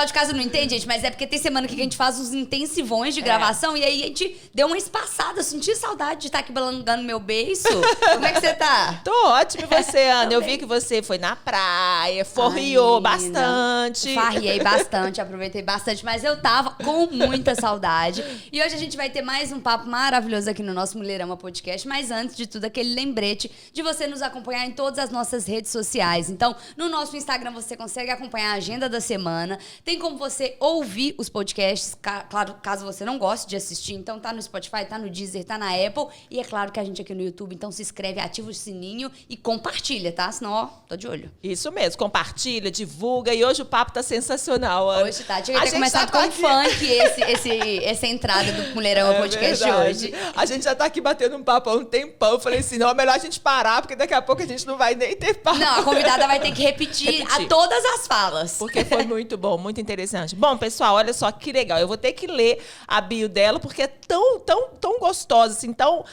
pessoal de casa não entende, gente, mas é porque tem semana que a gente faz uns intensivões de gravação e aí a gente deu uma espaçada. Eu senti saudade de estar aqui balangando meu beiço. Como é que você tá? Tô ótimo, e você, Ana? Eu vi que você foi na praia, forriou bastante. Farriei bastante, aproveitei bastante, mas eu tava com muita saudade. E hoje a gente vai ter mais um papo maravilhoso aqui no nosso Mulherama Podcast, mas antes de tudo, aquele lembrete de você nos acompanhar em todas as nossas redes sociais. Então, no nosso Instagram você consegue acompanhar a agenda da semana, tem como você ouvir os podcasts, claro, caso você não goste de assistir, então tá no Spotify, tá no Deezer, tá na Apple, e é claro que a gente aqui no YouTube, então se inscreve, ativa o sininho e compartilha, tá? Senão, ó, tô de olho. Isso mesmo, compartilha, divulga, e hoje o papo tá sensacional, Ana. Hoje tá, tinha que ter começado com funk essa entrada do Mulherama Podcast verdade. de hoje. A gente já tá aqui batendo um papo há um tempão, eu falei assim, não, é melhor a gente parar, porque daqui a pouco a gente não vai nem ter papo. Não, a convidada vai ter que repetir a todas as falas. Porque foi muito bom, muito interessante. Bom, pessoal, olha só que legal. Eu vou ter que ler a bio dela, porque é tão gostosa, assim. Então,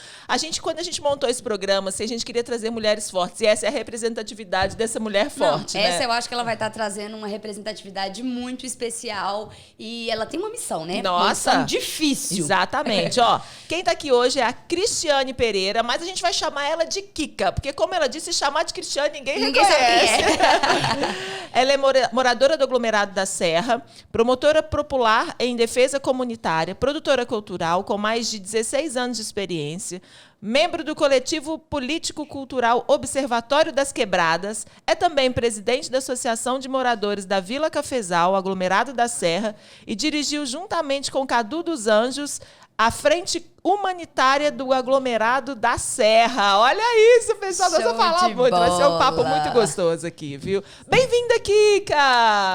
quando a gente montou esse programa, assim, a gente queria trazer mulheres fortes. E essa é a representatividade dessa mulher forte, não, né? Essa eu acho que ela vai estar trazendo uma representatividade muito especial. E ela tem uma missão, né? Nossa! Uma missão difícil. Exatamente. Ó, quem tá aqui hoje é a Cristiane Pereira, mas a gente vai chamar ela de Kika, porque como ela disse, chamar de Cristiane ninguém reconhece. Sabe quem é. Ela é moradora do aglomerado da Serra, promotora popular em defesa comunitária, produtora cultural com mais de 16 anos de experiência, membro do coletivo político-cultural Observatório das Quebradas, é também presidente da Associação de Moradores da Vila Cafezal, aglomerado da Serra, e dirigiu juntamente com Cadu dos Anjos a Frente Humanitária do Aglomerado da Serra. Olha isso, pessoal. Nós vamos falar muito. Vai ser um papo muito gostoso aqui, viu? Bem-vinda, Kika!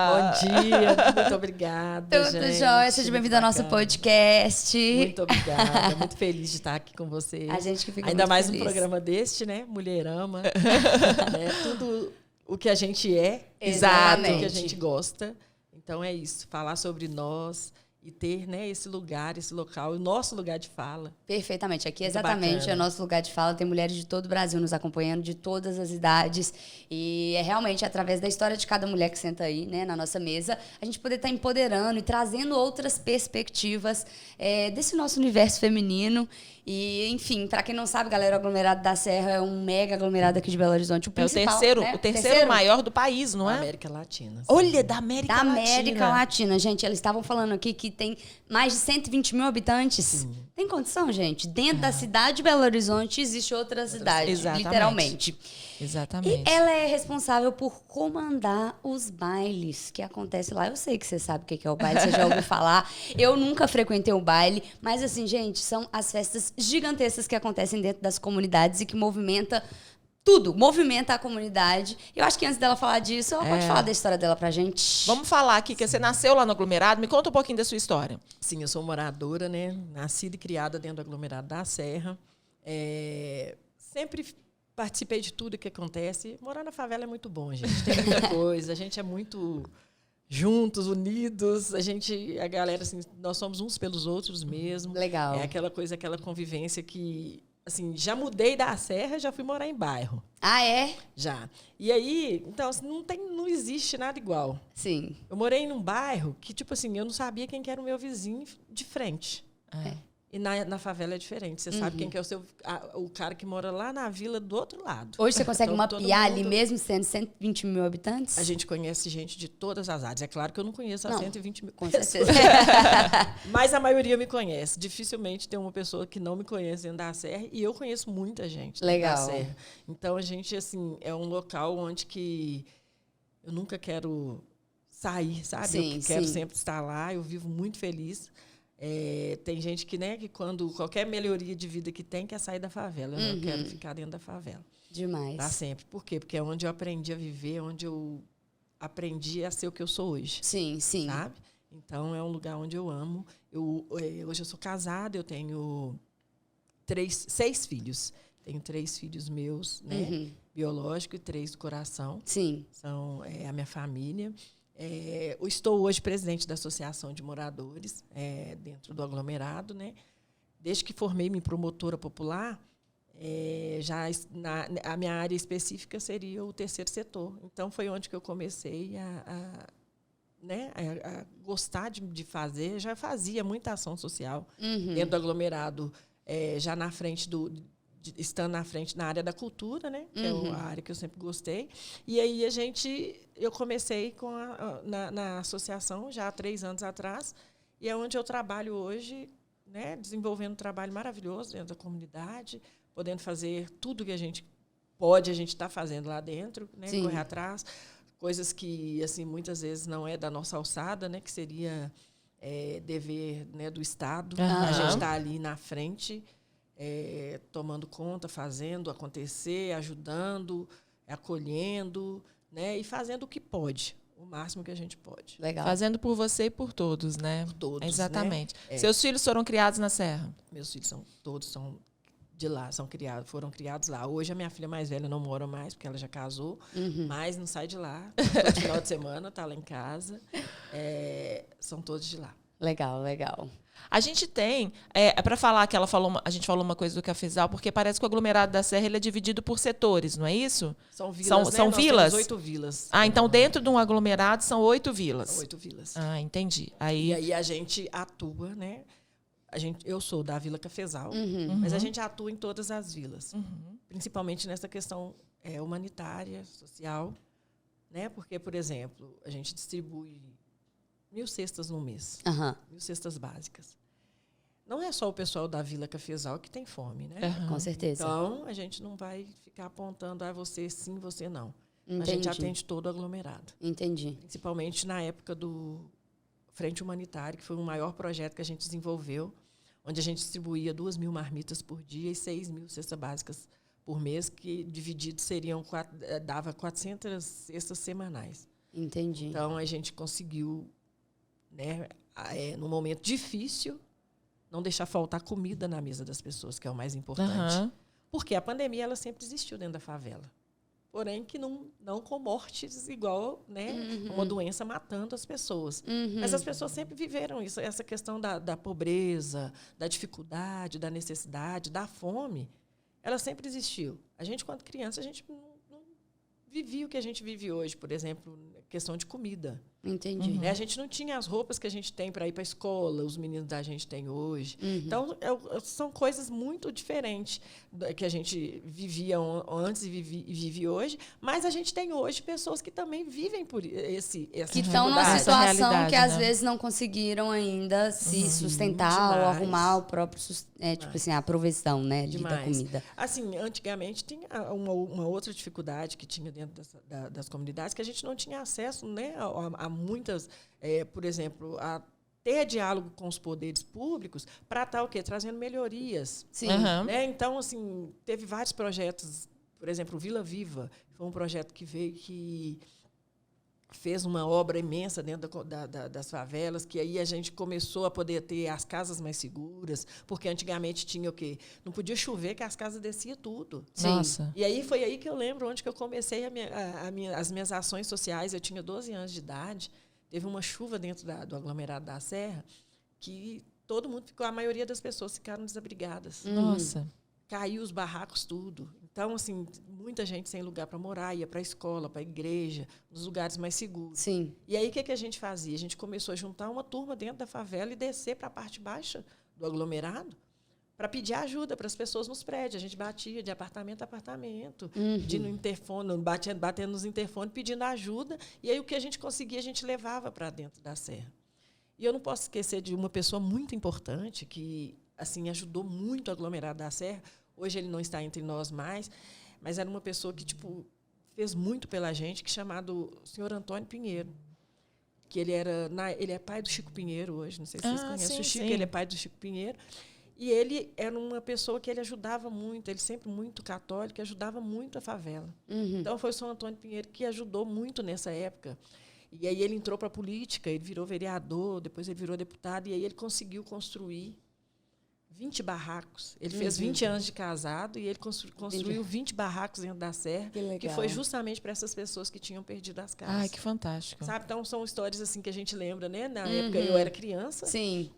Bom dia. Muito obrigada, Tudo gente. jóia. Seja bem-vinda ao nosso podcast. Muito obrigada. Muito feliz de estar aqui com vocês. A gente que fica Ainda muito mais feliz. um programa deste, né? Mulherama. Tudo o que a gente é. Exato. O que a gente gosta. Então é isso. Falar sobre nós. E ter, né, esse lugar, esse local, o nosso lugar de fala. Perfeitamente. Aqui, Muito exatamente, bacana. é o nosso lugar de fala. Tem mulheres de todo o Brasil nos acompanhando, de todas as idades. E é realmente através da história de cada mulher que senta aí, né, na nossa mesa, a gente poder estar empoderando e trazendo outras perspectivas desse nosso universo feminino. E, enfim, para quem não sabe, galera, o aglomerado da Serra é um mega aglomerado aqui de Belo Horizonte. É o terceiro maior do país, não é? Da América Latina. Sim. Olha, da América Latina. Da América Latina, gente. Eles estavam falando aqui que tem mais de 120 mil habitantes. Sim. Tem condição, gente? Dentro da cidade de Belo Horizonte existe outra cidade, Exatamente. literalmente. Exatamente. E ela é responsável por comandar os bailes que acontecem lá. Eu sei que você sabe o que é o baile, você já ouviu falar. Eu nunca frequentei o baile, mas assim, gente, são as festas gigantescas que acontecem dentro das comunidades e que movimenta tudo, movimenta a comunidade. Eu acho que antes dela falar disso, ela pode falar da história dela pra gente. Vamos falar aqui, que você nasceu lá no aglomerado. Me conta um pouquinho da sua história. Sim, eu sou moradora, né? Nascida e criada dentro do aglomerado da Serra. Sempre participei de tudo que acontece. Morar na favela é muito bom, gente. Tem muita coisa. A gente é muito juntos, unidos. A galera, assim, nós somos uns pelos outros mesmo. Legal. É aquela coisa, aquela convivência que, assim, já mudei da Serra, já fui morar em bairro. Ah, é? Já. E aí, então, assim, não existe nada igual. Sim. Eu morei num bairro que, tipo assim, eu não sabia quem que era o meu vizinho de frente. E na favela é diferente. Você sabe quem que é o cara que mora lá na vila do outro lado. Hoje você consegue Então, mapear ali, mesmo sendo 120 mil habitantes? A gente conhece gente de todas as áreas. É claro que eu não conheço as 120 mil com pessoas. certeza. Mas a maioria me conhece. Dificilmente tem uma pessoa que não me conhece dentro da Serra. E eu conheço muita gente dentro da Serra. Então, a gente, assim, é um local onde que eu nunca quero sair, sabe? Sim, eu quero sempre estar lá. Eu vivo muito feliz. Tem gente que, né, que quando qualquer melhoria de vida que tem, quer sair da favela. Eu não quero ficar dentro da favela. Demais. Para sempre. Por quê? Porque é onde eu aprendi a viver, onde eu aprendi a ser o que eu sou hoje. Sim, sim. Sabe? Então, é um lugar onde eu amo. Hoje eu sou casada, eu tenho 6 filhos. Tenho 3 filhos meus, né, biológicos, e 3 do coração. Sim. São a minha família. Eu estou hoje presidente da Associação de Moradores dentro do aglomerado, né? Desde que formei-me promotora popular, a minha área específica seria o terceiro setor. Então, foi onde que eu comecei né, a gostar de fazer, já fazia muita ação social dentro do aglomerado, já na frente estando na frente na área da cultura, né, que é a área que eu sempre gostei. E aí eu comecei na associação já há 3 anos atrás, e é onde eu trabalho hoje, né, desenvolvendo um trabalho maravilhoso dentro da comunidade, podendo fazer tudo que a gente está fazendo lá dentro, né, correr atrás, coisas que assim muitas vezes não é da nossa alçada, né, que seria dever, né, do Estado. A gente está ali na frente, tomando conta, fazendo acontecer, ajudando, acolhendo, né, e fazendo o que pode, o máximo que a gente pode. Legal. Fazendo por você e por todos, né? Por todos, exatamente. Né? Seus filhos foram criados na Serra? Meus filhos todos são de lá, foram criados lá. Hoje a minha filha mais velha não mora mais, porque ela já casou, mas não sai de lá. Todo final de semana está lá em casa. São todos de lá. Legal, legal. A gente tem, para falar que a gente falou uma coisa do Cafezal, porque parece que o aglomerado da Serra ele é dividido por setores, não é isso? São vilas, são Nós vilas? temos 8 vilas. Então dentro de um aglomerado são 8 vilas. São 8 vilas. Entendi. E aí a gente atua, né? Eu sou da Vila Cafezal, mas a gente atua em todas as vilas, principalmente nessa questão humanitária, social, né? Porque, por exemplo, a gente distribui 1.000 cestas no mês, 1.000 cestas básicas. Não é só o pessoal da Vila Cafezal que tem fome, né? Com certeza. Então, a gente não vai ficar apontando você sim, você não. Entendi. A gente atende todo o aglomerado. Entendi. Principalmente na época do Frente Humanitária, que foi o maior projeto que a gente desenvolveu, onde a gente distribuía 2.000 marmitas por dia e 6.000 cestas básicas por mês, que divididos dava 400 cestas semanais. Entendi. Então, a gente conseguiu, né, num momento difícil, não deixar faltar comida na mesa das pessoas, que é o mais importante. Porque a pandemia ela sempre existiu dentro da favela. Porém, que não com mortes igual, né, uma doença matando as pessoas. Mas as pessoas sempre viveram isso, essa questão da pobreza, da dificuldade, da necessidade, da fome, ela sempre existiu. A gente, quando criança, a gente não vivia o que a gente vive hoje, por exemplo, questão de comida. Entendi. Né? A gente não tinha as roupas que a gente tem para ir para a escola, os meninos da gente têm hoje. Então, são coisas muito diferentes que a gente vivia antes e vive hoje, mas a gente tem hoje pessoas que também vivem por essa que estão numa situação que, às vezes, não conseguiram ainda se sustentar ou arrumar o próprio, tipo assim, a provisão, né, da comida. Assim, antigamente, tinha uma outra dificuldade que tinha dentro das comunidades, que a gente não tinha acesso, né, a muitas, por exemplo, a ter diálogo com os poderes públicos para estar o quê? Trazendo melhorias. Sim. Né? Então, assim, teve vários projetos, por exemplo, o Vila Viva, foi um projeto que veio que fez uma obra imensa dentro das favelas, que aí a gente começou a poder ter as casas mais seguras, porque antigamente tinha o quê? Não podia chover, que as casas desciam tudo. Nossa. E aí foi aí que eu lembro onde que eu comecei as minhas ações sociais. Eu tinha 12 anos de idade, teve uma chuva dentro do aglomerado da Serra, que todo mundo ficou, a maioria das pessoas ficaram desabrigadas. Nossa. Caiu os barracos, tudo. Então, assim, muita gente sem lugar para morar, ia para a escola, para a igreja, nos lugares mais seguros. Sim. E aí, o que a gente fazia? A gente começou a juntar uma turma dentro da favela e descer para a parte baixa do aglomerado para pedir ajuda para as pessoas nos prédios. A gente batia de apartamento a apartamento, pedindo interfone, batendo nos interfones, pedindo ajuda. E aí, o que a gente conseguia, a gente levava para dentro da Serra. E eu não posso esquecer de uma pessoa muito importante que, assim, ajudou muito o aglomerado da Serra. Hoje ele não está entre nós mais, mas era uma pessoa que, tipo, fez muito pela gente, que é chamado senhor Antônio Pinheiro, que ele é pai do Chico Pinheiro hoje, não sei se vocês conhecem o Chico, ele é pai do Chico Pinheiro, e ele era uma pessoa que ele ajudava muito, ele sempre muito católico, ajudava muito a favela. Então foi o senhor Antônio Pinheiro que ajudou muito nessa época. E aí ele entrou para a política, ele virou vereador, depois ele virou deputado, e aí ele conseguiu construir 20 barracos. Ele fez 20 anos de casado e ele construiu 20 barracos dentro da Serra, que foi justamente para essas pessoas que tinham perdido as casas. Ai, que fantástico. Sabe? Então, são histórias assim que a gente lembra, né? Na época eu era criança. Sim.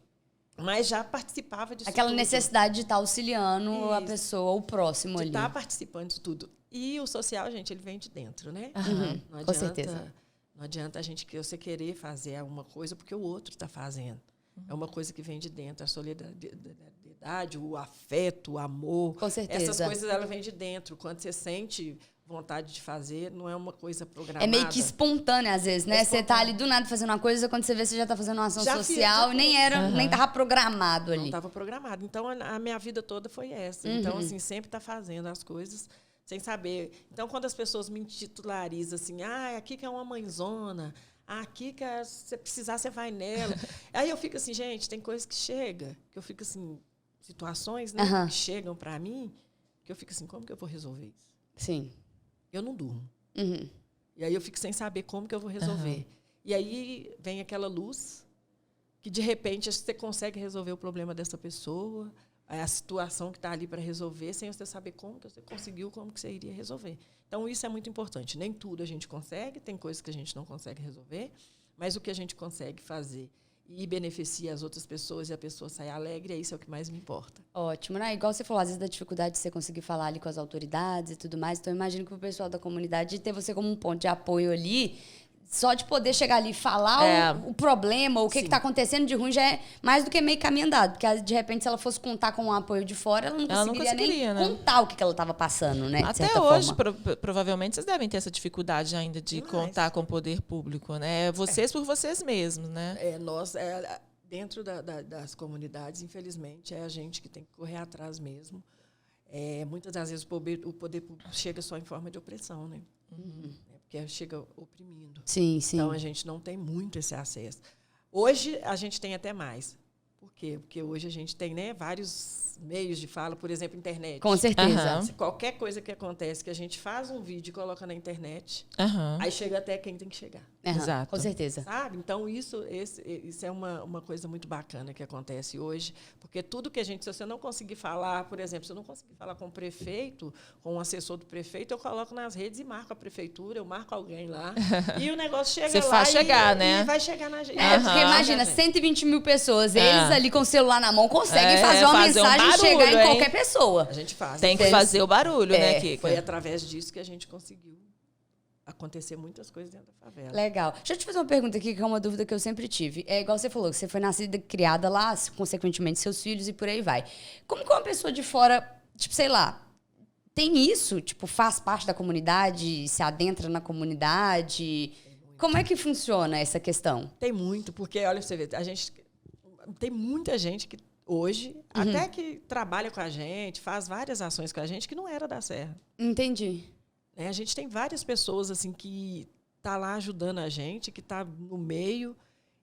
Mas já participava disso Aquela tudo. necessidade de estar auxiliando a pessoa, o próximo ali. De estar participando disso tudo. E o social, gente, ele vem de dentro, né? Não adianta, com certeza. Não adianta você querer fazer alguma coisa porque o outro está fazendo. É uma coisa que vem de dentro, a solidariedade, o afeto, o amor. Com certeza. Essas coisas, ela vem de dentro. Quando você sente vontade de fazer, não é uma coisa programada. É meio que espontânea, às vezes, né? Você tá ali do nada fazendo uma coisa, quando você vê, você já tá fazendo uma ação social, e nem tava programado ali. Não estava programado. Então, a minha vida toda foi essa. Então, assim, sempre tá fazendo as coisas sem saber. Então, quando as pessoas me titularizam assim, aqui que é uma mãezona, aqui que se precisar, você vai nela. Aí eu fico assim, gente, tem coisa que chega, que eu fico assim, situações, né, que chegam para mim, que eu fico assim, como que eu vou resolver isso? Sim. Eu não durmo. E aí eu fico sem saber como que eu vou resolver. E aí vem aquela luz que, de repente, você consegue resolver o problema dessa pessoa, a situação que está ali para resolver, sem você saber como que você conseguiu, como que você iria resolver. Então, isso é muito importante. Nem tudo a gente consegue, tem coisas que a gente não consegue resolver, mas o que a gente consegue fazer e beneficia as outras pessoas e a pessoa sai alegre, isso é o que mais me importa. Ótimo, né? Igual você falou, às vezes da dificuldade de você conseguir falar ali com as autoridades e tudo mais, então eu imagino que o pessoal da comunidade, ter você como um ponto de apoio ali, só de poder chegar ali e falar o problema, o que está acontecendo de ruim, já é mais do que meio caminho andado. Porque, de repente, se ela fosse contar com um apoio de fora, ela não conseguiria nem contar o que ela estava passando, né? Até hoje, provavelmente, vocês devem ter essa dificuldade ainda de contar com o poder público, né? Vocês por vocês mesmos, né? Nós, dentro das comunidades, infelizmente, é a gente que tem que correr atrás mesmo. Muitas das vezes o poder público chega só em forma de opressão, né? Porque chega oprimindo. Sim, sim. Então, a gente não tem muito esse acesso. Hoje, a gente tem até mais. Por quê? Porque hoje a gente tem, né, vários meios de fala, por exemplo, internet. Com certeza. Qualquer coisa que acontece, que a gente faz um vídeo e coloca na internet, aí chega até quem tem que chegar. Exato. Com certeza. Sabe? Então, isso é uma coisa muito bacana que acontece hoje, porque tudo que se você não conseguir falar, por exemplo, se eu não conseguir falar com o prefeito, com o assessor do prefeito, eu coloco nas redes e marco a prefeitura, eu marco alguém lá, e o negócio chega você lá faz chegar, né? E vai chegar na gente. Porque imagina, 120 mil pessoas, eles ali com o celular na mão conseguem fazer uma mensagem e chegar em qualquer pessoa. A gente faz. Tem que fazer o barulho, né, Kika? Foi através disso que a gente conseguiu acontecer muitas coisas dentro da favela. Legal. Deixa eu te fazer uma pergunta aqui, que é uma dúvida que eu sempre tive. É igual você falou, que você foi nascida e criada lá, consequentemente seus filhos e por aí vai. Como que uma pessoa de fora, tipo, sei lá, tem isso? Tipo, faz parte da comunidade, se adentra na comunidade? Como é que funciona essa questão? Tem muito, porque, olha, você vê, tem muita gente que hoje, até que trabalha com a gente, faz várias ações com a gente, que não era da Serra. Entendi. A gente tem várias pessoas assim que tá lá ajudando a gente, que tá no meio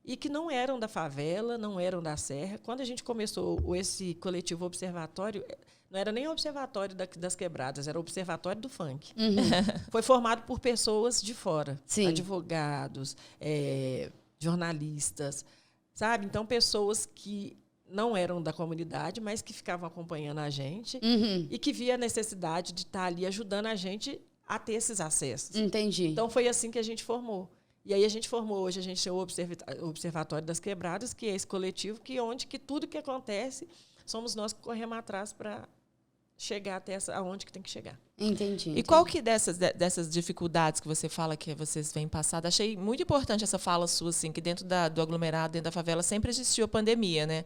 e que não eram da favela, não eram da Serra. Quando a gente começou esse coletivo Observatório, não era nem o Observatório das Quebradas, era o Observatório do Funk. Foi formado por pessoas de fora, advogados, jornalistas, sabe? Então, pessoas que não eram da comunidade, mas que ficavam acompanhando a gente e que via a necessidade de estar ali ajudando a gente a ter esses acessos. Entendi. Então, foi assim que a gente formou. E aí a gente formou, hoje a gente tem o Observatório das Quebradas, que é esse coletivo onde tudo que acontece, somos nós que corremos atrás para chegar até aonde que tem que chegar. Entendi. E qual que dessas dificuldades que você fala que vocês vêm passando? Achei muito importante essa fala sua, assim, que dentro do aglomerado, dentro da favela, sempre existiu a pandemia, né?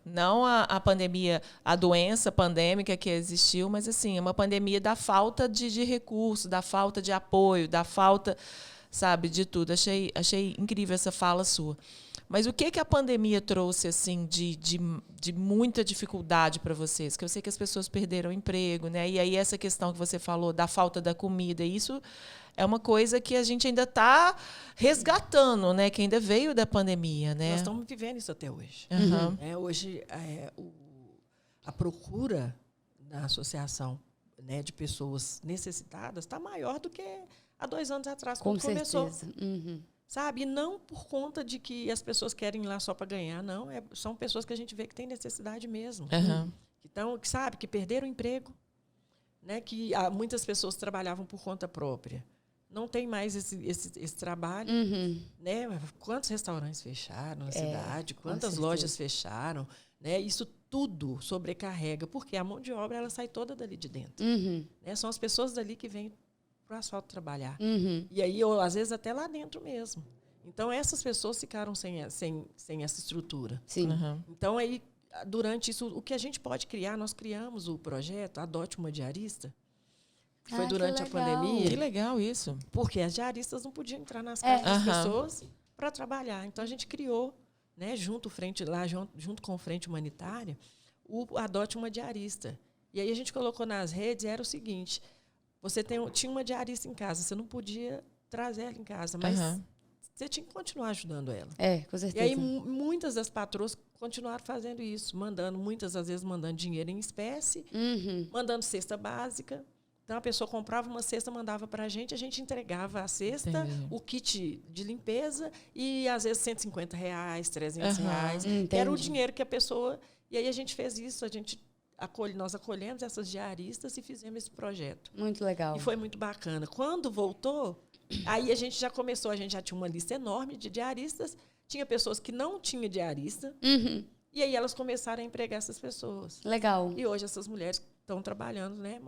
Não a pandemia, a doença pandêmica que existiu, mas assim, uma pandemia da falta de recursos, da falta de apoio, da falta, sabe, de tudo. Achei incrível essa fala sua. Mas o que a pandemia trouxe assim de muita dificuldade para vocês? Que eu sei que as pessoas perderam o emprego, né? E aí essa questão que você falou da falta da comida, isso é uma coisa que a gente ainda está resgatando, né? Que ainda veio da pandemia, né? Nós estamos vivendo isso até hoje. Hoje, a procura da associação, né, de pessoas necessitadas está maior do que há 2 anos atrás, quando começou. Sabe? E não por conta de que as pessoas querem ir lá só para ganhar, não. São pessoas que a gente vê que têm necessidade mesmo. Então, sabe, que perderam o emprego, né? Que muitas pessoas trabalhavam por conta própria. Não tem mais esse trabalho. Né? Quantos restaurantes fecharam na cidade? Quantas lojas fecharam? Né? Isso tudo sobrecarrega, porque a mão de obra ela sai toda dali de dentro. Né? São as pessoas dali que vêm para o asfalto trabalhar. Uhum. E aí, às vezes, até lá dentro mesmo. Então, essas pessoas ficaram sem essa estrutura. Sim. Uhum. Então, aí, durante isso, o que a gente pode criar, nós criamos o projeto Adote uma Diarista, que foi durante a pandemia. Que legal isso. Porque as diaristas não podiam entrar nas casas das pessoas para trabalhar. Então, a gente criou, né, junto com o Frente Humanitária, o Adote uma Diarista. E aí a gente colocou nas redes, era o seguinte, você tinha uma diarista em casa, você não podia trazer ela em casa, mas você tinha que continuar ajudando ela. Com certeza. E aí muitas das patroas continuaram fazendo isso, muitas às vezes mandando dinheiro em espécie, mandando cesta básica. Então, a pessoa comprava uma cesta, mandava para a gente entregava a cesta, o kit de limpeza e, às vezes, R$150, R$300. Era o dinheiro que a pessoa... E aí, a gente fez isso, nós acolhemos essas diaristas e fizemos esse projeto. Muito legal. E foi muito bacana. Quando voltou, aí a gente já tinha uma lista enorme de diaristas, tinha pessoas que não tinham diarista, e aí elas começaram a empregar essas pessoas. Legal. E hoje essas mulheres estão trabalhando, né?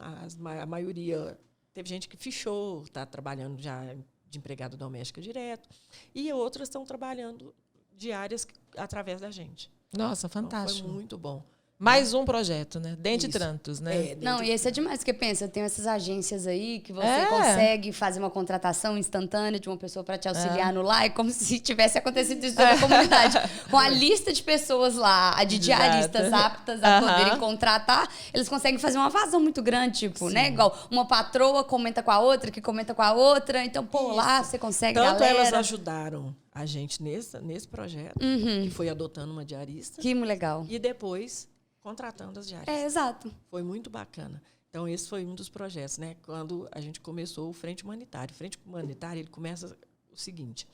A maioria, teve gente que fichou, está trabalhando já de empregada doméstica direto, e outras estão trabalhando diárias através da gente. Nossa, fantástico. Então, foi muito bom. Mais um projeto, né? Dentre tantos, né? Não, e esse é demais, porque pensa, tem essas agências aí que você consegue fazer uma contratação instantânea de uma pessoa para te auxiliar no lar, é como se tivesse acontecido isso na comunidade. Com a lista de pessoas lá, de diaristas aptas a poderem contratar, eles conseguem fazer uma vazão muito grande, tipo, né? Igual uma patroa comenta com a outra, que comenta com a outra, então, lá você consegue, Tanto galera. elas ajudaram a gente nesse projeto, que foi adotando uma diarista. Que legal. E depois contratando as diaristas. Exato. Foi muito bacana. Então, esse foi um dos projetos, né? Quando a gente começou o Frente Humanitário. O Frente Humanitário, ele começa o seguinte.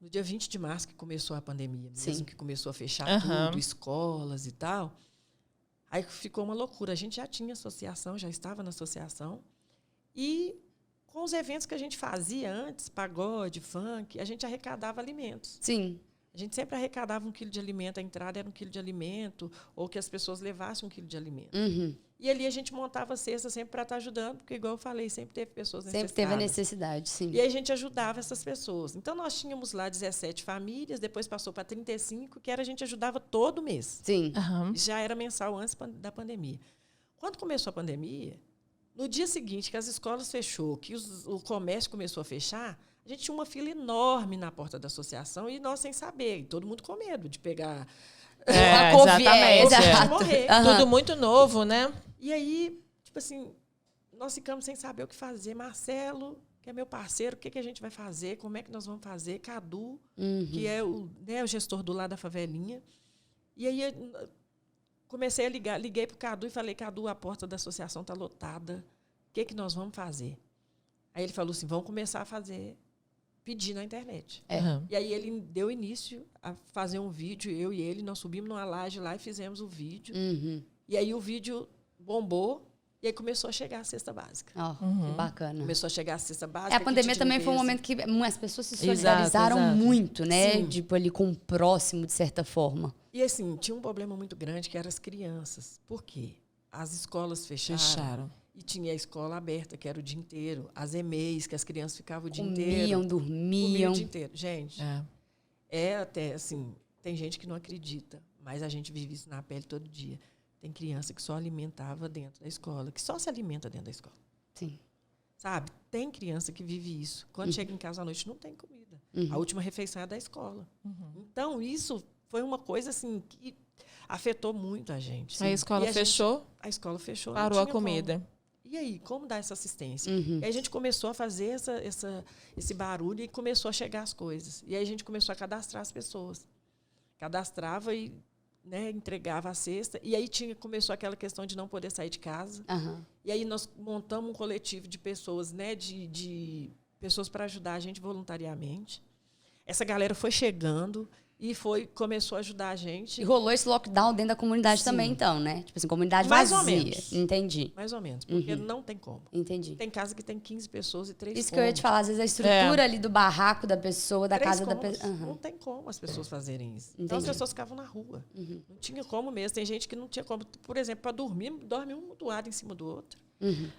No dia 20 de março, que começou a pandemia, mesmo que começou a fechar tudo, escolas e tal, aí ficou uma loucura. A gente já tinha associação, já estava na associação, e com os eventos que a gente fazia antes, pagode, funk, a gente arrecadava alimentos. Sim. A gente sempre arrecadava 1 quilo de alimento, a entrada era 1 quilo de alimento, ou que as pessoas levassem 1 quilo de alimento. E ali a gente montava cesta sempre para estar ajudando, porque, igual eu falei, sempre teve pessoas necessitadas. Sempre teve a necessidade, sim. E aí a gente ajudava essas pessoas. Então, nós tínhamos lá 17 famílias, depois passou para 35, que a gente ajudava todo mês. Sim. Já era mensal antes da pandemia. Quando começou a pandemia, no dia seguinte que as escolas fechou, que o comércio começou a fechar, a gente tinha uma fila enorme na porta da associação e nós sem saber, e todo mundo com medo de pegar a Covid, de morrer. Tudo muito novo, né? E aí, tipo assim, nós ficamos sem saber o que fazer. Marcelo, que é meu parceiro, o que a gente vai fazer? Como é que nós vamos fazer? Cadu, que é o gestor do lado da favelinha. E aí comecei a liguei para o Cadu e falei, Cadu, a porta da associação está lotada. O que nós vamos fazer? Aí ele falou assim, vamos começar a pedir na internet. E aí ele deu início a fazer um vídeo, eu e ele, nós subimos numa laje lá e fizemos o vídeo. E aí o vídeo bombou e aí começou a chegar a cesta básica. Que bacana. Começou a chegar a cesta básica. A pandemia também foi um momento que as pessoas se solidarizaram muito, né? Sim. Tipo, ali com o próximo, de certa forma. E assim, tinha um problema muito grande que eram as crianças. Por quê? As escolas fecharam. E tinha a escola aberta, que era o dia inteiro. As EMEIs, que as crianças ficavam o dia inteiro. Dormiam. Comiam o dia inteiro. Gente, é até assim, tem gente que não acredita, mas a gente vive isso na pele todo dia. Tem criança que só alimentava dentro da escola, que só se alimenta dentro da escola. Sim. Sabe? Tem criança que vive isso. Quando chega em casa à noite, não tem comida. A última refeição é da escola. Então, isso foi uma coisa assim que afetou muito a gente. A escola fechou? A escola fechou. Parou a comida. E aí, como dar essa assistência? E aí a gente começou a fazer esse barulho e começou a chegar as coisas. E aí a gente começou a cadastrar as pessoas. Cadastrava e entregava a cesta. E aí começou aquela questão de não poder sair de casa. E aí nós montamos um coletivo de pessoas, de pessoas para ajudar a gente voluntariamente. Essa galera foi chegando e começou a ajudar a gente. E rolou esse lockdown dentro da comunidade também, então, né? Tipo assim, comunidade mais vazia. Ou menos. Entendi. Mais ou menos, porque não tem como. Entendi. Tem casa que tem 15 pessoas e 3 Isso que eu ia te falar, às vezes a estrutura ali do barraco da pessoa, da casa da pessoa. Não tem como as pessoas fazerem isso. Então as pessoas ficavam na rua. Não tinha como mesmo. Tem gente que não tinha como, por exemplo, para dormir, dorme um do lado em cima do outro.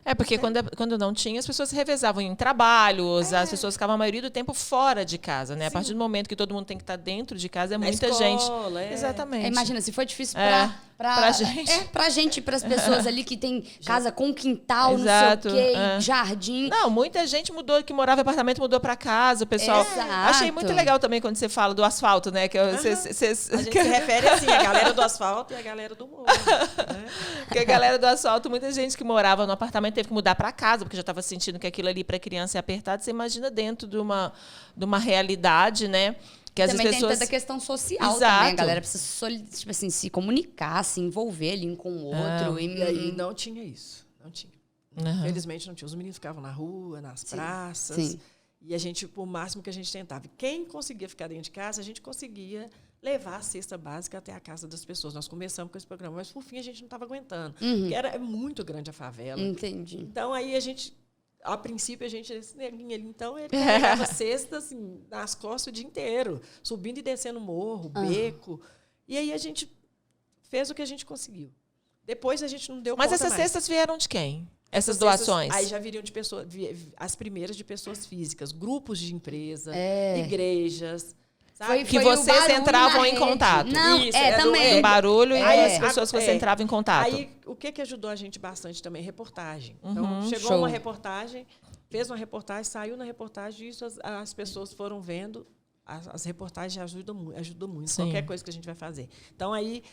É, porque quando não tinha, as pessoas se revezavam em trabalhos, as pessoas ficavam a maioria do tempo fora de casa, né? A partir do momento que todo mundo tem que estar dentro de casa, é muita escola, gente. Exatamente. Imagina, se foi difícil pra gente. Pra gente e pras pessoas ali que tem casa com quintal, Exato, não sei o quê, jardim. Não, muita gente mudou, que morava em apartamento, mudou pra casa, o pessoal... Exato. Achei muito legal também quando você fala do asfalto, né? Que A gente se refere assim, a galera do asfalto e a galera do morro. Né? Porque a galera do asfalto, muita gente que morava no apartamento teve que mudar para casa, porque já estava sentindo que aquilo ali para criança é apertado. Você imagina dentro de uma realidade, né? Que as também pessoas... tem toda a questão social Exato. também. A galera precisa tipo assim, se comunicar, se envolver ali um com o outro. E aí não tinha isso. Não tinha. Uhum. Felizmente não tinha. Os meninos ficavam na rua, nas praças. Sim. E a gente, o máximo que a gente tentava. Quem conseguia ficar dentro de casa, a gente conseguia levar a cesta básica até a casa das pessoas. Nós começamos com esse programa, mas por fim a gente não estava aguentando. Porque é muito grande a favela. Entendi. Então aí a gente, a princípio, esse neguinho ali, então, ele carregava cesta assim, nas costas o dia inteiro, subindo e descendo morro, beco. E aí a gente fez o que a gente conseguiu. Depois a gente não deu conta Mas essas mais. cestas vieram de quem? Essas cestas, doações? aí já viriam de pessoas, as primeiras de pessoas físicas, grupos de empresa, igrejas. Sabe? Que vocês entravam em contato. Não, Isso, também. Um barulho e Aí, as pessoas que você entrava em contato. Aí, o que ajudou a gente bastante também? Reportagem. Então, chegou show. uma reportagem, fez uma reportagem, saiu na reportagem, e isso as pessoas foram vendo. As reportagens ajudam muito. Sim. Qualquer coisa que a gente vai fazer. Então, aí,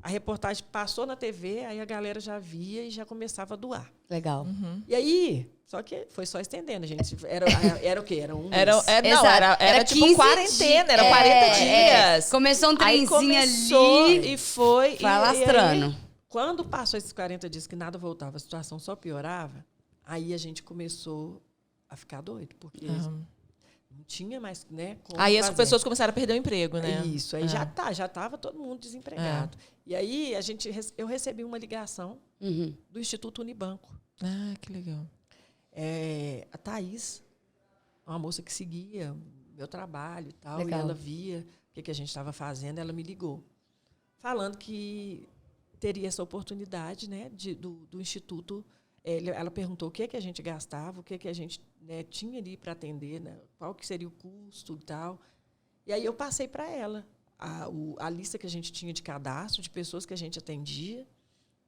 a reportagem passou na TV, aí a galera já via e já começava a doar. Legal. E aí, só que foi só estendendo, gente. Era o quê? Era um mês. Era tipo 15 quarentena, era 40 dias. Começou um Aí trenzinho começou ali. e foi. Vai alastrando. Aí, quando passou esses 40 dias que nada voltava, a situação só piorava, aí a gente começou a ficar doido, porque não tinha mais, né, como Aí as fazer. pessoas começaram a perder o emprego, né? Isso, aí já estava todo mundo desempregado. E aí eu recebi uma ligação do Instituto Unibanco. Ah, que legal. A Thaís, uma moça que seguia meu trabalho e tal, Legal. e ela via o que a gente estava fazendo, ela me ligou, falando que teria essa oportunidade, né, do Instituto. Ela perguntou o que a gente gastava, o que a gente, né, tinha ali para atender, né, qual que seria o custo e tal. E aí eu passei para ela a lista que a gente tinha de cadastro, de pessoas que a gente atendia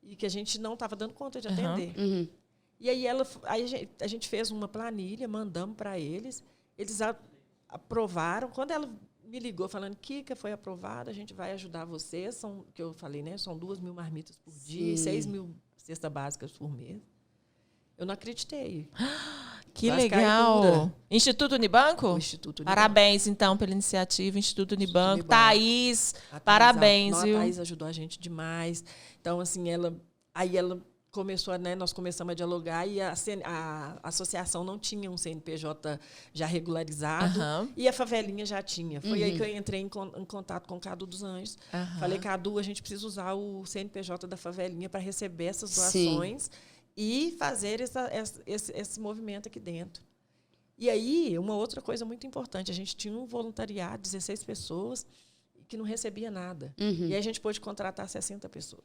e que a gente não estava dando conta de atender. E aí a gente fez uma planilha, mandamos para eles, eles aprovaram. Quando ela me ligou falando, Kika, foi aprovada, a gente vai ajudar vocês, que eu falei, né, são 2.000 marmitas por dia, 6.000 cestas básicas por mês. Eu não acreditei. Que legal. Instituto Unibanco? O Instituto Unibanco. Parabéns, então, pela iniciativa. Instituto Unibanco. Unibanco. Thaís, parabéns, viu? A Thaís ajudou a gente demais. Então, assim, ela começou, né, nós começamos a dialogar e a associação não tinha um CNPJ já regularizado e a favelinha já tinha. Foi aí que eu entrei em contato com o Cadu dos Anjos. Falei, Cadu, a gente precisa usar o CNPJ da favelinha para receber essas doações e fazer esse movimento aqui dentro. E aí, uma outra coisa muito importante, a gente tinha um voluntariado, 16 pessoas, que não recebia nada. E aí a gente pôde contratar 60 pessoas.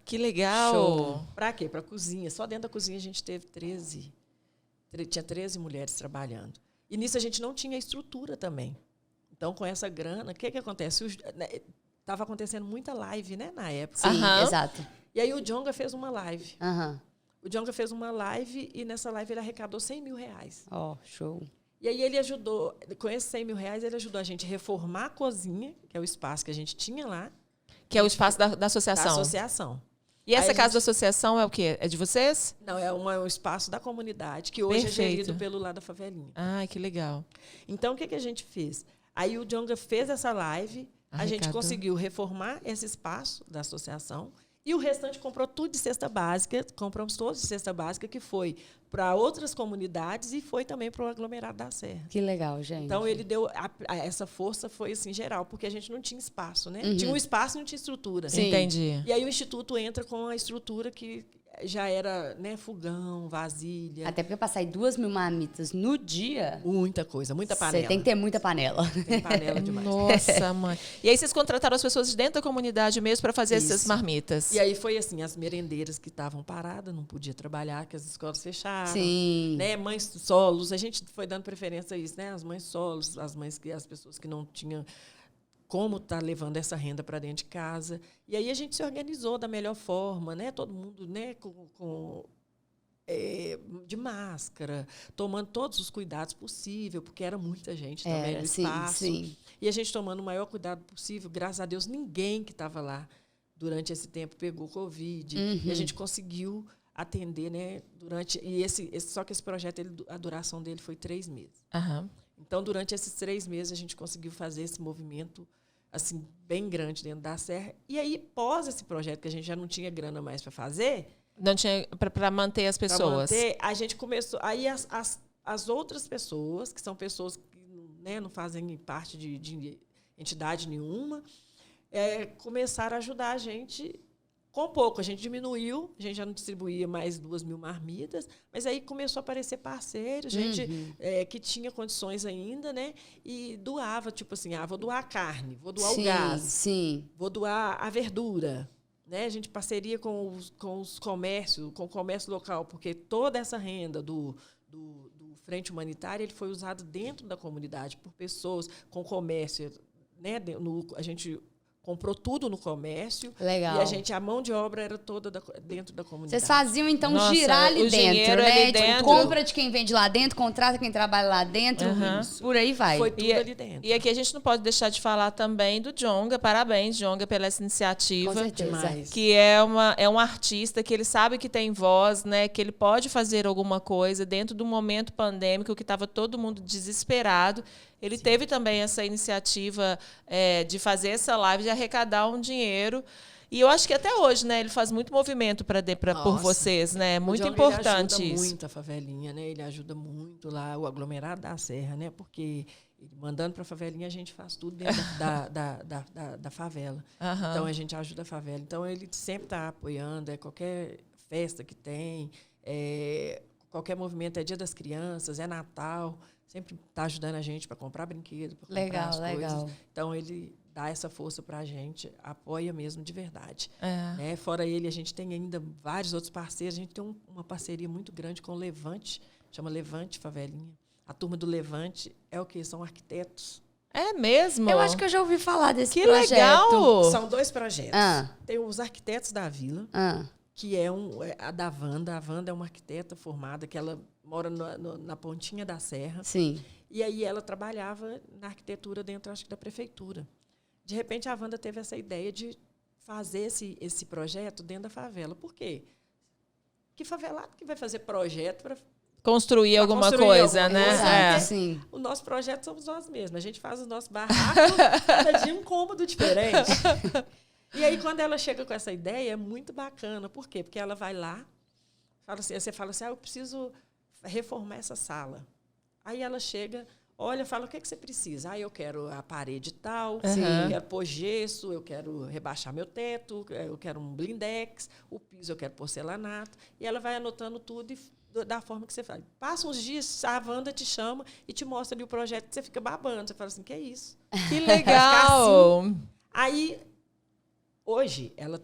Que legal! Para quê? Para a cozinha. Só dentro da cozinha a gente teve 13. Tinha 13 mulheres trabalhando. E nisso a gente não tinha estrutura também. Então, com essa grana, o que acontece? Estava acontecendo muita live, né, na época. Sim, exato. E aí o Djonga fez uma live. Aham. O Djonga fez uma live e nessa live ele arrecadou R$100.000. Ó, show. E aí ele ajudou, com esses R$100.000, ele ajudou a gente a reformar a cozinha, que é o espaço que a gente tinha lá. Que é o espaço da associação. Da associação. E essa aí casa da associação é o quê? É de vocês? Não, é um espaço da comunidade, que hoje Perfeito. é gerido pelo lado da favelinha. Ai, que legal. Então, o que a gente fez? Aí o Djonga fez essa live, a gente conseguiu reformar esse espaço da associação e o restante comprou tudo de cesta básica, compramos todos de cesta básica, que foi para outras comunidades e foi também para o aglomerado da Serra. Que legal, gente. Então, ele deu essa força, foi assim, geral, porque a gente não tinha espaço, né? Tinha um espaço e não tinha estrutura. Sim. Entendi. E aí o Instituto entra com a estrutura que já era, né, fogão, vasilha. Até porque para sair 2.000 marmitas no dia... Muita coisa, muita panela. Você tem que ter muita panela. Tem panela demais. Nossa, mãe. E aí vocês contrataram as pessoas de dentro da comunidade mesmo para fazer essas marmitas? E aí foi assim, as merendeiras que estavam paradas, não podia trabalhar, que as escolas fecharam. Sim. Né, mães solos, a gente foi dando preferência a isso, né? As mães solos, as pessoas que não tinham como estar levando essa renda para dentro de casa. E aí a gente se organizou da melhor forma, né? Todo mundo, né, de máscara, tomando todos os cuidados possíveis, porque era muita gente também no espaço. Sim. E a gente tomando o maior cuidado possível. Graças a Deus, ninguém que estava lá durante esse tempo pegou Covid. E a gente conseguiu atender, né, durante... Só que esse projeto, a duração dele foi 3 meses. Uhum. Então, durante esses 3 meses, a gente conseguiu fazer esse movimento assim, bem grande dentro da Serra. E aí, pós esse projeto, que a gente já não tinha grana mais para fazer... Não tinha para manter as pessoas. Para manter, a gente começou... Aí, as outras pessoas, que são pessoas que, né, não fazem parte de entidade nenhuma, começaram a ajudar a gente com pouco. A gente diminuiu, a gente já não distribuía mais 2.000 marmitas, mas aí começou a aparecer parceiros, gente que tinha condições ainda, né? E doava, tipo assim, vou doar a carne, vou doar o gás, vou doar a verdura. Né? A gente parceria com os comércios, com o comércio local, porque toda essa renda do Frente Humanitária ele foi usado dentro da comunidade, por pessoas com comércio. Né? A gente comprou tudo no comércio. Legal. E a mão de obra era toda dentro da comunidade. Vocês faziam, então, girar ali dentro, né? Ali dentro. Compra de quem vende lá dentro, contrata quem trabalha lá dentro, por aí vai. Foi tudo ali dentro. E aqui a gente não pode deixar de falar também do Djonga. Parabéns, Djonga, pela essa iniciativa. Com certeza. Que é um artista que ele sabe que tem voz, né? Que ele pode fazer alguma coisa dentro do momento pandêmico que estava todo mundo desesperado. Ele teve também essa iniciativa de fazer essa live, de arrecadar um dinheiro. E eu acho que até hoje, né, ele faz muito movimento por vocês, né? Muito importante isso. Ele ajuda muito a favelinha, né? Ele ajuda muito lá o aglomerado da Serra, né? Porque mandando para a favelinha, a gente faz tudo dentro da favela. Então, a gente ajuda a favela. Então, ele sempre está apoiando, qualquer festa que tem, qualquer movimento, é Dia das Crianças, é Natal... Sempre está ajudando a gente para comprar brinquedo, para comprar as coisas. Legal. Então, ele dá essa força para a gente, apoia mesmo de verdade. Né? Fora ele, a gente tem ainda vários outros parceiros. A gente tem uma parceria muito grande com o Levante, chama Levante Favelinha. A turma do Levante é o quê? São arquitetos. É mesmo? Eu acho que eu já ouvi falar desse projeto. Que legal! São 2 projetos. Tem os Arquitetos da Vila, que é a da Wanda. A Wanda é uma arquiteta formada, que ela mora na pontinha da Serra. Sim. E aí ela trabalhava na arquitetura dentro, acho que, da prefeitura. De repente, a Wanda teve essa ideia de fazer esse projeto dentro da favela. Por quê? Que favelado que vai fazer projeto para construir alguma coisa, né? Sim. O nosso projeto somos nós mesmos. A gente faz o nosso barraco, cada dia um cômodo diferente. E aí, quando ela chega com essa ideia, é muito bacana. Por quê? Porque ela vai lá, você fala assim, eu preciso reformar essa sala. Aí ela chega, olha, fala, o que você precisa? Eu quero a parede tal, eu quero pôr gesso, eu quero rebaixar meu teto, eu quero um blindex, o piso eu quero porcelanato. E ela vai anotando tudo da forma que você faz. Passa uns dias, a Wanda te chama e te mostra ali o projeto, você fica babando. Você fala assim, que é isso? Que legal! Assim. Aí, hoje, ela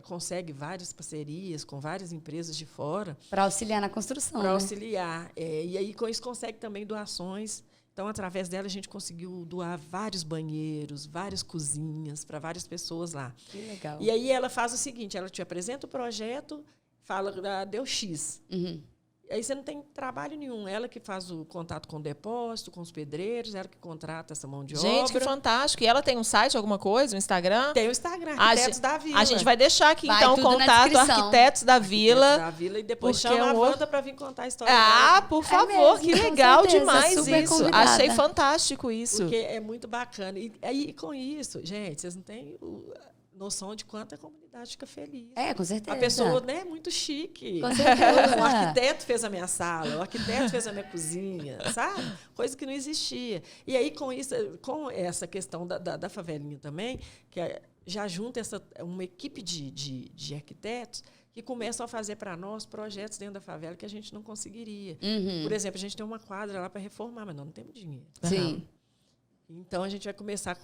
consegue várias parcerias com várias empresas de fora. Para auxiliar na construção. Para auxiliar. E aí, com isso, consegue também doações. Então, através dela, a gente conseguiu doar vários banheiros, várias cozinhas para várias pessoas lá. Que legal. E aí, ela faz o seguinte, ela te apresenta o projeto, fala, deu X. Aí você não tem trabalho nenhum. Ela que faz o contato com o depósito, com os pedreiros, ela que contrata essa mão de obra. Gente, que fantástico. E ela tem um site, alguma coisa, um Instagram? Tem o Instagram, Arquitetos da Vila. A gente vai deixar aqui, então, o contato Arquitetos da Vila. Arquitetos da Vila. E depois chama a Wanda para vir contar a história dela. Por favor, mesmo, que legal certeza, demais isso. Convidada. Achei fantástico isso. Porque é muito bacana. E aí, com isso, gente, vocês não têm noção de quanto a comunidade fica feliz. Com certeza. A pessoa, né, é muito chique. Com certeza. O arquiteto fez a minha sala, o arquiteto fez a minha cozinha, sabe? Coisa que não existia. E aí, com isso, com essa questão da favelinha também, que já junta uma equipe de arquitetos que começam a fazer para nós projetos dentro da favela que a gente não conseguiria. Por exemplo, a gente tem uma quadra lá para reformar, mas nós não temos dinheiro. Sim. Então, a gente vai começar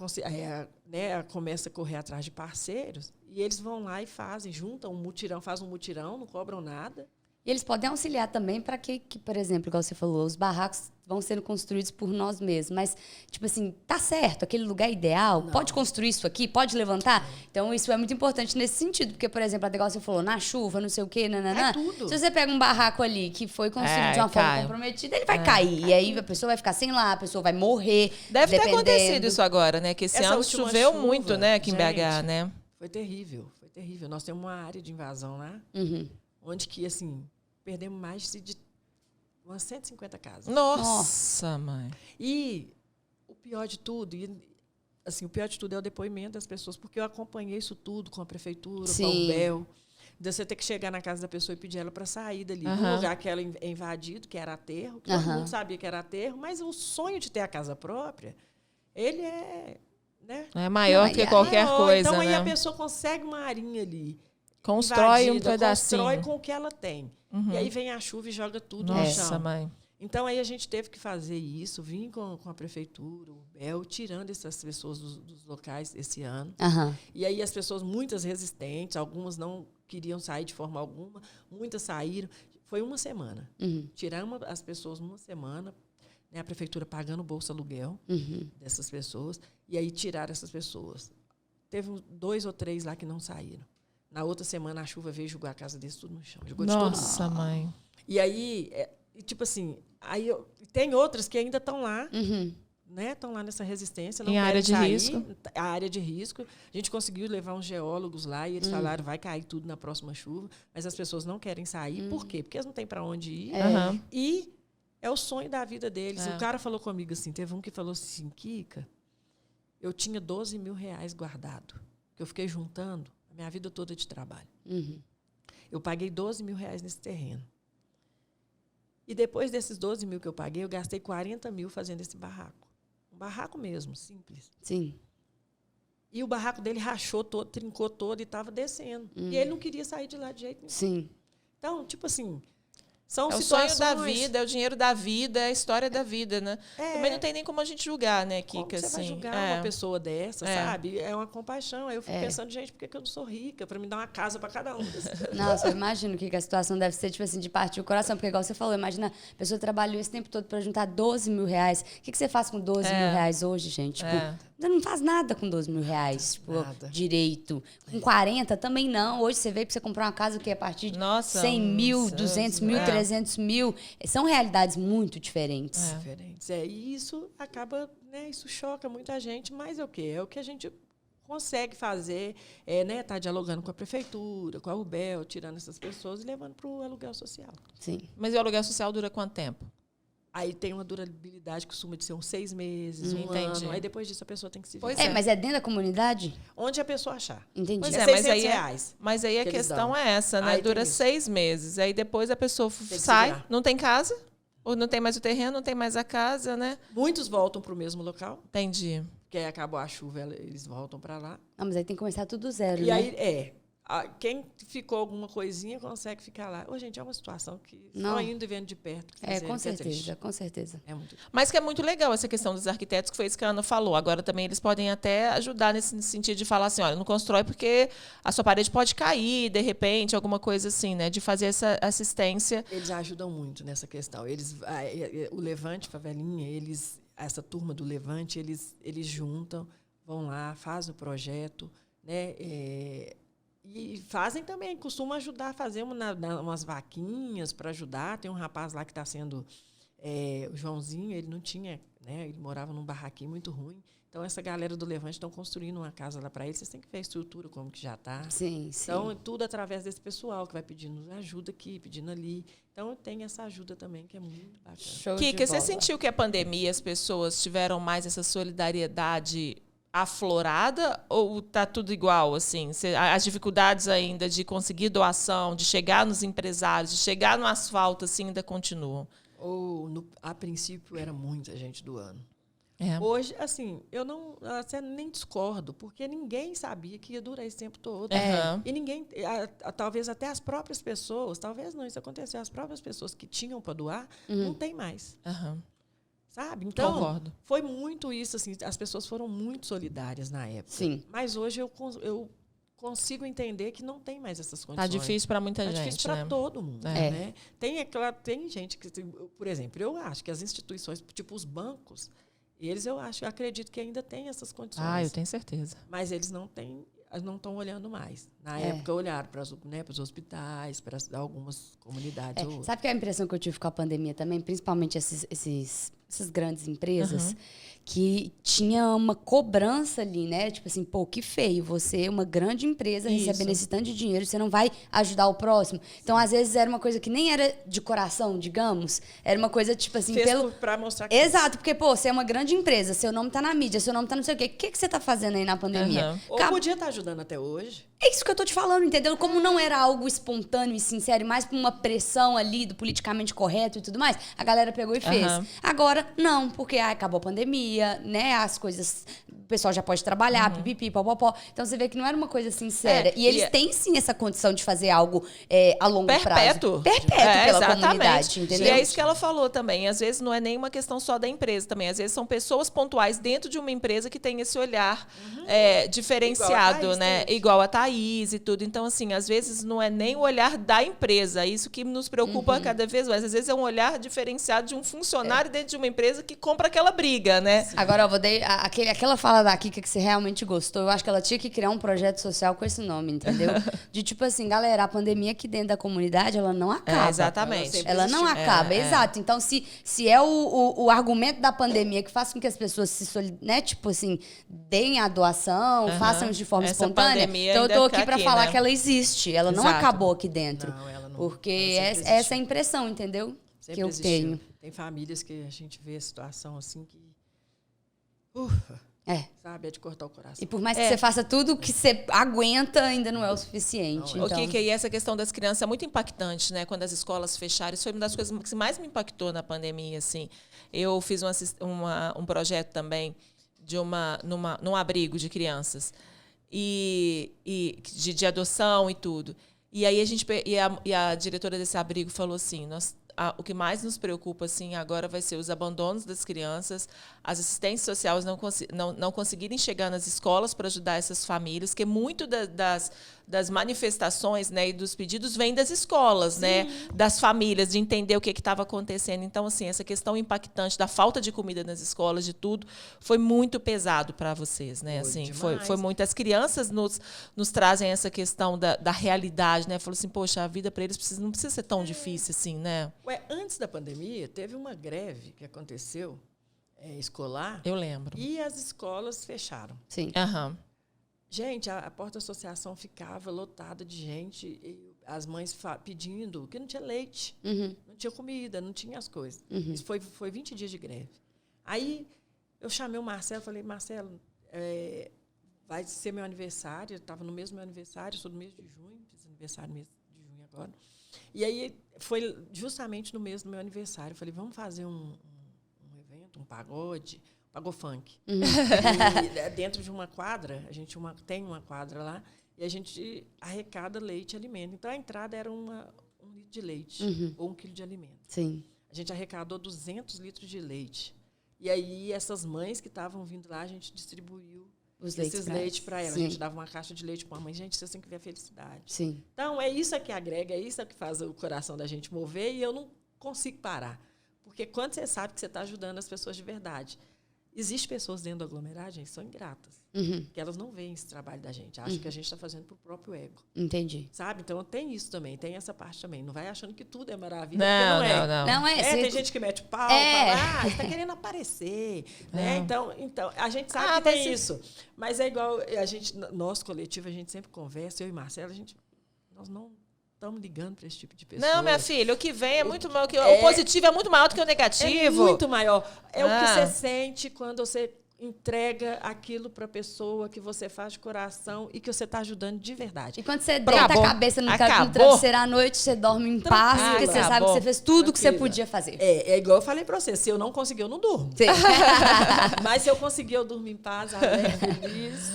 começa a correr atrás de parceiros e eles vão lá e fazem, juntam um mutirão, fazem um mutirão, não cobram nada. E eles podem auxiliar também para que, por exemplo, igual você falou, os barracos vão sendo construídos por nós mesmos. Mas, tipo assim, tá certo, aquele lugar ideal, pode construir isso aqui, pode levantar. Então, isso é muito importante nesse sentido. Porque, por exemplo, até igual você falou, na chuva, não sei o quê, nananã. É tudo. Se você pega um barraco ali que foi construído de uma forma comprometida, ele vai cair. E aí a pessoa vai ficar sem lá, a pessoa vai morrer. Deve ter acontecido isso agora, né? Que esse ano choveu muito, né, aqui em BH, né? Foi terrível, foi terrível. Nós temos uma área de invasão lá, onde que, assim, perdemos mais de umas 150 casas. Nossa, mãe. E o pior de tudo, o pior de tudo é o depoimento das pessoas, porque eu acompanhei isso tudo com a prefeitura, com a UBEL. De você ter que chegar na casa da pessoa e pedir ela para sair dali. Do lugar que ela é invadido, que era aterro, que todo mundo sabia que era aterro, mas o sonho de ter a casa própria, ele é... Né? É maior do que qualquer coisa, então, né? aí a pessoa consegue uma arinha ali. Constrói um pedacinho. Constrói com o que ela tem. E aí vem a chuva e joga tudo no chão. Nossa, mãe. Então, aí a gente teve que fazer isso, vim com a prefeitura, o BEL, tirando essas pessoas dos locais esse ano. E aí as pessoas, muitas resistentes, algumas não queriam sair de forma alguma, muitas saíram. Foi uma semana. Tiramos as pessoas uma semana, né, a prefeitura pagando o bolsa aluguel dessas pessoas, e aí tiraram essas pessoas. Teve 2 ou 3 lá que não saíram. Na outra semana, a chuva veio jogar a casa deles tudo no chão. Jogou de todo mundo. Nossa, mãe. E aí, tipo assim, tem outras que ainda estão lá, né? Estão lá nessa resistência. Não em área de risco. A área de risco. A gente conseguiu levar uns geólogos lá e eles falaram vai cair tudo na próxima chuva, mas as pessoas não querem sair. Por quê? Porque eles não têm para onde ir. E é o sonho da vida deles. O cara falou comigo assim, teve um que falou assim, Kika, eu tinha 12 mil reais guardado, que eu fiquei juntando a minha vida toda de trabalho. Eu paguei 12 mil reais nesse terreno. E depois desses 12 mil que eu paguei, eu gastei 40 mil fazendo esse barraco. Um barraco mesmo, simples. Sim. E o barraco dele rachou todo, trincou todo e estava descendo. E ele não queria sair de lá de jeito nenhum. Sim. Então, tipo assim, são é situações... o sonho da vida, é o dinheiro da vida, é a história da vida, né? Também não tem nem como a gente julgar, né, Kika? Como você vai assim, julgar uma pessoa dessa, sabe? É uma compaixão. Aí eu fico pensando, gente, por que eu não sou rica? Para me dar uma casa para cada um. Nossa, eu imagino que a situação deve ser, tipo assim, de partir o coração. Porque, igual você falou, imagina, a pessoa trabalhou esse tempo todo para juntar 12 mil reais. O que você faz com 12 mil reais hoje, gente? Tipo, não faz nada com 12 mil reais, tipo, direito. Com 40 também não. Hoje você veio para você comprar uma casa que é a partir de 100 mil, 200 mil, 300 mil. São realidades muito diferentes. Diferentes. E isso acaba, né, isso choca muita gente, mas é o quê? É o que a gente consegue fazer, né, tá dialogando com a prefeitura, com a UBEL, tirando essas pessoas e levando para o aluguel social. Sim. Mas o aluguel social dura quanto tempo? Aí tem uma durabilidade que costuma de ser uns 6 meses, um ano. Aí depois disso a pessoa tem que se virar. Mas é dentro da comunidade? Onde a pessoa achar. Entendi. Pois mas aí reais. Mas aí a questão é essa, né? Aí dura 6 meses. Aí depois a pessoa que sai, não tem casa, ou não tem mais o terreno, não tem mais a casa, né? Muitos voltam para o mesmo local. Entendi. Porque aí acabou a chuva, eles voltam para lá. Ah, mas aí tem que começar tudo zero, e né? Aí, quem ficou alguma coisinha consegue ficar lá. Gente, é uma situação que só indo e vendo de perto. Com certeza, com certeza. É muito... Mas que é muito legal essa questão dos arquitetos, que foi isso que a Ana falou. Agora também eles podem até ajudar nesse sentido de falar assim, olha, não constrói porque a sua parede pode cair, de repente, alguma coisa assim, né? De fazer essa assistência. Eles ajudam muito nessa questão. O Levante Favelinha, essa turma do Levante, eles juntam, vão lá, fazem o projeto, né? E fazem também, costumam ajudar a fazer umas vaquinhas para ajudar. Tem um rapaz lá que está sendo... o Joãozinho, ele não tinha... Né, ele morava num barraquinho muito ruim. Então, essa galera do Levante estão construindo uma casa lá para eles. Vocês têm que ver a estrutura, como que já está. Sim, sim. Então, tudo através desse pessoal que vai pedindo ajuda aqui, pedindo ali. Então, tem essa ajuda também, que é muito bacana. Kika, você sentiu que a pandemia, as pessoas tiveram mais essa solidariedade aflorada ou está tudo igual? Assim, as dificuldades ainda de conseguir doação, de chegar nos empresários, de chegar no asfalto, assim, ainda continuam? A princípio, era muita gente doando. Hoje, assim, eu não até nem discordo, porque ninguém sabia que ia durar esse tempo todo. E ninguém, talvez até as próprias pessoas, talvez não, isso aconteceu, as próprias pessoas que tinham para doar, não tem mais. Sabe? Então, concordo. Foi muito isso, assim, as pessoas foram muito solidárias na época. Sim. Mas hoje eu consigo entender que não tem mais essas condições. Tá difícil para muita gente, difícil para todo mundo. Né? Tem gente que, por exemplo, eu acho que as instituições, tipo os bancos, eu acredito que ainda tem essas condições. Eu tenho certeza. Mas eles não estão olhando mais. Na época, olharam para os hospitais, para algumas comunidades. Sabe que a impressão que eu tive com a pandemia também, principalmente essas grandes empresas, que tinha uma cobrança ali, né? Tipo assim, pô, que feio, você é uma grande empresa recebendo esse tanto de dinheiro, você não vai ajudar o próximo. Então, às vezes, era uma coisa que nem era de coração, digamos. Era uma coisa, tipo assim, pra mostrar que... Exato, porque, pô, você é uma grande empresa, seu nome tá na mídia, seu nome tá não sei o quê. O que você tá fazendo aí na pandemia? Ou podia estar ajudando até hoje. É isso que eu tô te falando, entendeu? Como não era algo espontâneo e sincero, e mais por uma pressão ali do politicamente correto e tudo mais, a galera pegou e fez. Agora, não, porque acabou a pandemia, né? As coisas... O pessoal já pode trabalhar, pipipi, popopó. Então, você vê que não era uma coisa sincera. E eles têm, sim, essa condição de fazer algo a longo prazo. Perpétuo pela comunidade, entendeu? E é isso que ela falou também. Às vezes, não é nem uma questão só da empresa também. Às vezes, são pessoas pontuais dentro de uma empresa que tem esse olhar diferenciado, né? Igual a Thaís e tudo. Então, assim, às vezes, não é nem o olhar da empresa. Isso que nos preocupa cada vez mais. Às vezes, é um olhar diferenciado de um funcionário dentro de uma empresa que compra aquela briga, né? Agora, eu vou dar aquela fala da Kika que você realmente gostou. Eu acho que ela tinha que criar um projeto social com esse nome, entendeu? De tipo assim, galera, a pandemia aqui dentro da comunidade, ela não acaba. Exatamente. Ela não acaba, exato. Então, se é o argumento da pandemia que faz com que as pessoas né, tipo assim, deem a doação, façam isso de forma espontânea, então eu tô aqui pra falar que ela existe. Ela não acabou aqui dentro. Não, ela não. Porque essa é a impressão, entendeu? Sempre que eu existiu. tenho. Tem famílias que a gente vê a situação assim que... Sabe, é de cortar o coração. E por mais que você faça tudo que você aguenta, ainda não é o suficiente. Não, então. E essa questão das crianças é muito impactante, né? Quando as escolas fecharam, isso foi uma das coisas que mais me impactou na pandemia, assim. Eu fiz um projeto também num abrigo de crianças e de adoção e tudo. E aí a diretora desse abrigo falou assim: o que mais nos preocupa assim agora vai ser os abandonos das crianças, as assistentes sociais não conseguirem chegar nas escolas para ajudar essas famílias, que muito das manifestações, né, e dos pedidos vem das escolas, né, das famílias, de entender o que estava acontecendo. Então, assim, essa questão impactante da falta de comida nas escolas, de tudo, foi muito pesado para vocês, né? Assim, foi muito. As crianças nos trazem essa questão da realidade, né? Falou assim, poxa, a vida para eles não precisa ser tão difícil assim, né? Antes da pandemia, teve uma greve que aconteceu, escolar. Eu lembro. E as escolas fecharam. Sim. Gente, a porta da associação ficava lotada de gente, e as mães pedindo, que não tinha leite, não tinha comida, não tinha as coisas. Isso foi 20 dias de greve. Aí eu chamei o Marcelo, falei, Marcelo, vai ser meu aniversário, estava no mesmo meu aniversário, sou do mês de junho, fiz aniversário no mês de junho agora. E aí foi justamente no mês do meu aniversário. Eu falei, vamos fazer um evento, um pagofunk. E dentro de uma quadra, a gente tem uma quadra lá, e a gente arrecada leite e alimento. Então, a entrada era 1 litro de leite, ou 1 quilo de alimento. Sim. A gente arrecadou 200 litros de leite. E aí, essas mães que estavam vindo lá, a gente distribuiu esses leites para elas. A gente dava uma caixa de leite para uma mãe. Gente, vocês têm que ver a felicidade. Sim. Então, é isso que agrega, é isso que faz o coração da gente mover, e eu não consigo parar. Porque quando você sabe que você está ajudando as pessoas de verdade. Existem pessoas dentro do aglomerado, gente, que são ingratas. Que elas não veem esse trabalho da gente. Acham que a gente está fazendo para o próprio ego. Entendi. Sabe? Então, tem isso também. Tem essa parte também. Não vai achando que tudo é maravilha, porque não é. Tem gente que mete pau, fala, está querendo aparecer. Né? Então, a gente sabe que tem isso. Mas é igual, nosso coletivo, a gente sempre conversa, eu e Marcelo, nós não estamos ligando para esse tipo de pessoa. Não, minha filha, o que vem é muito maior. O positivo é muito maior do que o negativo. É muito maior. É o que você sente quando você entrega aquilo para a pessoa que você faz de coração e que você está ajudando de verdade. E quando você deita a cabeça no travesseiro à noite, você dorme em paz, porque você sabe que você fez tudo que você podia fazer. É igual eu falei para você, se eu não conseguir, eu não durmo. Mas se eu conseguir, eu durmo em paz, alegre, feliz.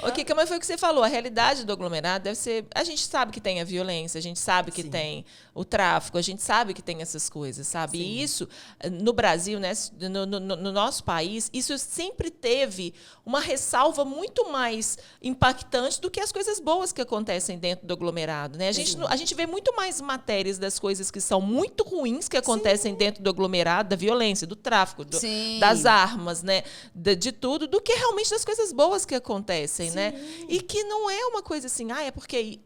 O Kika, mas foi o que você falou, a realidade do aglomerado deve ser... A gente sabe que tem a violência, a gente sabe que tem o tráfico, a gente sabe que tem essas coisas, sabe? Sim. E isso, no Brasil, né, no nosso país, isso sempre teve uma ressalva muito mais impactante do que as coisas boas que acontecem dentro do aglomerado, né? A gente vê muito mais matérias das coisas que são muito ruins que acontecem dentro do aglomerado, da violência, do tráfico, das armas, né? De tudo, do que realmente das coisas boas que acontecem, né? E que não é uma coisa assim, é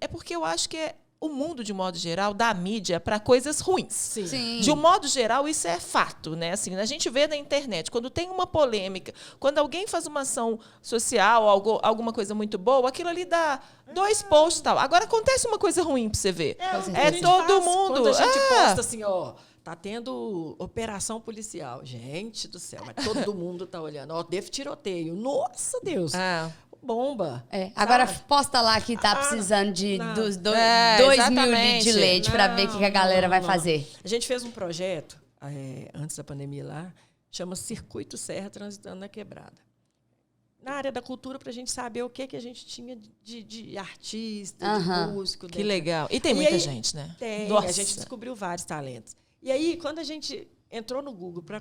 porque eu acho que o mundo, de modo geral, dá mídia para coisas ruins. Sim. De um modo geral, isso é fato, né? Assim, a gente vê na internet, quando tem uma polêmica, quando alguém faz uma ação social, alguma coisa muito boa, aquilo ali dá 2 posts e tal. Agora, acontece uma coisa ruim para você ver. Todo mundo... Quando a gente posta assim, tá tendo operação policial. Gente do céu, mas todo mundo tá olhando. Teve tiroteio. Nossa, Deus. Bomba. Agora posta lá que tá precisando de 2 mil de leite para ver o que a galera vai fazer. A gente fez um projeto, antes da pandemia lá, chama Circuito Serra Transitando na Quebrada. Na área da cultura, para a gente saber o que a gente tinha de artista, de músico. Que legal. E tem muita gente, né? Tem. Nossa. A gente descobriu vários talentos. E aí, quando a gente entrou no Google para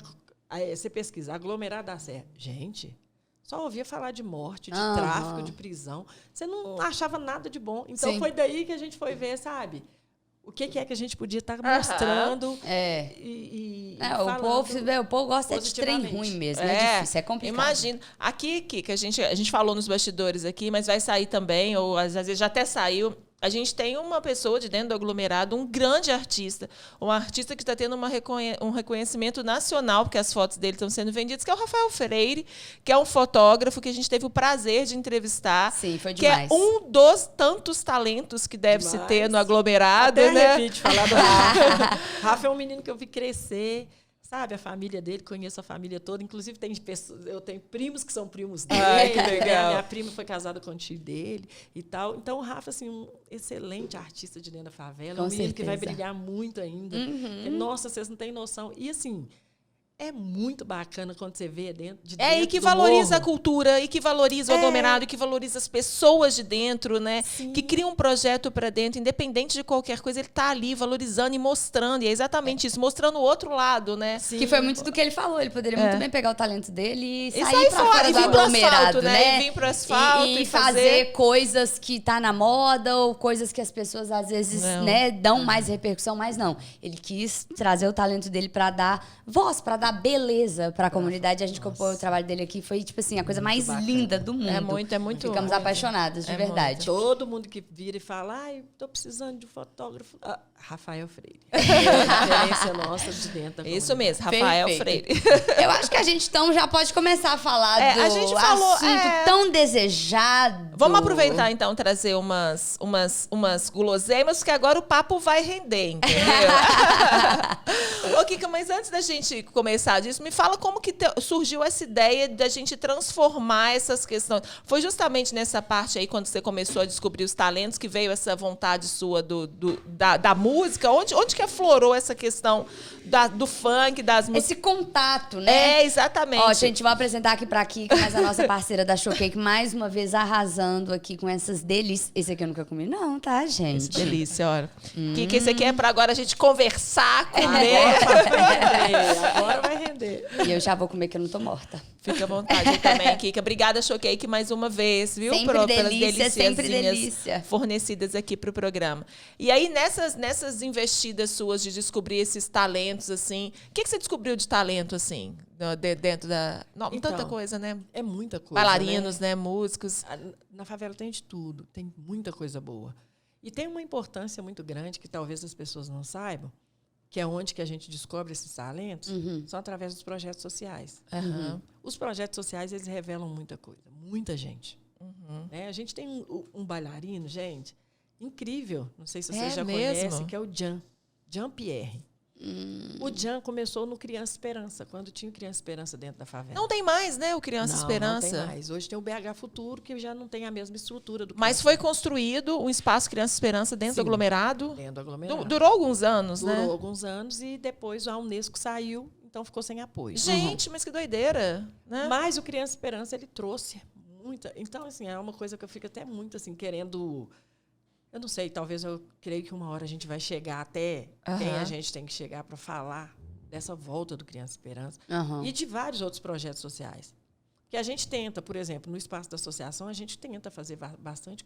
você pesquisar aglomerado da Serra, gente... Só ouvia falar de morte, de tráfico, de prisão. Você não achava nada de bom. Então, foi daí que a gente foi ver, sabe? O que é que a gente podia estar mostrando o povo gosta de trem ruim mesmo. É difícil, é complicado. Imagina. Aqui, que a gente falou nos bastidores aqui, mas vai sair também, ou às vezes já até saiu... A gente tem uma pessoa de dentro do aglomerado, um grande artista, um artista que está tendo um reconhecimento nacional, porque as fotos dele estão sendo vendidas, que é o Rafael Freire, que é um fotógrafo que a gente teve o prazer de entrevistar. Sim, foi demais. Que é um dos tantos talentos que deve se ter no aglomerado. Até né? arrepio de falar do Rafa. Rafa é um menino que eu vi crescer. Sabe, a família dele, conheço a família toda. Inclusive, eu tenho primos que são primos dele. Ai, que legal. Minha prima foi casada com o tio dele e tal. Então, o Rafa, assim, um excelente artista de dentro da favela. Um menino que vai brilhar muito ainda. Nossa, vocês não têm noção. E, assim... É muito bacana quando você vê dentro e que valoriza a cultura, e que valoriza o aglomerado, e que valoriza as pessoas de dentro, né? Sim. Que cria um projeto para dentro, independente de qualquer coisa, ele tá ali valorizando e mostrando. E é exatamente isso, mostrando o outro lado, né? Sim. Que foi muito do que ele falou. Ele poderia muito bem pegar o talento dele e sair pra fora do aglomerado, né? E vir pro asfalto. E fazer coisas que tá na moda, ou coisas que as pessoas, às vezes, né, dão mais repercussão, mas não. Ele quis trazer o talento dele para dar voz, para dar beleza para a comunidade. A gente acompanhou o trabalho dele aqui, foi tipo assim, a coisa mais linda do mundo. É muito. Ficamos apaixonadas, de verdade. Todo mundo que vira e fala, tô precisando de um fotógrafo. Rafael Freire. É a referência nossa de dentro. Isso mesmo, Rafael Freire. Eu acho que a gente então já pode começar a falar do a gente falou, assunto tão desejado. Vamos aproveitar então, trazer umas guloseimas, porque agora o papo vai render, entendeu? Ô, Kika, mas antes da gente começar disso, me fala como que surgiu essa ideia da gente transformar essas questões. Foi justamente nessa parte aí, quando você começou a descobrir os talentos, que veio essa vontade sua da música? Onde que aflorou essa questão do funk, das músicas? Esse contato, né? Exatamente. Ó, gente, vou apresentar aqui pra Kika, mas a nossa parceira da Showcake, mais uma vez arrasando aqui com essas delícias. Esse aqui eu nunca comi, não, tá, gente? Esse delícia, olha. Kika, esse aqui é pra agora a gente conversar, comer. Agora vai render. E eu já vou comer, que eu não tô morta. Fica à vontade também, Kika. Obrigada, Showcake, mais uma vez, viu? Sempre pelas delícia. Fornecidas aqui pro programa. E aí, nessas investidas suas de descobrir esses talentos, assim, o que você descobriu de talento, assim, dentro da... tanta coisa, né? É muita coisa, bailarinos, né? Músicos. Na favela tem de tudo, tem muita coisa boa. E tem uma importância muito grande que talvez as pessoas não saibam, que é onde que a gente descobre esses talentos, são através dos projetos sociais. Os projetos sociais, eles revelam muita coisa, muita gente. Né? A gente tem um bailarino, gente, incrível, não sei se você já conhece, que é o Jean Pierre. O Jan começou no Criança Esperança, quando tinha o Criança Esperança dentro da favela. Não tem mais, né, o Criança Esperança? Não tem mais. Hoje tem o BH Futuro, que já não tem a mesma estrutura do Mas foi construído um espaço Criança Esperança dentro do aglomerado? Dentro do aglomerado. Durou alguns anos, né? Durou alguns anos e depois a Unesco saiu, então ficou sem apoio. Gente, mas que doideira, né? Mas o Criança Esperança, ele trouxe muita... Então, assim, é uma coisa que eu fico até muito, assim, querendo... Eu não sei, talvez eu creio que uma hora a gente vai chegar até quem a gente tem que chegar para falar dessa volta do Criança Esperança e de vários outros projetos sociais. Que a gente tenta, por exemplo, no espaço da associação, a gente tenta fazer bastante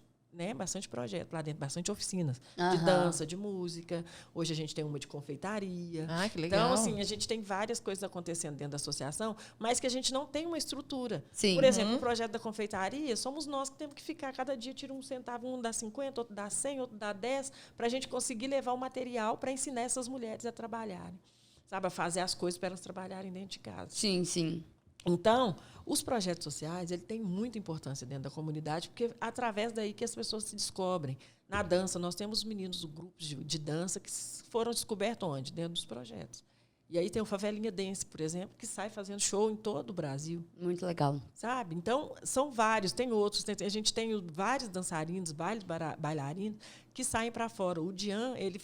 projeto lá dentro, bastante oficinas de dança, de música. Hoje a gente tem uma de confeitaria. Ah, que legal. Então, assim, a gente tem várias coisas acontecendo dentro da associação, mas que a gente não tem uma estrutura. Sim. Por exemplo, o projeto da confeitaria, somos nós que temos que ficar, cada dia tira um centavo, um dá 50, outro dá 100, outro dá 10, para a gente conseguir levar o material para ensinar essas mulheres a trabalharem. Sabe, a fazer as coisas para elas trabalharem dentro de casa. Sim, sim. Então, os projetos sociais, ele tem muita importância dentro da comunidade, porque é através daí que as pessoas se descobrem. Na dança, nós temos meninos do grupo de dança que foram descobertos onde? Dentro dos projetos. E aí tem o Favelinha Dance, por exemplo, que sai fazendo show em todo o Brasil. Muito legal. Sabe? Então, são vários. Tem outros. A gente tem vários dançarinos, bailarinos, que saem para fora. O Dian, ele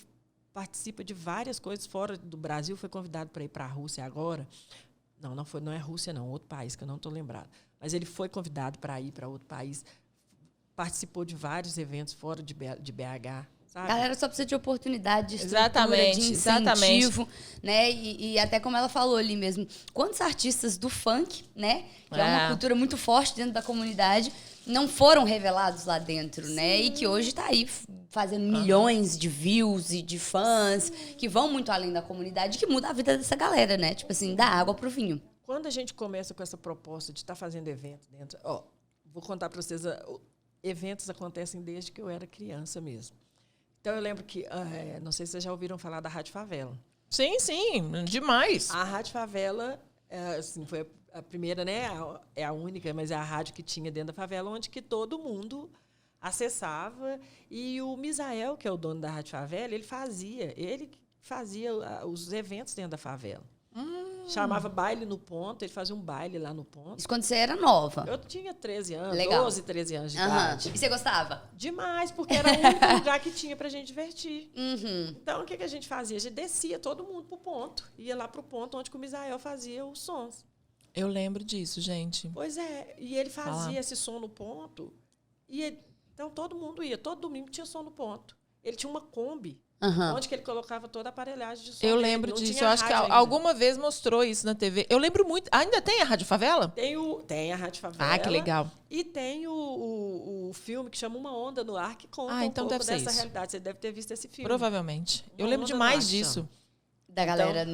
participa de várias coisas fora do Brasil, foi convidado para ir para a Rússia agora. Não é Rússia, não, outro país, que eu não estou lembrado. Mas ele foi convidado para ir para outro país, participou de vários eventos fora de BH. Sabe? Galera só precisa de oportunidade, de estrutura, de incentivo, né? E até como ela falou ali mesmo, quantos artistas do funk, né? Que é uma cultura muito forte dentro da comunidade, não foram revelados lá dentro, né? E que hoje está aí fazendo milhões de views e de fãs que vão muito além da comunidade, que muda a vida dessa galera, né? Tipo assim, dá água pro vinho. Quando a gente começa com essa proposta de estar fazendo evento dentro... vou contar para vocês, eventos acontecem desde que eu era criança mesmo. Então, eu lembro que, não sei se vocês já ouviram falar da Rádio Favela. Sim, demais. A Rádio Favela, assim, foi a primeira, né? É a única, mas é a rádio que tinha dentro da favela, onde que todo mundo acessava. E o Misael, que é o dono da Rádio Favela, ele fazia os eventos dentro da favela. Chamava baile no ponto, ele fazia um baile lá no ponto. Isso quando você era nova? Eu tinha 13 anos, Legal. 12, 13 anos de idade. E você gostava? Demais, porque era o único lugar que tinha pra gente divertir. Então, o que a gente fazia? A gente descia todo mundo pro ponto. Ia lá pro ponto onde o Misael fazia os sons. Eu lembro disso, gente. Pois é, e ele fazia esse som no ponto. Então, todo mundo ia. Todo domingo tinha som no ponto. Ele tinha uma Kombi. Onde que ele colocava toda a aparelhagem de som. Eu lembro disso. Eu acho que alguma vez mostrou isso na TV. Eu lembro muito. Ainda tem a Rádio Favela? Tem a Rádio Favela. Ah, que legal. E tem o filme que chama Uma Onda no Ar, que conta então um pouco deve ser dessa isso. realidade. Você deve ter visto esse filme. Provavelmente. Eu Uma lembro Onda demais no Ar, disso. chama. Da galera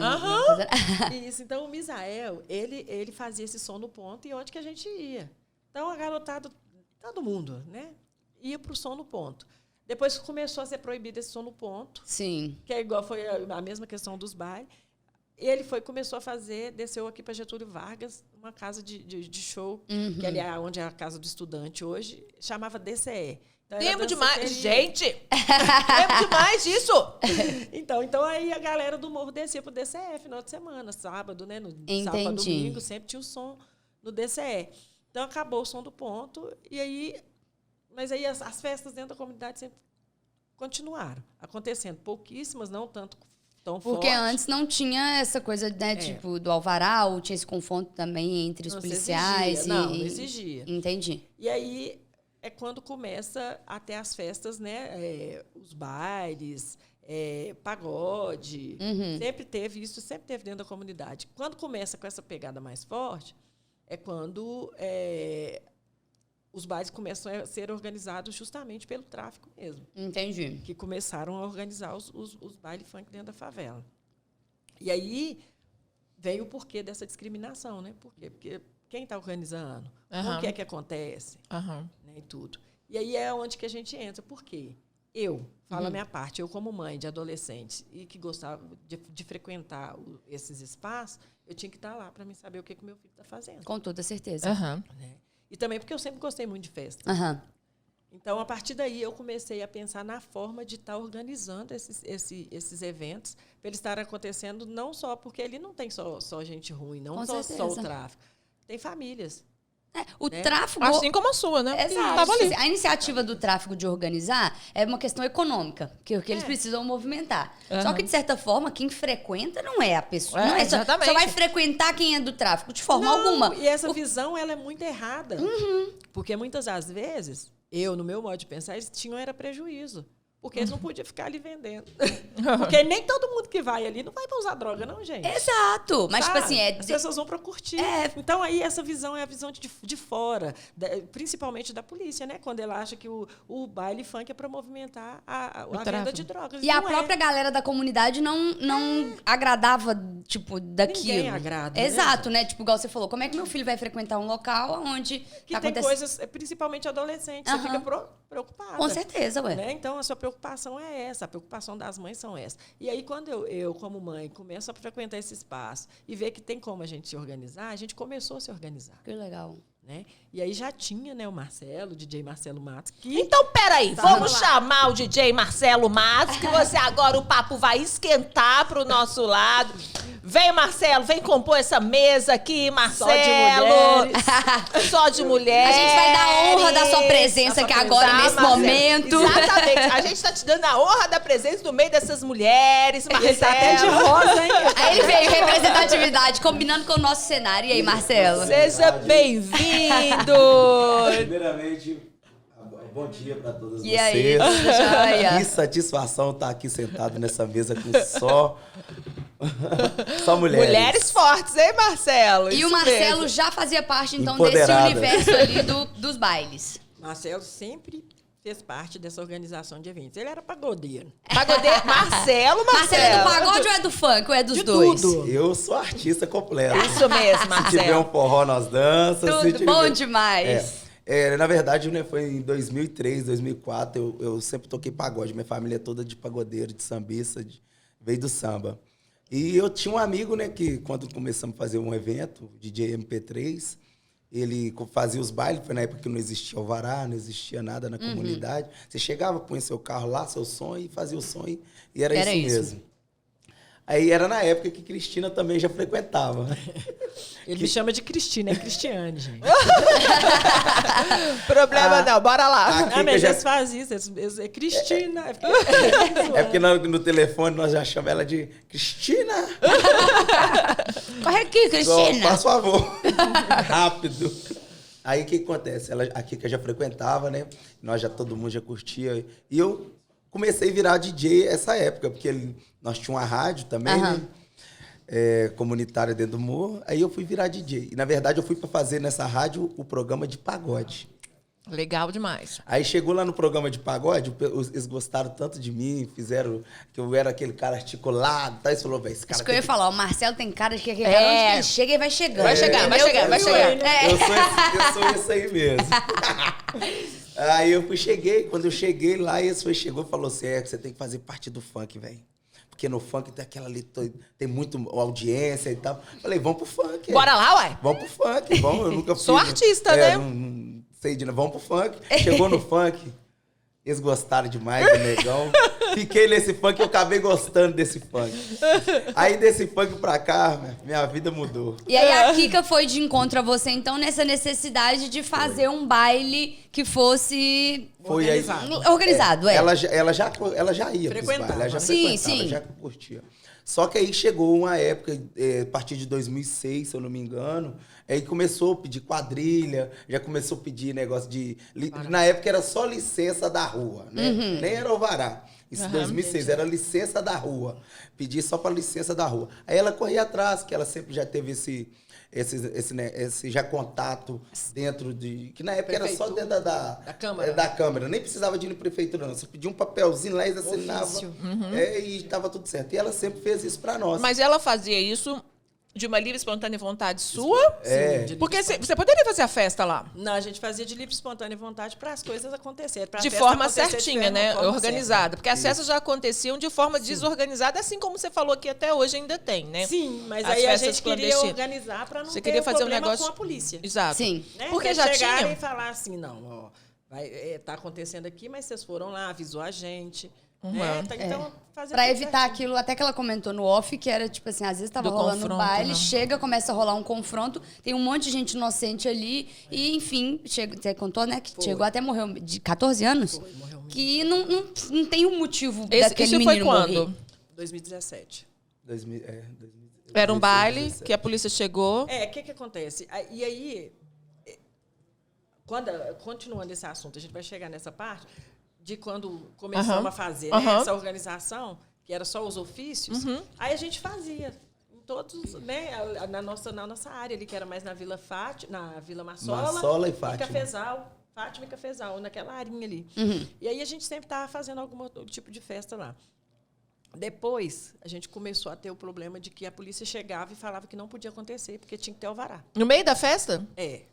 Isso. Então, o Misael, ele fazia esse som no ponto e onde que a gente ia. Então, a garotada, todo mundo, né? Ia pro som no ponto. Depois começou a ser proibido esse som no ponto. Sim. Que é igual, foi a mesma questão dos bailes. Ele começou a fazer, desceu aqui para Getúlio Vargas, uma casa de show, que ali é onde é a casa do estudante hoje, chamava DCE. Então, lembro demais. Gente! Lembro demais disso! Então aí a galera do morro descia pro DCE, final de semana, sábado, né? Sábado, domingo, sempre tinha o som no DCE. Então acabou o som do ponto, mas aí as festas dentro da comunidade sempre continuaram acontecendo. Pouquíssimas, não tanto tão fortes. Porque antes não tinha essa coisa, né, tipo, do alvará, ou tinha esse confronto também entre os policiais. Não exigia. Entendi. E aí é quando começa até as festas, né? Os bailes, pagode. Sempre teve isso, sempre teve dentro da comunidade. Quando começa com essa pegada mais forte, é quando os bailes começam a ser organizados justamente pelo tráfico mesmo. Entendi. Que começaram a organizar os bailes funk dentro da favela. E aí veio o porquê dessa discriminação, né? Por quê? Porque quem está organizando? O que é que acontece? Né, e tudo. E aí é onde que a gente entra. Por quê? Falo a minha parte, eu como mãe de adolescente e que gostava de frequentar esses espaços, eu tinha que estar lá para mim saber o que o meu filho está fazendo. Com toda certeza. Né? E também porque eu sempre gostei muito de festa. Então, a partir daí, eu comecei a pensar na forma de estar organizando esses eventos, para eles estarem acontecendo não só porque ali não tem só gente ruim, não só o tráfico. Tem famílias. O tráfico... Assim como a sua, né? Exato. Tava ali. A iniciativa do tráfico de organizar é uma questão econômica, que eles precisam movimentar. Só que, de certa forma, quem frequenta não é a pessoa. Não é só vai frequentar quem é do tráfico, de forma alguma. E essa visão ela é muito errada. Porque muitas das vezes, no meu modo de pensar, eles tinham era prejuízo. Porque eles não podiam ficar ali vendendo. Porque nem todo mundo que vai ali não vai para usar droga, não, gente. Exato. Mas, tipo assim... As pessoas vão para curtir. Então, aí, essa visão é a visão de fora, principalmente da polícia, né? Quando ela acha que o baile funk é para movimentar a venda de drogas. E a própria galera da comunidade não agradava, tipo, daquilo. Ninguém agrada. Exato, né? Tipo, igual você falou, como é que meu filho vai frequentar um local onde... Que tem coisas, principalmente adolescentes, você fica preocupada. Com certeza, ué. Né? Então, a sua preocupação é essa, a preocupação das mães são essa. E aí, quando eu como mãe, começo a frequentar esse espaço e ver que tem como a gente se organizar, a gente começou a se organizar. Que legal. Né? E aí já tinha, né, o DJ Marcelo Matos. Que então, peraí, vamos chamar o DJ Marcelo Matos, que você agora o papo vai esquentar pro nosso lado. Vem, Marcelo, vem compor essa mesa aqui, Marcelo. Só de mulheres. A gente vai dar a honra da sua presença aqui agora, nesse momento. Exatamente. A gente tá te dando a honra da presença no meio dessas mulheres, Marcelo. Ele tá até de rosa, hein? Aí ele veio, representatividade, combinando com o nosso cenário. E aí, Marcelo? Seja bem-vindo. Primeiramente, bom dia para todas vocês. E aí, joia? Que satisfação estar aqui sentado nessa mesa com só mulheres. Mulheres fortes, hein, Marcelo? E isso o Marcelo mesmo. Já fazia parte, então, Empoderada. desse universo ali dos bailes. Marcelo sempre fez parte dessa organização de eventos. Ele era pagodeiro. Pagodeiro? Marcelo é do pagode ou é do funk? Ou é dos dois? Tudo. Eu sou artista completo. Isso mesmo, Marcelo. Se tiver um forró, nós dançamos. Tudo bom demais. Na verdade, né, foi em 2003, 2004, eu sempre toquei pagode. Minha família é toda de pagodeiro, de sambista, veio do samba. E eu tinha um amigo, né, que quando começamos a fazer um evento, DJ MP3, ele fazia os bailes, foi na época que não existia alvará, não existia nada na comunidade. Você chegava, punha seu carro lá, seu som, e fazia o som, e era isso mesmo. Aí era na época que Cristina também já frequentava. Ele me chama de Cristina, é Cristiane, gente. Problema não, bora lá. Mas eles fazem isso, é Cristina. É porque no telefone nós já chamamos ela de Cristina. Corre aqui, Cristina. Só, faz favor. Rápido. Aí o que acontece? A Kika já frequentava, né? Todo mundo já curtia. E eu comecei a virar DJ essa época, porque nós tínhamos uma rádio também, né? Comunitária dentro do morro. Aí eu fui virar DJ. E, na verdade, eu fui para fazer nessa rádio o programa de pagode. Legal demais. Aí chegou lá no programa de pagode, eles gostaram tanto de mim, fizeram que eu era aquele cara articulado, tá? Eles falaram, velho, esse cara... Isso que eu ia falar, o Marcelo tem cara de que onde ele chega e vai chegando. Vai chegar. Eu sou esse aí mesmo. Aí eu cheguei, quando eu cheguei lá, esse chegou e falou assim, você tem que fazer parte do funk, velho. Porque no funk tem aquela ali, tem muito audiência e tal. Falei, vamos pro funk. Bora lá, uai? Vamos pro funk, vamos. Eu nunca fui. Sou artista, né? Não sei, vamos pro funk. Chegou no funk, eles gostaram demais do negão. Fiquei nesse funk, eu acabei gostando desse funk. Aí desse funk pra cá, minha vida mudou. E aí a Kika foi de encontro a você, então, nessa necessidade de fazer um baile que fosse... Organizado. Ela já ia pros bailes, ela já frequentava, já curtia. Só que aí chegou uma época, a partir de 2006, se eu não me engano, aí começou a pedir quadrilha, já começou a pedir negócio de... Na época era só licença da rua, né? Nem era alvará. Isso em 2006, era licença da rua. Pedi só para licença da rua. Aí ela corria atrás, que ela sempre já teve esse já contato dentro de... Que na época era só dentro da Câmara. Da Câmara. Nem precisava de ir na prefeitura, não. Você pedia um papelzinho lá, eles assinavam. E estava tudo certo. E ela sempre fez isso para nós. Mas ela fazia isso de uma livre e espontânea vontade sua? Sim, porque você poderia fazer a festa lá? Não, a gente fazia de livre e espontânea vontade para as coisas acontecerem. De forma certinha, né? Organizada. Porque as festas já aconteciam de forma desorganizada, assim como você falou que até hoje ainda tem, né? Sim, mas aí a gente queria organizar para não ter problema com a polícia. Exato. Sim. Né? Porque já chegarem tinha... e falar assim, não, ó, Tá acontecendo aqui, mas vocês foram lá, avisou a gente. Né? Então, pra evitar aquilo, até que ela comentou no off, que era tipo assim, às vezes tava rolando o baile, chega, começa a rolar um confronto, tem um monte de gente inocente ali, e enfim, você contou, né, que chegou até morreu de 14 anos? Foi, morreu mesmo. Que não tem um motivo daquele menino foi quando? morrer. 2017. 2017. Era um baile que a polícia chegou. O que acontece? E aí, continuando esse assunto, a gente vai chegar nessa parte de quando começamos a fazer essa organização, que era só os ofícios, aí a gente fazia em todos, né, na nossa área ali, que era mais na Vila na Vila Massola e Fátima. Fátima e Cafezal, naquela arinha ali. E aí a gente sempre estava fazendo algum tipo de festa lá. Depois, a gente começou a ter o problema de que a polícia chegava e falava que não podia acontecer, porque tinha que ter alvará. No meio da festa?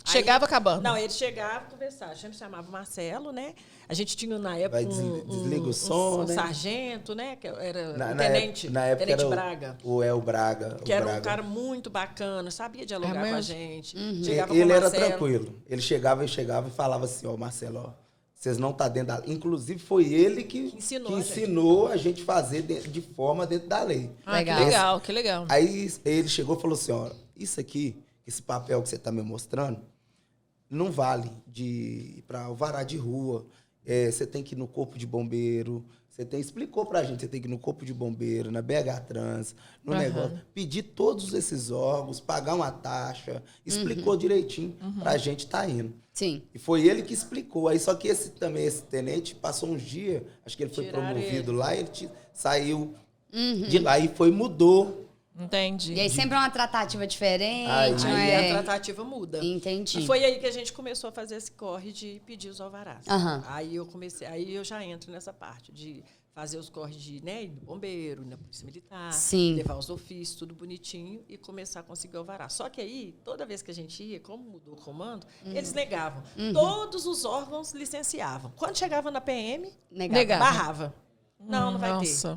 Chegava acabando? Não, ele chegava conversar. A gente chamava o Marcelo, né? A gente tinha, na época, desliga o som, né? sargento, né? Que era o tenente. Na época tenente era Braga. O El Braga. Que era um cara muito bacana, sabia dialogar com a gente. Ele era tranquilo. Ele chegava e falava assim, Marcelo, vocês não estão dentro da lei. Inclusive, foi ele que ensinou a gente fazer de forma dentro da lei. Que legal. Aí ele chegou e falou assim, isso aqui, esse papel que você está me mostrando, não vale para alvará de rua. Você tem que ir no corpo de bombeiro. Explicou pra gente, você tem que ir no corpo de bombeiro, na BH Trans, no negócio, pedir todos esses órgãos, pagar uma taxa, explicou direitinho pra gente tá indo. Sim. E foi ele que explicou. Aí só que esse tenente passou uns dias, acho que ele foi promovido lá, ele saiu de lá e mudou. Entendi. E aí sempre é uma tratativa diferente. Aí a tratativa muda. Entendi. E foi aí que a gente começou a fazer esse corre de pedir os alvarás. Aí eu já entro nessa parte de fazer os corres de bombeiro, na polícia militar, levar os ofícios, tudo bonitinho e começar a conseguir o alvará. Só que aí, toda vez que a gente ia, como mudou o comando, eles negavam. Todos os órgãos licenciavam. Quando chegava na PM, barrava. Não vai ter.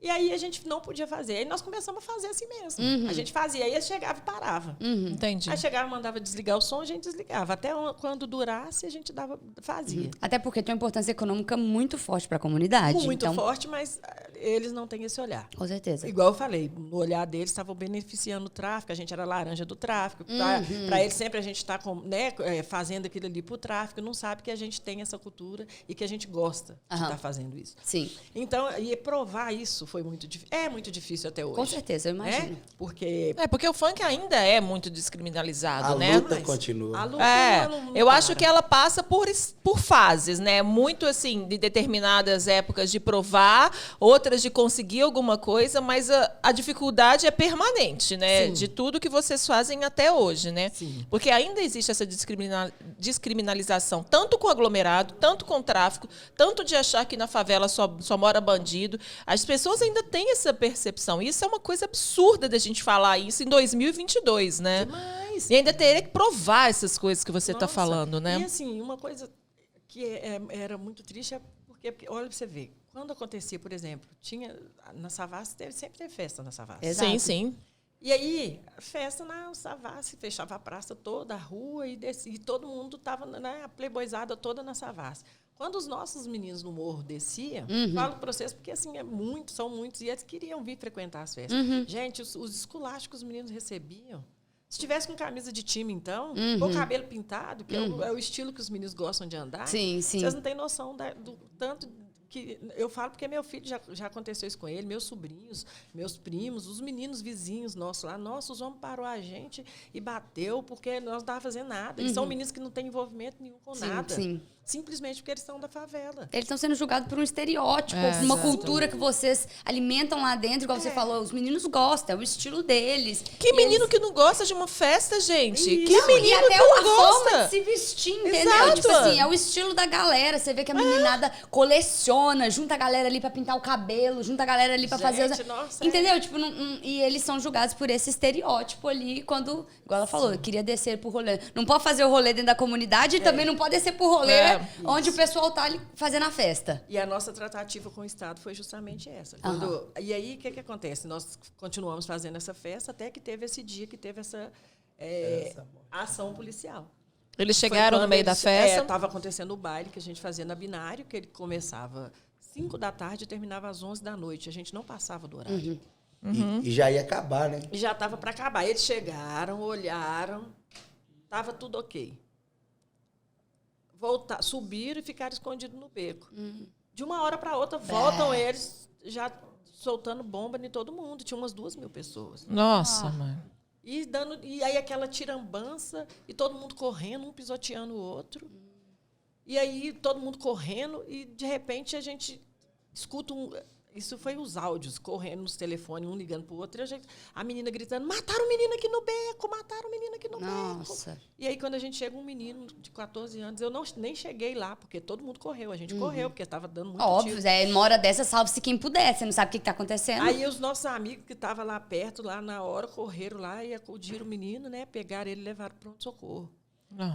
E aí a gente não podia fazer. Aí nós começamos a fazer assim mesmo. A gente fazia, aí chegava e parava. Entendi. Aí chegava, mandava desligar o som, a gente desligava. Até quando durasse, a gente fazia. Até porque tem uma importância econômica muito forte para a comunidade. Muito forte, mas eles não têm esse olhar. Com certeza. Igual eu falei, no olhar deles estavam beneficiando o tráfico, a gente era laranja do tráfico. Para eles sempre a gente está fazendo aquilo ali para o tráfico, não sabe que a gente tem essa cultura e que a gente gosta de estar fazendo isso. Sim. Então, e provar isso foi muito difícil. É muito difícil até hoje. Com certeza, eu imagino. Porque o funk ainda é muito descriminalizado, né? A luta continua. A luta eu acho que ela passa por fases, né? Muito assim, de determinadas épocas de provar, outras de conseguir alguma coisa, mas a dificuldade é permanente, né? Sim. De tudo que vocês fazem até hoje, né? Sim. Porque ainda existe essa descriminalização, tanto com aglomerado, tanto com tráfico, tanto de achar que na favela só mora bandido. As pessoas ainda têm essa percepção. Isso é uma coisa absurda da gente falar isso em 2022, né? Demais. E ainda teria que provar essas coisas que você está falando, né? E assim, uma coisa que era muito triste é porque olha pra você ver, quando acontecia, por exemplo, tinha na Savassi, sempre teve festa na Savassi. Exato. Sim. E aí, festa na Savassi, fechava a praça toda, a rua, e todo mundo estava, né, a playboyzada toda na Savassi. Quando os nossos meninos no morro desciam, falo para vocês, porque assim, são muitos, e eles queriam vir frequentar as festas. Gente, os esculachos que os meninos recebiam, se tivesse com camisa de time, então, com cabelo pintado, que é o estilo que os meninos gostam de andar, vocês não têm noção do tanto que eu falo porque meu filho já aconteceu isso com ele, meus sobrinhos, meus primos, os meninos vizinhos nossos lá, os homens parou a gente e bateu porque nós não estávamos fazendo nada. Eles são meninos que não têm envolvimento nenhum com nada. Simplesmente porque eles são da favela. Eles estão sendo julgados por um estereótipo, uma cultura que vocês alimentam lá dentro, igual você falou. Os meninos gostam, é o estilo deles. Que menino que não gosta de uma festa, gente? Isso. Que menino e até que não a gosta? forma de se vestir, entendeu? Exato. Tipo assim, é o estilo da galera. Você vê que a meninada coleciona, junta a galera ali pra pintar o cabelo, junta a galera ali pra fazer... Entendeu? Tipo, e eles são julgados por esse estereótipo ali, quando, igual ela falou, queria descer pro rolê. Não pode fazer o rolê dentro da comunidade e também não pode descer pro rolê onde o pessoal tá ali fazendo a festa. E a nossa tratativa com o Estado foi justamente essa. E aí, o que acontece? Nós continuamos fazendo essa festa até que teve esse dia que teve essa ação policial. Eles chegaram no meio da festa? Estava acontecendo o baile que a gente fazia na Binário, que ele começava 5 da tarde e terminava às 11 da noite. A gente não passava do horário. E já ia acabar, né? E já estava para acabar. Eles chegaram, olharam, estava tudo ok. Subiram e ficaram escondidos no beco. De uma hora para outra, voltam eles já soltando bomba em todo mundo. Tinha umas 2.000 pessoas. Nossa, mãe. E aí aquela tirambança, e todo mundo correndo, um pisoteando o outro. E aí todo mundo correndo, e de repente a gente escuta isso foi os áudios, correndo nos telefones, um ligando pro outro, e a menina gritando, mataram o menino aqui no beco, mataram o menino aqui no Nossa. beco. E aí quando a gente chega, um menino de 14 anos, eu nem cheguei lá, porque todo mundo correu, a gente correu, porque estava dando muito Óbvio, tiro. uma hora dessa, salve-se quem puder, você não sabe o que está acontecendo. Aí os nossos amigos que estavam lá perto, lá na hora, correram lá e acudiram o menino, né? Pegaram ele e levaram para pronto-socorro.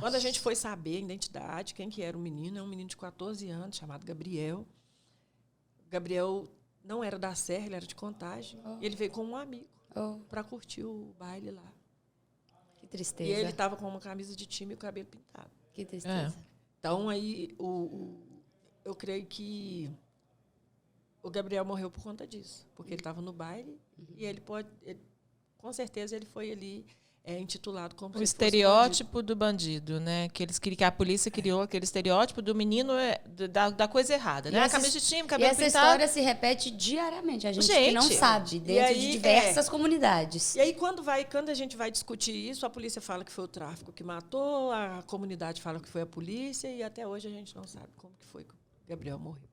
Quando a gente foi saber a identidade, quem que era o menino, é um menino de 14 anos, chamado Gabriel. Gabriel não era da Serra, ele era de Contagem. Ele veio com um amigo para curtir o baile lá. Que tristeza. E ele estava com uma camisa de time e o cabelo pintado. Que tristeza. Então, aí, eu creio que o Gabriel morreu por conta disso. Porque ele estava no baile e com certeza ele foi ali intitulado como... O estereótipo do bandido, né? Que a polícia criou aquele estereótipo do menino da coisa errada, né? Camisa de time, cabelo pintado. E essa história se repete diariamente. A gente que não sabe, dentro de diversas comunidades. E aí, quando a gente vai discutir isso, a polícia fala que foi o tráfico que matou, a comunidade fala que foi a polícia, e até hoje a gente não sabe como que foi que o Gabriel morreu.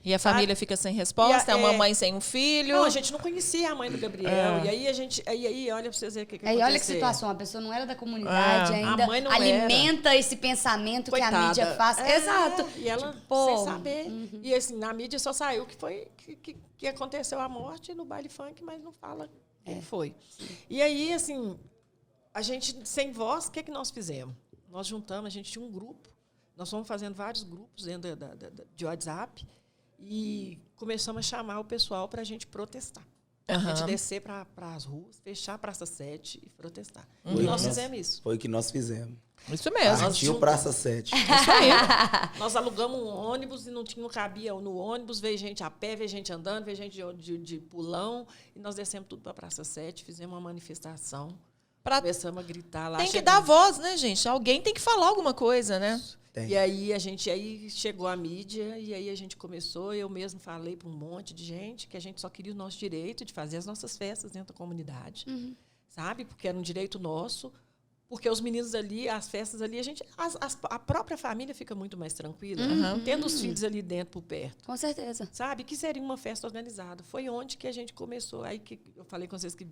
E a família fica sem resposta, é uma mãe sem um filho. Não, a gente não conhecia a mãe do Gabriel. E aí a gente. Aí olha pra vocês verem o que aconteceu. Olha que situação, a pessoa não era da comunidade ainda. A mãe não alimenta esse pensamento que a mídia faz. Exato. E ela sem saber. E assim, na mídia só saiu que aconteceu a morte no baile funk, mas não fala quem foi. E aí, assim, a gente, sem voz, o que nós fizemos? Nós juntamos, a gente tinha um grupo. Nós fomos fazendo vários grupos dentro de WhatsApp. E começamos a chamar o pessoal para a gente protestar. A gente descer para as ruas, fechar a Praça 7 e protestar. E nós fizemos isso. Foi o que nós fizemos. Isso mesmo. Partiu Praça 7. Isso aí. Nós alugamos um ônibus e não cabia no ônibus. Veio gente a pé, veio gente andando, veio gente de pulão. E nós descemos tudo para a Praça 7, fizemos uma manifestação. Começamos a gritar lá. Tem que dar voz, né, gente? Alguém tem que falar alguma coisa, né? Tem. E aí chegou a mídia, e aí a gente começou, eu mesmo falei para um monte de gente que a gente só queria o nosso direito de fazer as nossas festas dentro da comunidade, sabe? Porque era um direito nosso, porque os meninos ali, as festas ali, a própria família fica muito mais tranquila, tendo os filhos ali dentro, por perto. Com certeza. Sabe? Que seria uma festa organizada. Foi onde que a gente começou, aí que eu falei com vocês que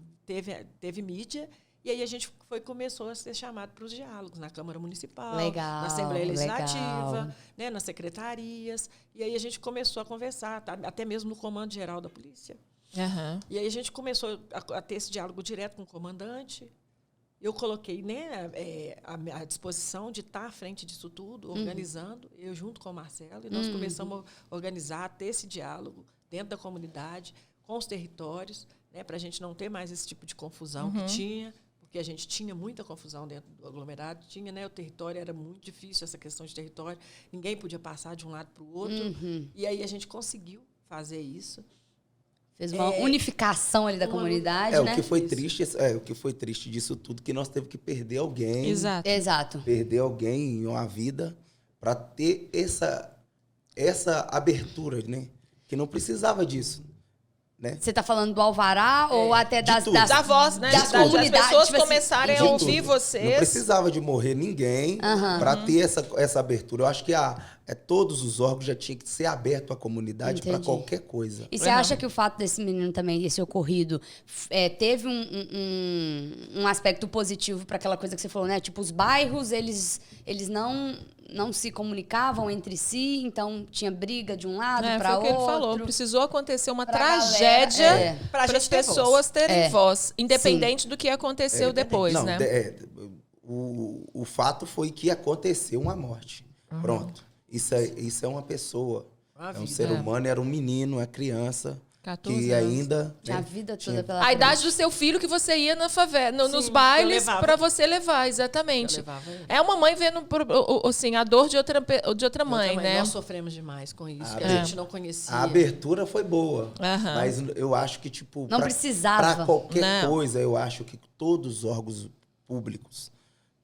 teve mídia. E aí a gente começou a ser chamado para os diálogos na Câmara Municipal, na Assembleia Legislativa, né, nas secretarias. E aí a gente começou a conversar, até mesmo no Comando Geral da Polícia. E aí a gente começou a ter esse diálogo direto com o comandante. Eu coloquei, né, à disposição de estar à frente disso tudo, organizando, eu junto com o Marcelo. E nós começamos a organizar, a ter esse diálogo dentro da comunidade, com os territórios, né, para a gente não ter mais esse tipo de confusão que tinha. Porque a gente tinha muita confusão dentro do aglomerado, né? O território era muito difícil, essa questão de território, ninguém podia passar de um lado para o outro. E aí a gente conseguiu fazer isso. Fez uma unificação ali da comunidade, né? O que foi triste disso tudo, que nós teve que perder alguém. Exato. Perder alguém em uma vida para ter essa abertura, né? Que não precisava disso. Né? Você está falando do alvará ou até da voz, né? Das comunidades. As pessoas tipo começarem a ouvir vocês. Não precisava de morrer ninguém para ter essa abertura. Eu acho que todos os órgãos já tinham que ser abertos à comunidade para qualquer coisa. E você acha que o fato desse menino também, esse ocorrido, teve um aspecto positivo para aquela coisa que você falou, né? Tipo, os bairros, eles não se comunicavam entre si, então tinha briga de um lado para outro. Foi o que ele falou. Precisou acontecer uma tragédia para as pessoas terem voz, independente do que aconteceu depois, né? O fato foi que aconteceu uma morte. Pronto. Isso é uma pessoa, um ser humano, era um menino, uma criança. 14 que anos. ainda... Tinha a né, vida toda tinha- pela A frente. idade do seu filho que você ia na favela, nos Sim, bailes, eu levava. para você levar, Eu exatamente. levava ele. É uma mãe vendo assim, a dor de outra mãe, né? Nós sofremos demais com isso, que a É. gente não conhecia. A abertura foi boa, Aham. mas eu acho que, tipo... Não precisava. Para qualquer Não. coisa, eu acho que todos os órgãos públicos...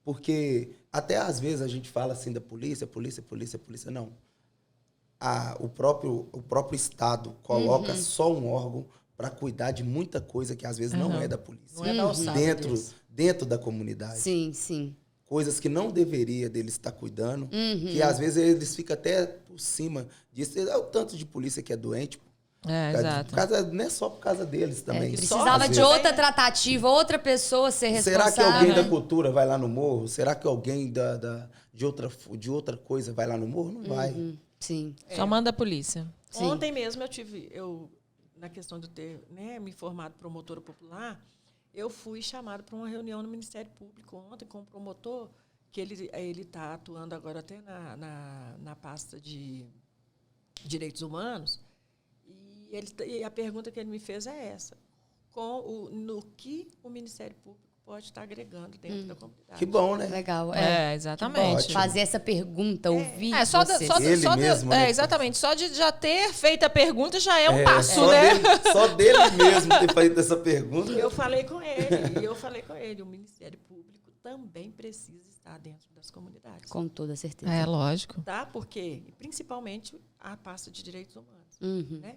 Porque até às vezes a gente fala assim da polícia, não. O próprio Estado coloca só um órgão para cuidar de muita coisa que às vezes não é da polícia. Não é da alçada deles. Dentro da comunidade. Sim, sim. Coisas que não deveria deles estar cuidando, que às vezes eles ficam até por cima disso. É o tanto de polícia que é doente. Exato. Não é só por causa deles também. Precisava Às de vezes. outra tratativa, outra pessoa ser responsável. Será que alguém da cultura vai lá no morro? Será que alguém de outra coisa vai lá no morro? Não vai. Sim. Só manda a polícia. Sim. Ontem mesmo na questão de ter, né, me formado promotora popular, eu fui chamada para uma reunião no Ministério Público ontem com um promotor, que ele está atuando agora até na pasta de Direitos Humanos, e a pergunta que ele me fez é essa: no que o Ministério Público pode estar agregando dentro da comunidade. Que bom, né? Legal. Exatamente. Ótimo. Fazer essa pergunta, ouvir Só vocês. Ele mesmo, né? exatamente. Só de já ter feito a pergunta já é um passo, só né? só dele mesmo ter feito essa pergunta. Eu falei com ele, o Ministério Público também precisa estar dentro das comunidades. Com toda certeza. É, lógico. Tá? Porque, principalmente, a pasta de direitos humanos. Uhum. Né?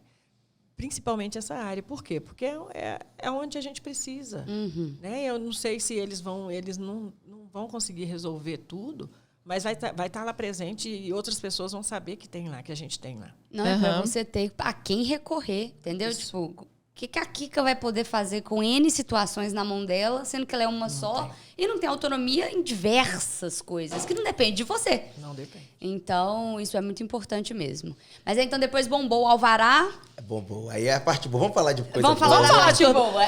Principalmente essa área. Por quê? Porque é onde a gente precisa. Uhum. Né? Eu não sei se eles não vão conseguir resolver tudo, mas vai estar lá presente e outras pessoas vão saber que tem lá, que a gente tem lá. Não é pra você ter a quem recorrer, entendeu? Isso. Tipo, o que a Kika vai poder fazer com N situações na mão dela, sendo que ela é uma só, e não tem autonomia em diversas coisas, que não depende de você. Não depende. Então, isso é muito importante mesmo. Mas aí, então, depois bombou o alvará. É bom. Aí é a parte boa. Vamos falar de coisa Vamos boa. falar da Vamos parte boa.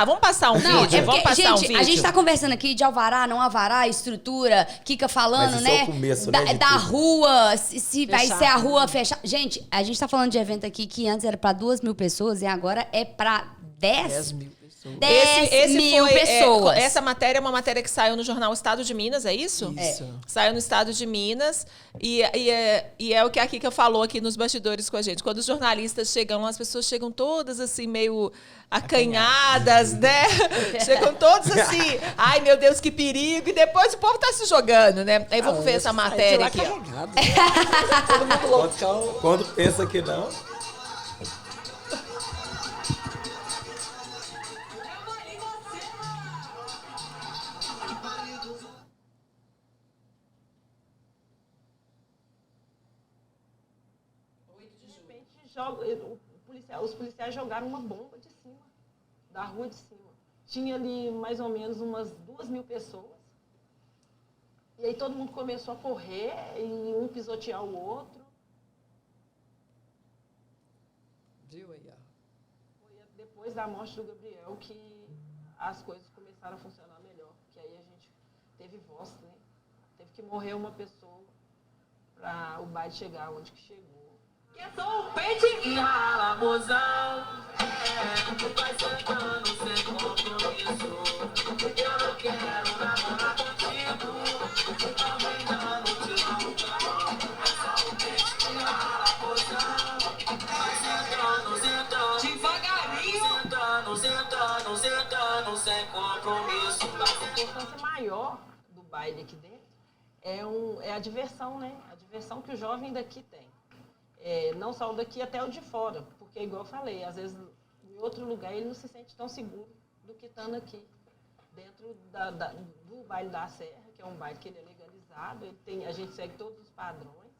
Vamos passar um Não, vídeo. é Vamos porque, passar um gente, vídeo. a gente tá conversando aqui de alvará, não alvará, estrutura, Kika falando, Mas isso né? é o começo, né, de Da tudo. rua, se vai Fechar. ser a rua fechada. Gente, a gente tá falando de evento aqui que antes era pra 2.000 pessoas e agora é pra 10 10.000 pessoas. 10.000 pessoas. Essa matéria é uma matéria que saiu no jornal Estado de Minas, é isso? Isso. Saiu no Estado de Minas e é o que a Kika falou aqui nos bastidores com a gente. Quando os jornalistas chegam lá, as pessoas chegam todas assim, meio acanhadas, né? Chegam todos assim, ai meu Deus, que perigo. E depois o povo tá se jogando, né? Aí vamos ver essa matéria aqui. Ó. Todo mundo loucão. Quando pensa que não... Os policiais jogaram uma bomba de cima, da rua de cima. Tinha ali mais ou menos umas 2.000 pessoas. E aí todo mundo começou a correr e um pisotear o outro. Viu aí, ó. Foi depois da morte do Gabriel que as coisas começaram a funcionar melhor. Que aí a gente teve voz, né? Teve que morrer uma pessoa para o baile chegar onde que chegou. Eu sou o pente e rala, mozão. Vai sentando sem compromisso. Eu não quero namorar contigo. Não vem dando de mão. É só o pente e rala, mozão. Vai sentando, devagarinho. Sentando sem compromisso. A importância maior do baile aqui dentro é a diversão, né? A diversão que o jovem daqui tem. Não só o daqui, até o de fora. Porque, igual eu falei, às vezes em outro lugar ele não se sente tão seguro do que estando aqui. Dentro do baile da Serra, que é um baile que ele é legalizado, a gente segue todos os padrões.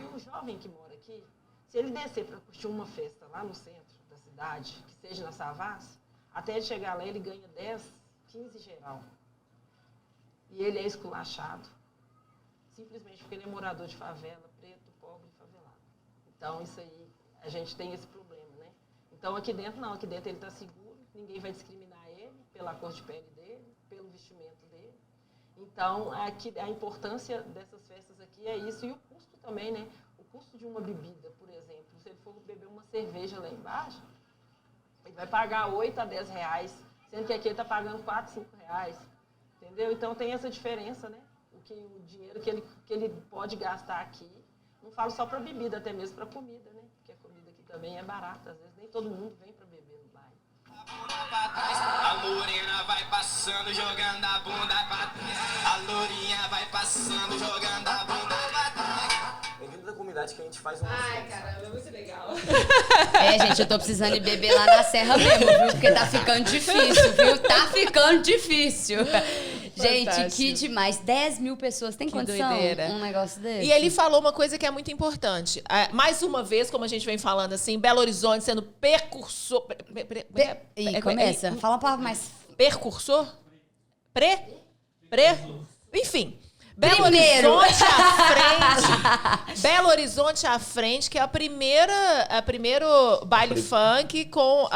E o jovem que mora aqui, se ele descer para curtir uma festa lá no centro da cidade, que seja na Savassi, até ele chegar lá ele ganha 10, 15 geral. E ele é esculachado. Simplesmente porque ele é morador de favela, preto, pobre e favelado. Então, isso aí, a gente tem esse problema, né? Então, aqui dentro, não. Aqui dentro ele está seguro. Ninguém vai discriminar ele pela cor de pele dele, pelo vestimento dele. Então, a importância dessas festas aqui é isso. E o custo também, né? O custo de uma bebida, por exemplo. Se ele for beber uma cerveja lá embaixo, ele vai pagar 8 a 10 reais, sendo que aqui ele está pagando 4, 5 reais. Entendeu? Então, tem essa diferença, né? O dinheiro que ele pode gastar aqui. Não falo só para bebida, até mesmo para comida, né? Porque a comida aqui também é barata. Às vezes nem todo mundo vem para beber no bairro. A morena vai passando, jogando a bunda pra trás. A lourinha vai passando, jogando a bunda pra trás. Bem-vindo da comunidade que a gente faz um... Ai, caramba, é muito legal. Gente, eu tô precisando ir beber lá na Serra mesmo, viu? Porque tá ficando difícil, viu? Tá ficando difícil. Gente, Fantástico. que demais. 10 mil pessoas. Tem Que condição doideira. um negócio desse? E ele falou uma coisa que é muito importante. Mais uma vez, como a gente vem falando assim, Belo Horizonte sendo percursor... Ih, começa. Fala uma palavra mais... Percursor? Enfim. Belo Primeiro. Horizonte à frente. Belo Horizonte à frente, que é a primeiro baile funk com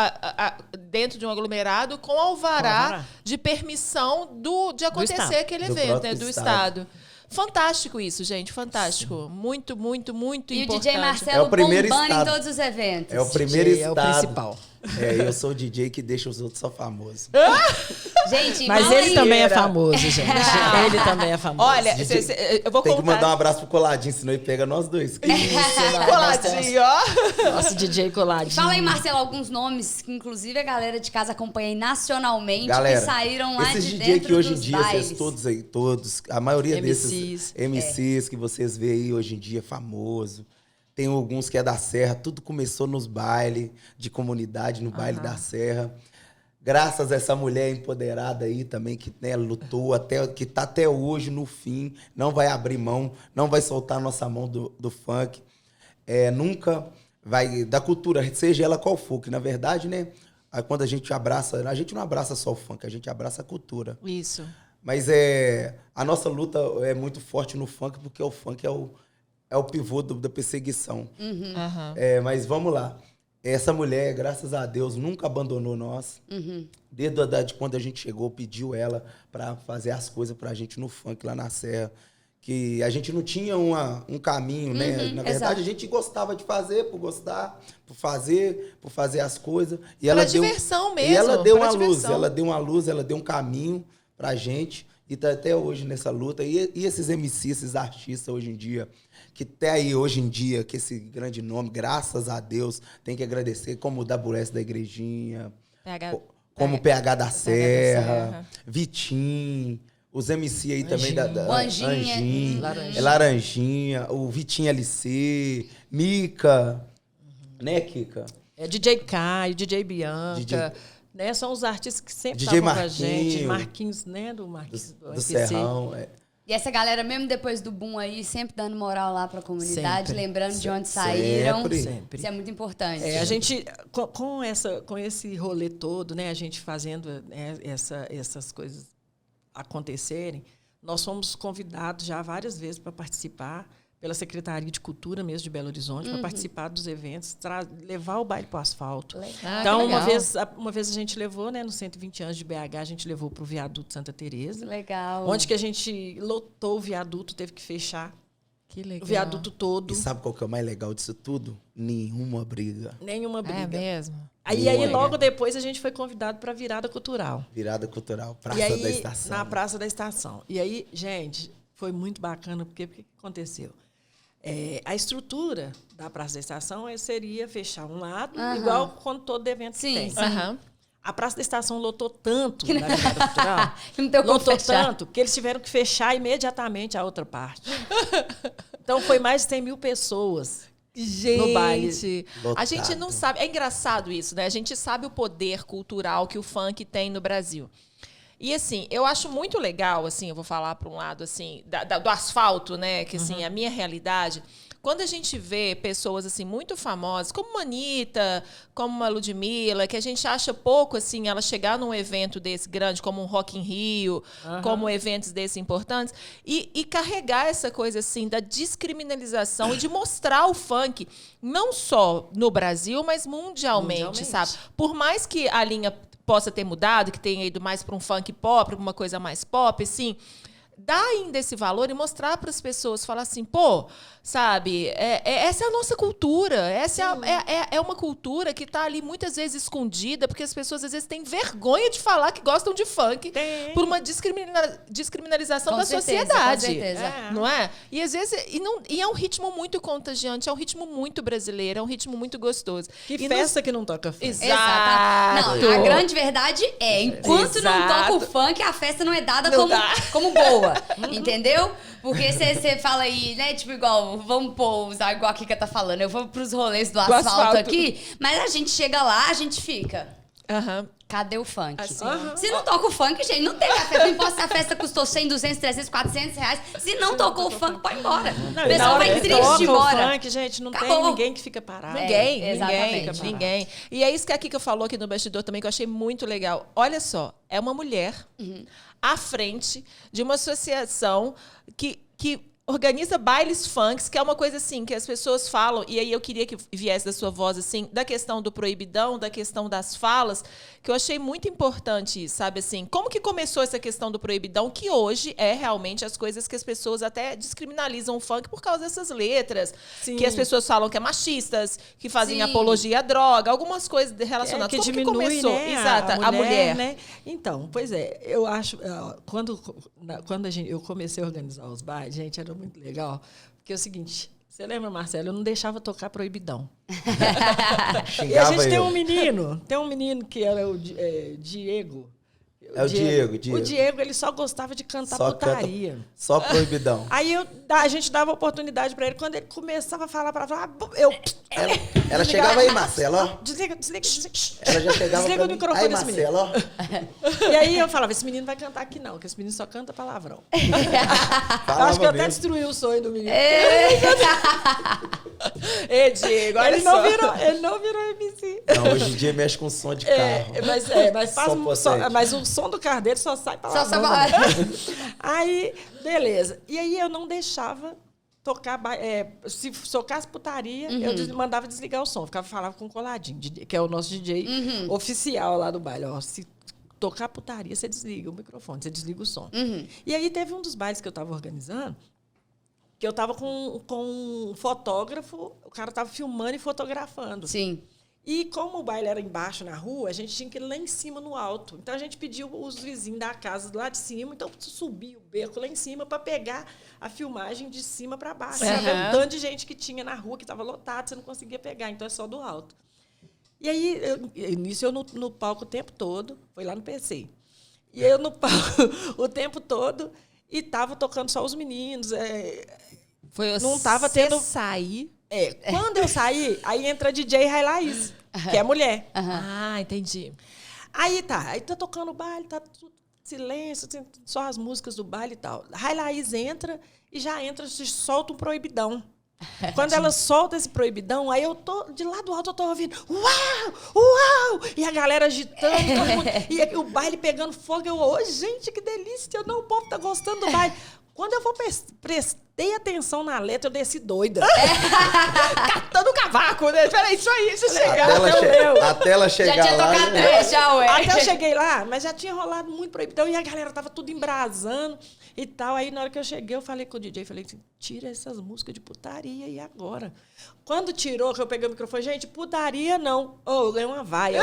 dentro de um aglomerado com alvará de permissão de acontecer estado. aquele Do evento, próprio né, do estado. estado. Fantástico isso, gente, fantástico. Muito, muito, muito E o importante. DJ É Marcelo o primeiro bombando em estado. todos os eventos. É o primeiro DJ é o estado. principal. Eu sou o DJ que deixa os outros só famosos. Gente, Mas fala ele aí. também é famoso, gente. Ele também é famoso. Olha, eu vou Tem que contar. mandar um abraço pro Coladinho, senão ele pega nós dois. Coladinho, ó. Nosso DJ Coladinho. Fala aí, Marcelo, alguns nomes que inclusive a galera de casa acompanha aí nacionalmente, Galera, que saíram lá esses de DJ dentro que hoje em dos dia, bailes. vocês todos, a maioria MCs. desses MCs que vocês veem aí hoje em dia famoso. Tem alguns que é da Serra, tudo começou nos bailes de comunidade, no baile da Serra. Graças a essa mulher empoderada aí também, que né, lutou, que tá até hoje no fim, não vai abrir mão, não vai soltar a nossa mão do funk. Nunca vai, da cultura, seja ela qual for, que na verdade, né, quando a gente não abraça só o funk, a gente abraça a cultura. Isso. Mas a nossa luta é muito forte no funk, porque o funk é o pivô da perseguição. Aham. Mas vamos lá. Essa mulher, graças a Deus, nunca abandonou nós. Desde quando a gente chegou, pediu ela para fazer as coisas pra gente no funk lá na Serra. Que a gente não tinha um caminho, né? Na verdade, exato. a gente gostava de fazer, por gostar, por fazer as coisas. E Pela diversão mesmo, E ela deu pela uma luz, diversão. ela deu um caminho pra gente. E tá até hoje nessa luta. E esses MCs, esses artistas hoje em dia, que até aí hoje em dia, que esse grande nome, graças a Deus, tem que agradecer, como o WS da Igrejinha, como o PH da Serra, Vitinho, os MC aí também da O Anjinha. Anjinho, Laranjinha, o Vitinho LC, Mica, né, Kika? DJ Caio, DJ Bianca. DJ Né? São os artistas que sempre DJ estavam com a gente. Marquinho. Marquinhos, né? Do Marquinhos do Do MPC. Serrão. E essa galera, mesmo depois do boom aí, sempre dando moral lá pra comunidade, Sempre. lembrando de onde saíram. Sempre. Isso é muito importante. A gente, com esse rolê todo, né, a gente fazendo né, essas coisas acontecerem, nós fomos convidados já várias vezes para participar pela Secretaria de Cultura mesmo de Belo Horizonte, para participar dos eventos, levar o baile para o asfalto. Então, uma vez a gente levou, né, no 120 anos de BH, a gente levou para o viaduto Santa Teresa, Legal. onde que a gente lotou o viaduto, teve que fechar Que legal. o viaduto todo. E sabe qual que é o mais legal disso tudo? Nenhuma briga. Nenhuma briga. É mesmo? Aí logo depois a gente foi convidado para a virada cultural. Virada cultural, Praça E aí, da Estação. na Praça da Estação. E aí, gente, foi muito bacana, porque o que aconteceu? A estrutura da Praça da Estação seria fechar um lado, igual quando todo evento Sim, tem. sim. Aham. A Praça da Estação lotou tanto na virada cultural, Que não tem como lotou fechar. tanto, que eles tiveram que fechar imediatamente a outra parte. Então, foi mais de 100 mil pessoas. No baile. Gente, a Lotado. gente não sabe. É engraçado isso, né? A gente sabe o poder cultural que o funk tem no Brasil. E, assim, eu acho muito legal, assim, eu vou falar para um lado, assim, do asfalto, né? Que, assim, a minha realidade... Quando a gente vê pessoas, assim, muito famosas, como uma Anitta, como uma Ludmilla, que a gente acha pouco, assim, ela chegar num evento desse grande, como um Rock in Rio, como eventos desses importantes, e carregar essa coisa, assim, da descriminalização e de mostrar o funk, não só no Brasil, mas mundialmente, sabe? Por mais que a linha possa ter mudado, que tenha ido mais para um funk pop, para uma coisa mais pop, assim... dar ainda esse valor e mostrar para as pessoas, falar assim, pô, sabe, essa é a nossa cultura, essa é uma cultura que está ali muitas vezes escondida, porque as pessoas às vezes têm vergonha de falar que gostam de funk por uma descriminalização da sociedade. Com certeza. Não é? E às vezes e é um ritmo muito contagiante, é um ritmo muito brasileiro, é um ritmo muito gostoso. Que E festa que não toca funk. Exato. Não, a grande verdade é, enquanto não toca o funk, a festa não é dada como boa. Entendeu? Porque você fala aí, né? Tipo, igual, vamos usar igual a Kika tá falando. Eu vou pros rolês do asfalto aqui, mas a gente chega lá, a gente fica. Cadê o funk? Assim. Se não toca o funk, gente, não tem a festa. Não importa se a festa custou 100, 200, 300, 400 reais. Se não tocou o funk, pode ir embora. Não, o pessoal vai triste embora. O funk, gente, não Acabou. tem ninguém que fica parado. Ninguém. E é isso que a Kika falou aqui no bastidor também, que eu achei muito legal. Olha só, é uma mulher à frente de uma associação que organiza bailes funks, que é uma coisa assim, que as pessoas falam, e aí eu queria que viesse da sua voz, assim, da questão do proibidão, da questão das falas, que eu achei muito importante, sabe, assim, como que começou essa questão do proibidão, que hoje é realmente as coisas que as pessoas até descriminalizam o funk por causa dessas letras, que as pessoas falam que é machistas, que fazem apologia à droga, algumas coisas relacionadas. Que como diminui, que começou? né, Exato, a mulher. né? Então, pois é, eu acho, quando eu comecei a organizar os bailes, gente, era muito legal, porque é o seguinte, você lembra, Marcelo? Eu não deixava tocar proibidão. E a gente tem um menino que era o Diego. É o Diego. O Diego, ele só gostava de cantar putaria. Só proibidão. Aí a gente dava oportunidade pra ele. Quando ele começava a falar, Ela chegava aí, Marcelo, ó. Desliga. Ela já chegava Desliga o pra mim. microfone Aí, desse menino. Marcelo, ó. E aí eu falava, esse menino vai cantar aqui não, porque esse menino só canta palavrão. Falava Eu acho que eu até mesmo. destruí o sonho do menino. Ei, Diego, olha só. Ele não virou MC. Não, hoje em dia mexe com som de carro. Mas o som do carro dele só sai palavrão. Aí, beleza. E aí eu não deixava tocar, se tocasse putaria, eu mandava desligar o som. Falava com o Coladinho, que é o nosso DJ oficial lá do baile. Ó, se tocar putaria, você desliga o microfone, você desliga o som. E aí teve um dos bailes que eu estava organizando, que eu estava com um fotógrafo, o cara estava filmando e fotografando. Sim. E como o baile era embaixo na rua, a gente tinha que ir lá em cima, no alto. Então, a gente pediu os vizinhos da casa lá de cima. Então, subi o beco lá em cima para pegar a filmagem de cima para baixo. Sabe? Um tanto de gente que tinha na rua, que estava lotado, você não conseguia pegar. Então, é só do alto. E aí, eu no palco o tempo todo. Foi lá no PC. E eu no palco o tempo todo. E estava tocando só os meninos. Não estava tendo... sair. Quando eu saí, aí entra DJ Rai Laís, que é mulher. Ah, entendi. Aí tá tocando o baile, tá tudo silêncio, só as músicas do baile e tal. Rai Laís entra e já entra, se solta um proibidão. Quando ela solta esse proibidão, aí eu tô, de lá do alto, eu tô ouvindo, uau, uau! E a galera agitando, todo mundo, e o baile pegando fogo. Eu, gente, que delícia! O povo tá gostando do baile. Quando eu prestei atenção na letra, eu desci doida. Catando o cavaco, né? Peraí, isso aí, você chega. Até ela chegar já tinha lá. tocado três, já, ué. Até eu cheguei lá, mas já tinha rolado muito proibidão e a galera tava tudo embrasando e tal. Aí, na hora que eu cheguei, eu falei com o DJ, falei assim, tira essas músicas de putaria e agora? Quando tirou, que eu peguei o microfone, gente, putaria não. Eu ganhei uma vaia.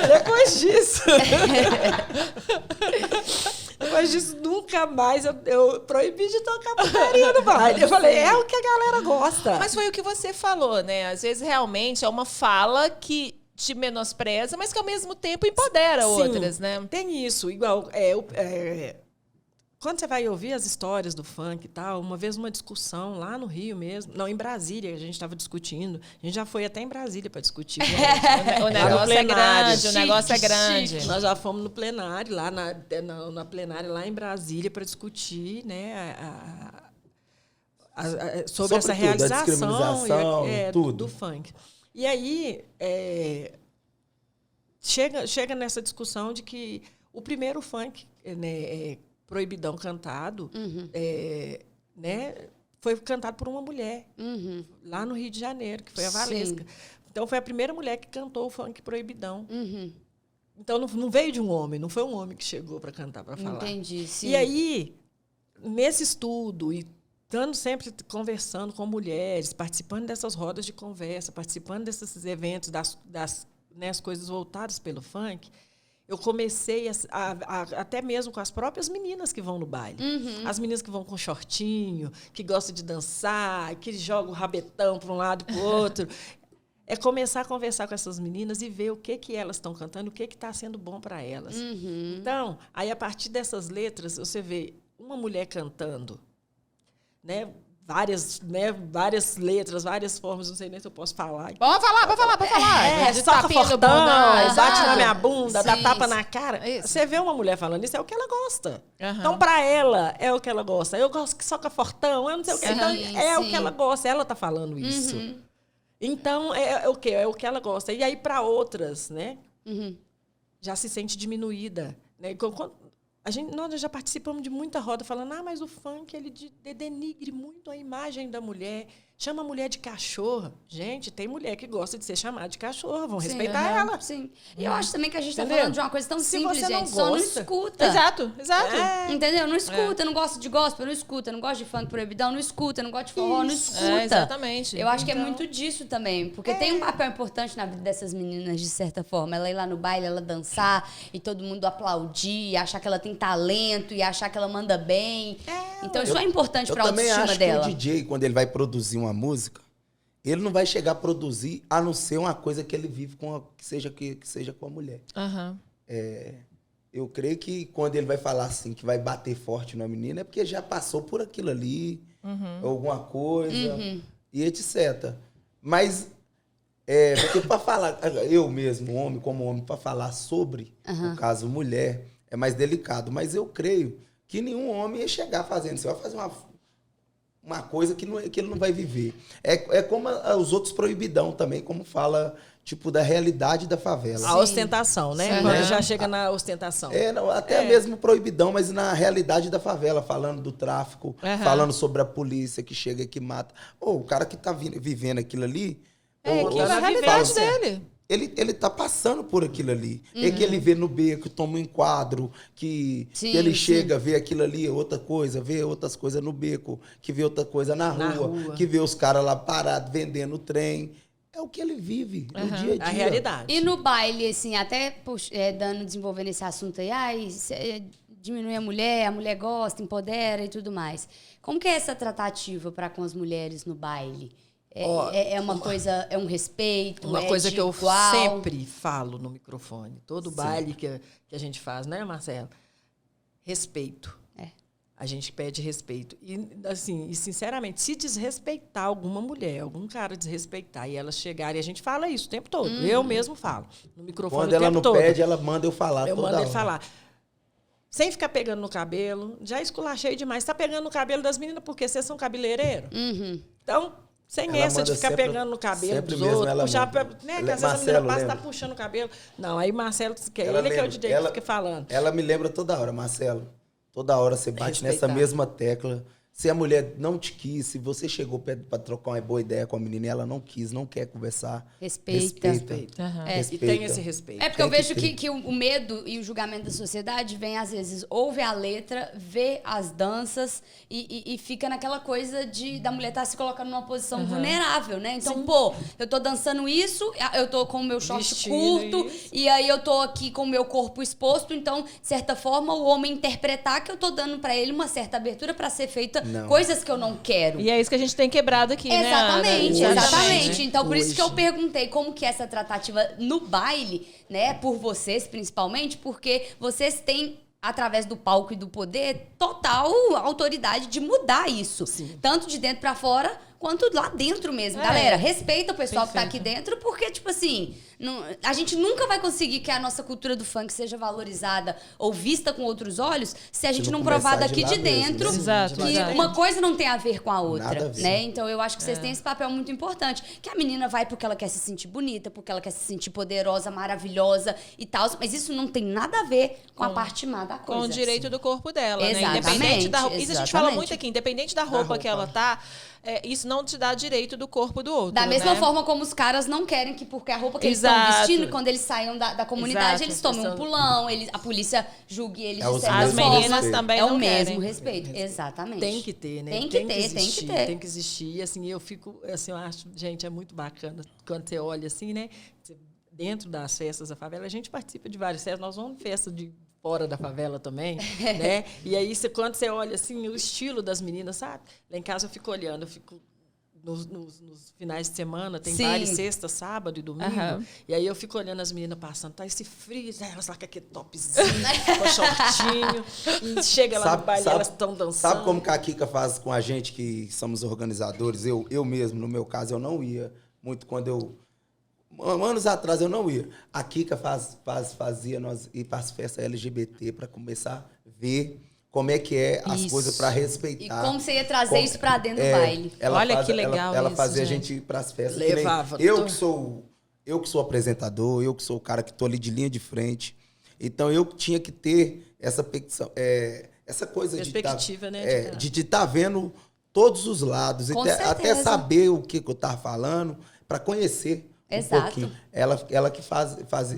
Depois disso, nunca mais eu proibi de tocar putaria no baile. Eu falei, é o que a galera gosta. Mas foi o que você falou, né? Às vezes, realmente, é uma fala que te menospreza, mas que, ao mesmo tempo, empodera outras, né? Tem isso. Igual, quando você vai ouvir as histórias do funk e tal, uma vez uma discussão lá no Rio mesmo, não, em Brasília, a gente estava discutindo, a gente já foi até em Brasília para discutir. O negócio é grande, o negócio é grande. Nós já fomos no plenário, lá na plenária lá em Brasília, para discutir, né, sobre essa realização a discriminação, tudo. Do funk. E aí, chega nessa discussão de que o primeiro funk, né, proibidão cantado, né, foi cantado por uma mulher, lá no Rio de Janeiro, que foi a Valesca. Sim. Então, foi a primeira mulher que cantou o funk proibidão. Então, não veio de um homem, não foi um homem que chegou para cantar, para falar. Entendi, sim. E aí, nesse estudo, e estando sempre conversando com mulheres, participando dessas rodas de conversa, participando desses eventos, né, as coisas voltadas pelo funk, eu comecei até mesmo com as próprias meninas que vão no baile. As meninas que vão com shortinho, que gostam de dançar, que jogam o rabetão para um lado e para o outro. É começar a conversar com essas meninas e ver o que elas estão cantando, o que está sendo bom para elas. Então, aí, a partir dessas letras, você vê uma mulher cantando, né? Várias letras, várias formas, não sei nem se eu posso falar. Pode falar. Soca fortão, bate na minha bunda, dá Sim, tapa na cara. Isso. Você vê uma mulher falando isso, é o que ela gosta. Aham. Então, para ela, é o que ela gosta. Eu gosto que soca fortão, eu não sei o que. Então, é o sim. que ela gosta, ela está falando isso. Então, é o quê? É o que ela gosta. E aí, para outras, né? Já se sente diminuída. Né? Nós já participamos de muita roda falando, mas o funk ele denigre muito a imagem da mulher, chama a mulher de cachorra. Gente, tem mulher que gosta de ser chamada de cachorra, vão respeitar ela. Sim. E eu acho também que a gente está Entendeu? falando de uma coisa tão Se simples, você não gente. Só não gosta. escuta. Exato. Entendeu? Não escuta. Eu não gosto de gospel, não escuta. Eu não gosto de funk proibidão, não escuta. Eu não gosto de forró, não escuta. Exatamente. Eu acho que é muito disso também. Porque tem um papel importante na vida dessas meninas, de certa forma. Ela ir lá no baile, ela dançar e todo mundo aplaudir, e achar que ela tem talento e achar que ela manda bem. Então isso é importante pra Eu também autoestima acho dela. que o DJ, quando ele vai produzir uma música, ele não vai chegar a produzir, a não ser uma coisa que ele vive que seja com a mulher. Aham. Eu creio que quando ele vai falar assim, que vai bater forte na menina, é porque já passou por aquilo ali, alguma coisa, e etc. Mas, porque para falar, eu mesmo, homem, como homem, para falar sobre, no caso, mulher, é mais delicado. Mas eu creio que nenhum homem ia chegar fazendo isso. Vai fazer uma coisa que ele não vai viver. É como os outros proibidão também, como fala, tipo, da realidade da favela. A ostentação, né? Sim. Quando já chega na ostentação. Até mesmo proibidão, mas na realidade da favela, falando do tráfico, falando sobre a polícia que chega e que mata. O cara que tá vivendo aquilo ali... Que é a realidade dele. Ele tá passando por aquilo ali. É que ele vê no beco, toma um enquadro, que ele chega, vê aquilo ali, outra coisa, vê outras coisas no beco, que vê outra coisa na rua, que vê os caras lá parados vendendo trem. É o que ele vive no dia a dia. A realidade. E no baile, assim, até desenvolvendo esse assunto aí, diminui a mulher gosta, empodera e tudo mais. Como que é essa tratativa para com as mulheres no baile? É uma coisa, é um respeito, Uma coisa que eu igual? sempre falo no microfone, todo baile que a gente faz, né, Marcelo? Respeito. A gente pede respeito. E, assim, sinceramente, se desrespeitar alguma mulher, algum cara desrespeitar, e elas chegarem, a gente fala isso o tempo todo. Eu mesmo falo no microfone Quando o tempo ela não todo. pede, ela manda eu falar Eu toda mando ele hora. falar. Sem ficar pegando no cabelo. Já esculachei demais. Tá pegando no cabelo das meninas porque vocês são cabeleireiros. Então, sem Ela essa de manda ficar sempre- pegando no cabelo sempre dos mesmo outros. ela Puxar, manda. né? Que às Ela- vezes a menina Marcelo passa e tá lembra. puxando o cabelo. Não, aí Marcelo, que Ela ele que é o lembra. DJ que fica falando. Ela me lembra toda hora, Marcelo. Toda hora você bate nessa Respeitar. mesma tecla. Se a mulher não te quis, se você chegou pra trocar uma boa ideia com a menina e ela não quis, não quer conversar, Respeita. Aham. E respeita. tem esse respeito. É porque eu Tem que vejo ter. que o medo e o julgamento da sociedade vem, às vezes, ouve a letra, vê as danças e fica naquela coisa da mulher estar se colocando numa posição vulnerável, né? Então, eu tô dançando isso, eu tô com o meu short Vestindo curto, isso. e aí eu tô aqui com o meu corpo exposto, então, de certa forma, o homem interpretar que eu tô dando pra ele uma certa abertura pra ser feita Não. coisas que eu não quero. E é isso que a gente tem quebrado aqui, né, Ana? Exatamente, Hoje, exatamente. né? Então, por isso que eu Hoje. perguntei como que é essa tratativa no baile, né? Por vocês, principalmente, porque vocês têm, através do palco e do poder, total autoridade de mudar isso. Tanto de dentro pra fora, quanto lá dentro mesmo. Galera, respeita o pessoal que tá aqui dentro, porque, tipo assim, a gente nunca vai conseguir que a nossa cultura do funk seja valorizada ou vista com outros olhos se a gente não provar começar daqui lá de mesmo, dentro né? Exato, que exato. uma coisa não tem a ver com a outra, Nada a ver. né? Então eu acho que vocês têm esse papel muito importante, que a menina vai porque ela quer se sentir bonita, porque ela quer se sentir poderosa, maravilhosa e tal, mas isso não tem nada a ver com a parte má da coisa. Com o direito do corpo dela, Exatamente, né? Independente da roupa. Isso a gente fala exatamente. muito aqui, independente da roupa que ela tá. isso não te dá direito do corpo do outro. Da mesma né? forma como os caras não querem que, porque a roupa que eles estão Exato. vestindo, quando eles saiam da comunidade, Exato. eles tomem um pulão, a polícia julgue eles É de os certa As mesmos forma. meninas também É não o mesmo querem. respeito. Exatamente. Tem que ter, né? Tem que ter, tem que existir, ter. Tem que existir. Assim, eu fico, assim, eu acho, gente, é muito bacana quando você olha assim, né? Dentro das festas da favela, a gente participa de várias festas. Nós vamos em festa de fora da favela também, né? E aí, quando você olha assim, o estilo das meninas, sabe? Lá em casa eu fico olhando, eu fico nos finais de semana, tem Sim. baile sexta, sábado e domingo. Aham. E aí eu fico olhando as meninas passando, tá esse frio, elas lá com aquele topzinho, com shortinho, e chega lá no baile, elas estão dançando. Sabe como que a Kika faz com a gente, que somos organizadores? Eu mesmo, no meu caso, eu não ia muito quando eu... Anos atrás eu não ia. A Kika fazia nós ir para as festas LGBT para começar a ver como é que é as Isso. coisas para E respeitar. como você ia trazer isso pra dentro do baile. Olha que legal Ela isso, fazia gente. a gente ir para as festas. Levava. Eu que sou apresentador, eu que sou o cara que tô ali de linha de frente. Então eu tinha que ter essa petição, essa coisa Perspectiva, de né, de estar vendo todos os lados, Com até certeza. saber o que eu tava falando, para conhecer Exato. um pouquinho. Ela que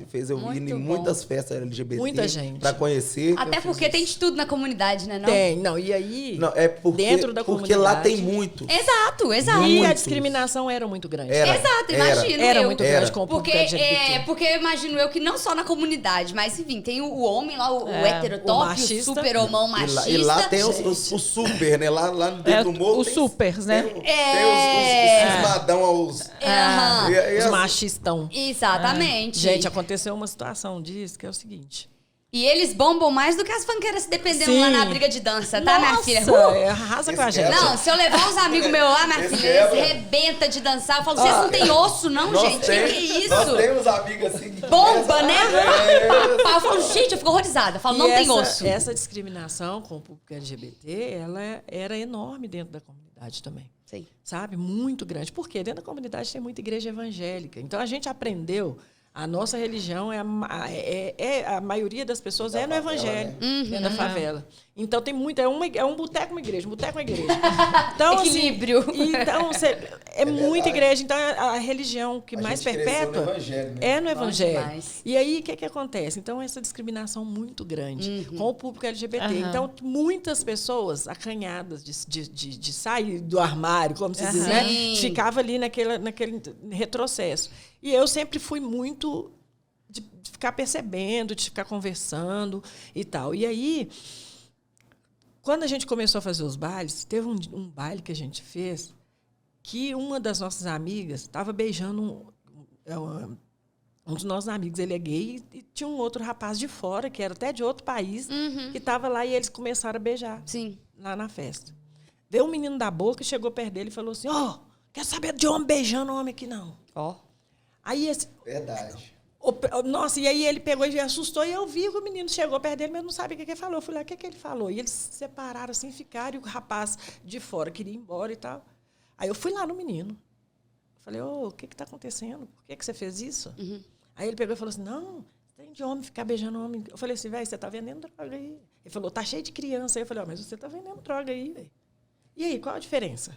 fez eu ir Muito em bom. muitas festas LGBT. Muita gente. Para conhecer. Até porque tem de tudo na comunidade, né? Não? Tem, não, e aí, Não, é porque, dentro da porque lá comunidade- tem muito. Exato, exato. e a Muitos. discriminação era muito grande. Exato, imagino. Era eu. muito Era. grande com o público Porque, LGBT. porque eu imagino eu que não só na comunidade, mas enfim, tem o homem lá, o o heterotop, o machista. super homão machista. E lá tem os super, né? Lá dentro do morro. os supers, né? Tem os cismadão, os. Aham. E Os as- machistão. Exatamente. Gente, aconteceu uma situação disso que é o seguinte. E eles bombam mais do que as funkeiras se dependendo Sim. lá na briga de dança, tá, minha filha? Arrasa com a Esse gente. cara- Não, se eu levar os amigos meus lá, minha Esse filha, eles quebra. rebentam de dançar. Eu falo, vocês não têm osso, não, Nós gente? Que é isso? Nós temos amigos assim. que Bomba, né? É. Eu falo, gente, eu fico horrorizada. Eu falo, não E tem osso. Essa discriminação com o público LGBT, ela era enorme dentro da comunidade também. Sim. Sabe? Muito grande. Por quê? Dentro da comunidade tem muita igreja evangélica. Então, a gente aprendeu... A nossa religião, a maioria das pessoas é no favela, evangelho, né? dentro da favela. Então, tem muito... É um boteco, uma igreja. Um boteco, uma igreja. Então, Equilíbrio. Assim, então, é muita igreja. Então, a religião que A mais gente cresceu perpétua no evangelho, né? é no Bom evangelho. demais. E aí, o que acontece? Então, essa discriminação muito grande com o público LGBT. Aham. Então, muitas pessoas acanhadas de sair do armário, como se diz, né? Sim. Ficava ali naquele retrocesso. E eu sempre fui muito de ficar percebendo, de ficar conversando e tal. E aí, quando a gente começou a fazer os bailes, teve um baile que a gente fez que uma das nossas amigas estava beijando um dos nossos amigos. Ele é gay e tinha um outro rapaz de fora, que era até de outro país, que estava lá e eles começaram a beijar Sim. lá na festa. Veio um menino da boca, chegou perto dele e falou assim, quer saber de homem beijando homem aqui, não. Ó. Aí Verdade. nossa, e aí ele pegou e assustou, e eu vi que o menino chegou perto dele, mas não sabia o que ele falou. Eu fui lá, o que ele falou? E eles se separaram assim, ficaram, e o rapaz de fora queria ir embora e tal. Aí eu fui lá no menino. Falei, o que está acontecendo? Por que você fez isso? Aí ele pegou e falou assim, não, tem de homem ficar beijando homem. Eu falei assim, velho, você está vendendo droga aí. Ele falou, tá cheio de criança. Aí eu falei, mas você está vendendo droga aí, velho. E aí, qual a diferença?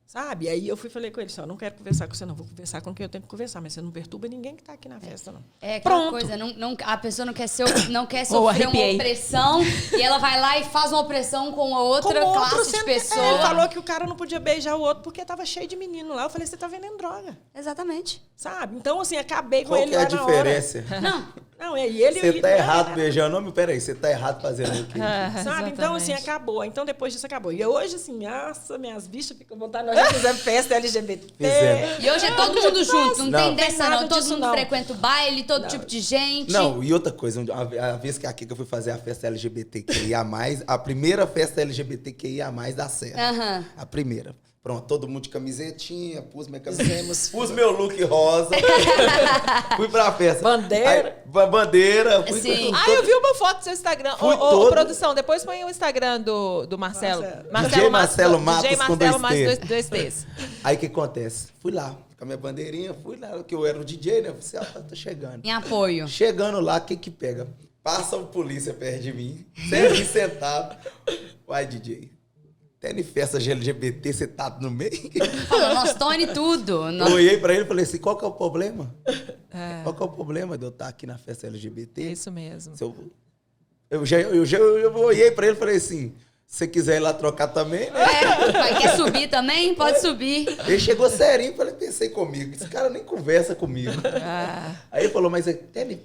Sabe? Aí eu falei com ele, não quero conversar com você, não. Vou conversar com quem eu tenho que conversar, mas você não perturba ninguém que está aqui na festa, não. É aquela Pronto. coisa, a pessoa não quer Ou sofrer uma arrepiei. opressão e ela vai lá e faz uma opressão com a outra Com outro, classe de sendo- pessoa. Ele falou que o cara não podia beijar o outro porque estava cheio de menino lá. Eu falei, você está vendendo droga, Exatamente. sabe? Então, assim, acabei com Qual ele que é a lá na hora. diferença? Não, e ele... Você tá errado beijando homem? Peraí, você tá errado fazendo o quê? Sabe? Então, assim, acabou. Então, depois disso, acabou. E hoje, assim, nossa, minhas bichas ficam vontade. Nós já fizemos festa LGBT. Fizemos. E hoje é todo mundo junto, não, tem Não. dessa Nada não. Todo disso, mundo não. frequenta o baile, todo tipo de gente. Não, e outra coisa, a vez que a Kika foi fazer a festa LGBTQIA+, a primeira festa LGBTQIA+, da Serra. Aham. A primeira. Pronto, todo mundo de camisetinha, pus minha camiseta, pus meu look rosa, fui pra festa. Bandeira. Aí, bandeira. Fui Sim. Eu vi uma foto do seu Instagram. Fui todo. Produção, depois põe o Instagram do Marcelo. DJ Marcelo Matos DJ com Marcelo dois Matos, T. dois T's. Aí o que acontece? Fui lá, com a minha bandeirinha, fui lá, que eu era o DJ, né? Falei assim, tô chegando. Em apoio. Chegando lá, o que pega? Passa o polícia perto de mim, sempre sentado. Vai, DJ. Até em festa de LGBT, você tá no meio? Falou, nós Tony tudo. Eu olhei pra ele e falei assim, qual que é o problema? Qual que é o problema de eu estar aqui na festa LGBT? Isso mesmo. Eu olhei pra ele e falei assim, se você quiser ir lá trocar também, né? Quer subir também? Pode subir. Ele chegou serinho, pensei comigo, esse cara nem conversa comigo. Aí ele falou, mas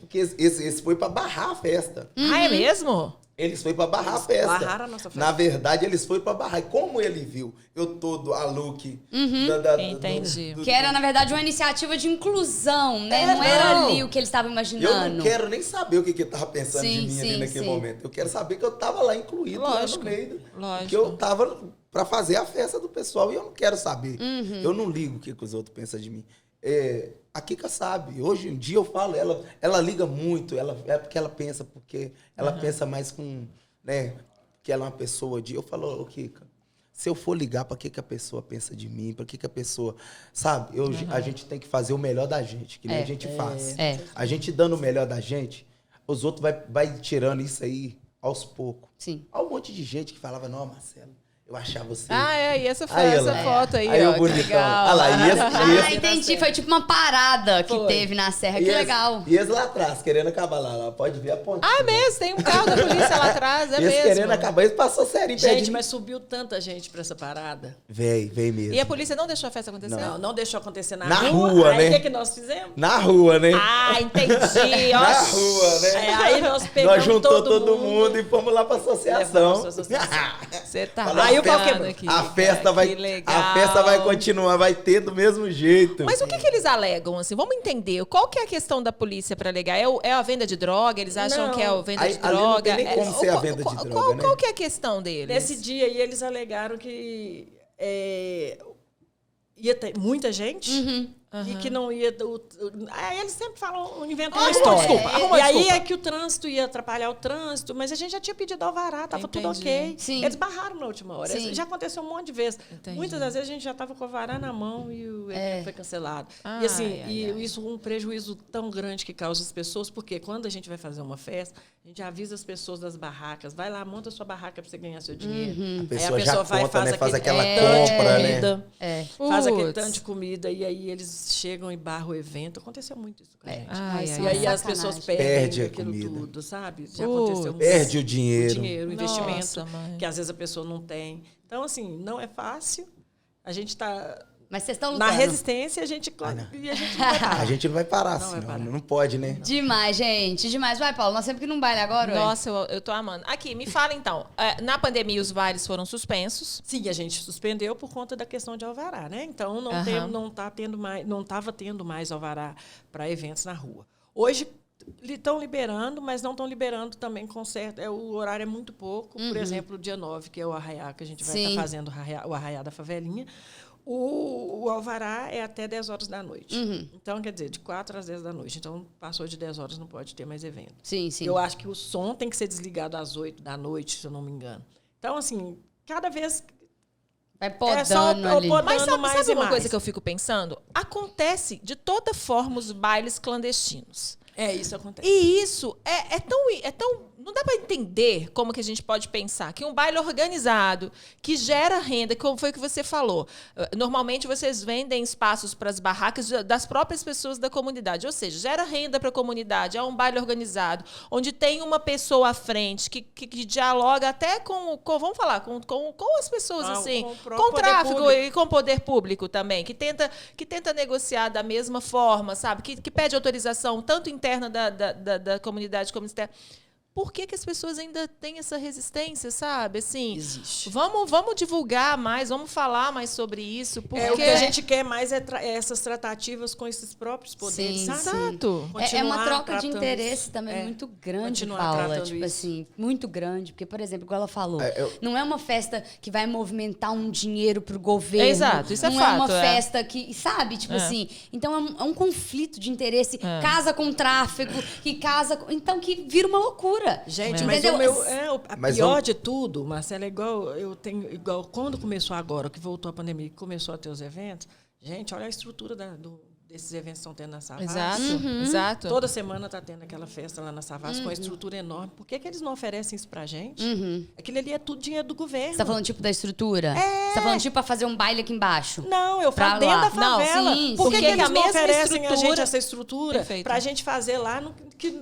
porque esse foi pra barrar a festa. Ah, é mesmo? Eles foram pra barrar a festa. Barraram a nossa festa. Na verdade, eles foram pra barrar. E como ele viu eu todo a look... Entendi. Que era, na verdade, uma iniciativa de inclusão, né? Não era ali o que eles estavam imaginando. Eu não quero nem saber o que ele tava pensando de mim ali naquele momento. Eu quero saber que eu tava lá incluído, Lógico, lá no meio. lógico. Que eu tava pra fazer a festa do pessoal. E eu não quero saber. Eu não ligo o que os outros pensam de mim. A Kika sabe. Hoje em dia eu falo, ela liga muito. É porque ela pensa mais com... né? Que ela é uma pessoa de... Eu falo, ô Kika, se eu for ligar pra que a pessoa pensa de mim, pra que a pessoa... Sabe? A gente tem que fazer o melhor da gente, que nem a gente faz. A gente dando o melhor da gente, os outros vai tirando isso aí aos poucos. Sim. Há um monte de gente que falava, não, Marcelo, eu achava você... E essa foi essa foto aí, aí ó. o bonitão. Legal. Olha lá, Entendi. Foi tipo uma parada que teve na Serra. Que legal. E eles lá atrás, querendo acabar lá. Pode ver a pontinha. É mesmo, tem um carro da polícia lá atrás, é eles mesmo. querendo acabar, eles passou sério. Gente, mas subiu tanta gente pra essa parada. Vem mesmo. E a polícia não deixou a festa acontecer? Não deixou acontecer na rua, Aí né? o que nós fizemos? Na rua, né? Entendi. Na rua, né? Aí nós pegamos Nós juntou todo mundo e fomos lá pra associação. Você tá Aí brincando aqui. A festa vai continuar, vai ter do mesmo jeito. Mas o que eles alegam, assim? Vamos entender. Qual que é a questão da polícia para alegar? É a venda de droga? Eles acham que é a venda de droga? Não tem nem como ser a venda de droga, né? Qual que é a questão deles? Nesse dia aí, eles alegaram que ia ter muita gente e que não ia... Aí eles sempre falam, inventam uma história. Desculpa, E aí é que o trânsito ia atrapalhar o trânsito, mas a gente já tinha pedido alvará, tava tudo ok. Sim. Eles barraram na última hora. Sim. Já aconteceu um monte de vezes. Entendi. Muitas das vezes a gente já estava com o alvará na mão e o evento foi cancelado. E assim, isso é um prejuízo tão grande que causa as pessoas, porque quando a gente vai fazer uma festa, a gente avisa as pessoas das barracas, vai lá, monta a sua barraca para você ganhar seu dinheiro. A pessoa Aí a pessoa já conta, né? Faz aquela tanto de compra, né? comida, faz aquele Putz. tanto de comida e aí eles chegam e barram o evento. Aconteceu muito isso com a gente. Isso E é aí uma as pessoas sacanagem. Perde a aquilo comida. tudo, sabe? Já aconteceu muito. Perde o dinheiro. O investimento, Nossa, mãe. que às vezes a pessoa não tem. Então, assim, não é fácil. A gente está Mas vocês estão na lutando. resistência e a gente não vai parar. A gente não vai parar, Não assim, vai parar. não pode, né? Demais, gente. Demais. Vai, Paulo. Nós sempre que não baile agora, ué. Nossa, eu tô amando. Aqui, me fala então. Na pandemia, os bailes foram suspensos. Sim, a gente suspendeu por conta da questão de alvará, né? Então, não estava tendo mais alvará para eventos na rua. Hoje, estão liberando, mas não estão liberando também com certo... o horário é muito pouco. Por exemplo, o dia 9, que é o arraiá, que a gente vai estar fazendo o arraiá da favelinha. O alvará é até 10 horas da noite. Então, quer dizer, de 4 às 10 da noite. Então, passou de 10 horas, não pode ter mais evento. Sim, sim. Eu acho que o som tem que ser desligado às 8 da noite, se eu não me engano. Então, assim, cada vez... Vai podando só ali. podando. Mas sabe mais e uma mais. coisa que eu fico pensando? Acontece de toda forma os bailes clandestinos. Isso acontece. E isso é tão... Não dá para entender como que a gente pode pensar que um baile organizado, que gera renda, como foi o que você falou. Normalmente, vocês vendem espaços para as barracas das próprias pessoas da comunidade. Ou seja, gera renda para a comunidade. É um baile organizado, onde tem uma pessoa à frente que dialoga até vamos falar, com as pessoas, assim, com o tráfico e com o poder público também, que tenta negociar da mesma forma, sabe? Que pede autorização tanto interna da comunidade como externa. Por que as pessoas ainda têm essa resistência, sabe? Assim, existe. Vamos divulgar mais, vamos falar mais sobre isso. Porque... O que a gente quer mais é essas tratativas com esses próprios poderes, Sim, sabe? Exato. É uma troca de tratando interesse isso. também muito grande, Continuar Paula. tratando Tipo isso. assim, muito grande. Porque, por exemplo, igual ela falou, não é uma festa que vai movimentar um dinheiro pro governo. Exato, isso é não fato. Não é uma festa que, sabe? Tipo assim, então é um conflito de interesse. Casa com tráfego, que casa com... Então, que vira uma loucura. Gente, Entendeu? mas pior de tudo, Marcela, é igual quando começou agora, que voltou a pandemia, que começou a ter os eventos, gente, olha a estrutura desses eventos que estão tendo na Savassi. Exato, exato. Toda semana está tendo aquela festa lá na Savassi com uma estrutura enorme. Por que eles não oferecem isso pra gente? Aquilo ali é tudo dinheiro do governo. Você tá falando tipo da estrutura? Você tá falando tipo pra fazer um baile aqui embaixo? Não, eu Pra falo dentro lá. da favela. Não, sim, Por que sim. que eles A não mesma oferecem a estrutura- gente essa estrutura Perfeito. pra gente fazer lá,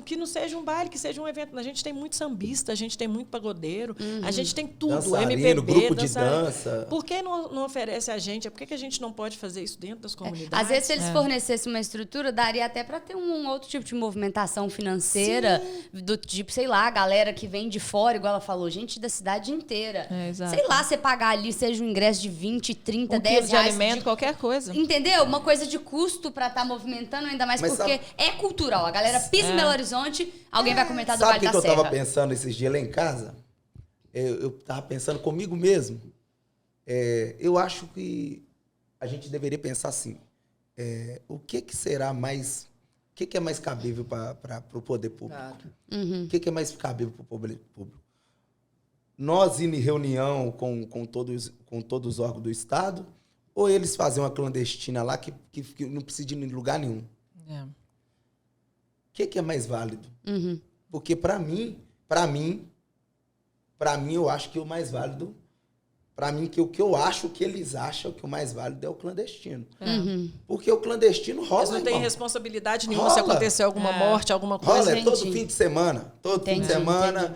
que não seja um baile, que seja um evento? A gente tem muito sambista, a gente tem muito pagodeiro, a gente tem tudo, Dançarino, MPB, grupo de dançarino. dança. Por que não oferece a gente? Por que a gente não pode fazer isso dentro das comunidades? Às vezes, se eles fornecessem uma estrutura, daria até pra ter um outro tipo de movimentação financeira, do tipo, sei lá, a galera que vem de fora, igual ela falou, gente da cidade inteira. Exato. Sei lá, você pagar ali, seja um ingresso de 20, 30, 1 10 quilo de reais. alimento, qualquer coisa. Entendeu? Uma coisa de custo pra estar movimentando, ainda mais Mas porque é cultural. A galera pisa em Belo Horizonte, alguém vai comentar do Sabe o Vale que da eu tava Serra. pensando esses dias lá em casa? Eu tava pensando comigo mesmo. Eu acho que a gente deveria pensar assim. O que será mais... O que é mais cabível para o poder público? O que é mais cabível para o poder público? Nós ir em reunião com todos os órgãos do Estado ou eles fazem uma clandestina lá que não precisa ir em lugar nenhum? É. O que é mais válido? Porque para mim, eu acho que o mais válido, para mim, que o que eu acho que eles acham que o mais válido é o clandestino. Porque o clandestino rola, Eles não têm irmão. responsabilidade nenhuma se Rola. acontecer alguma morte, alguma coisa. Rola, todo Entendi. fim de semana. Todo fim de Entendi, semana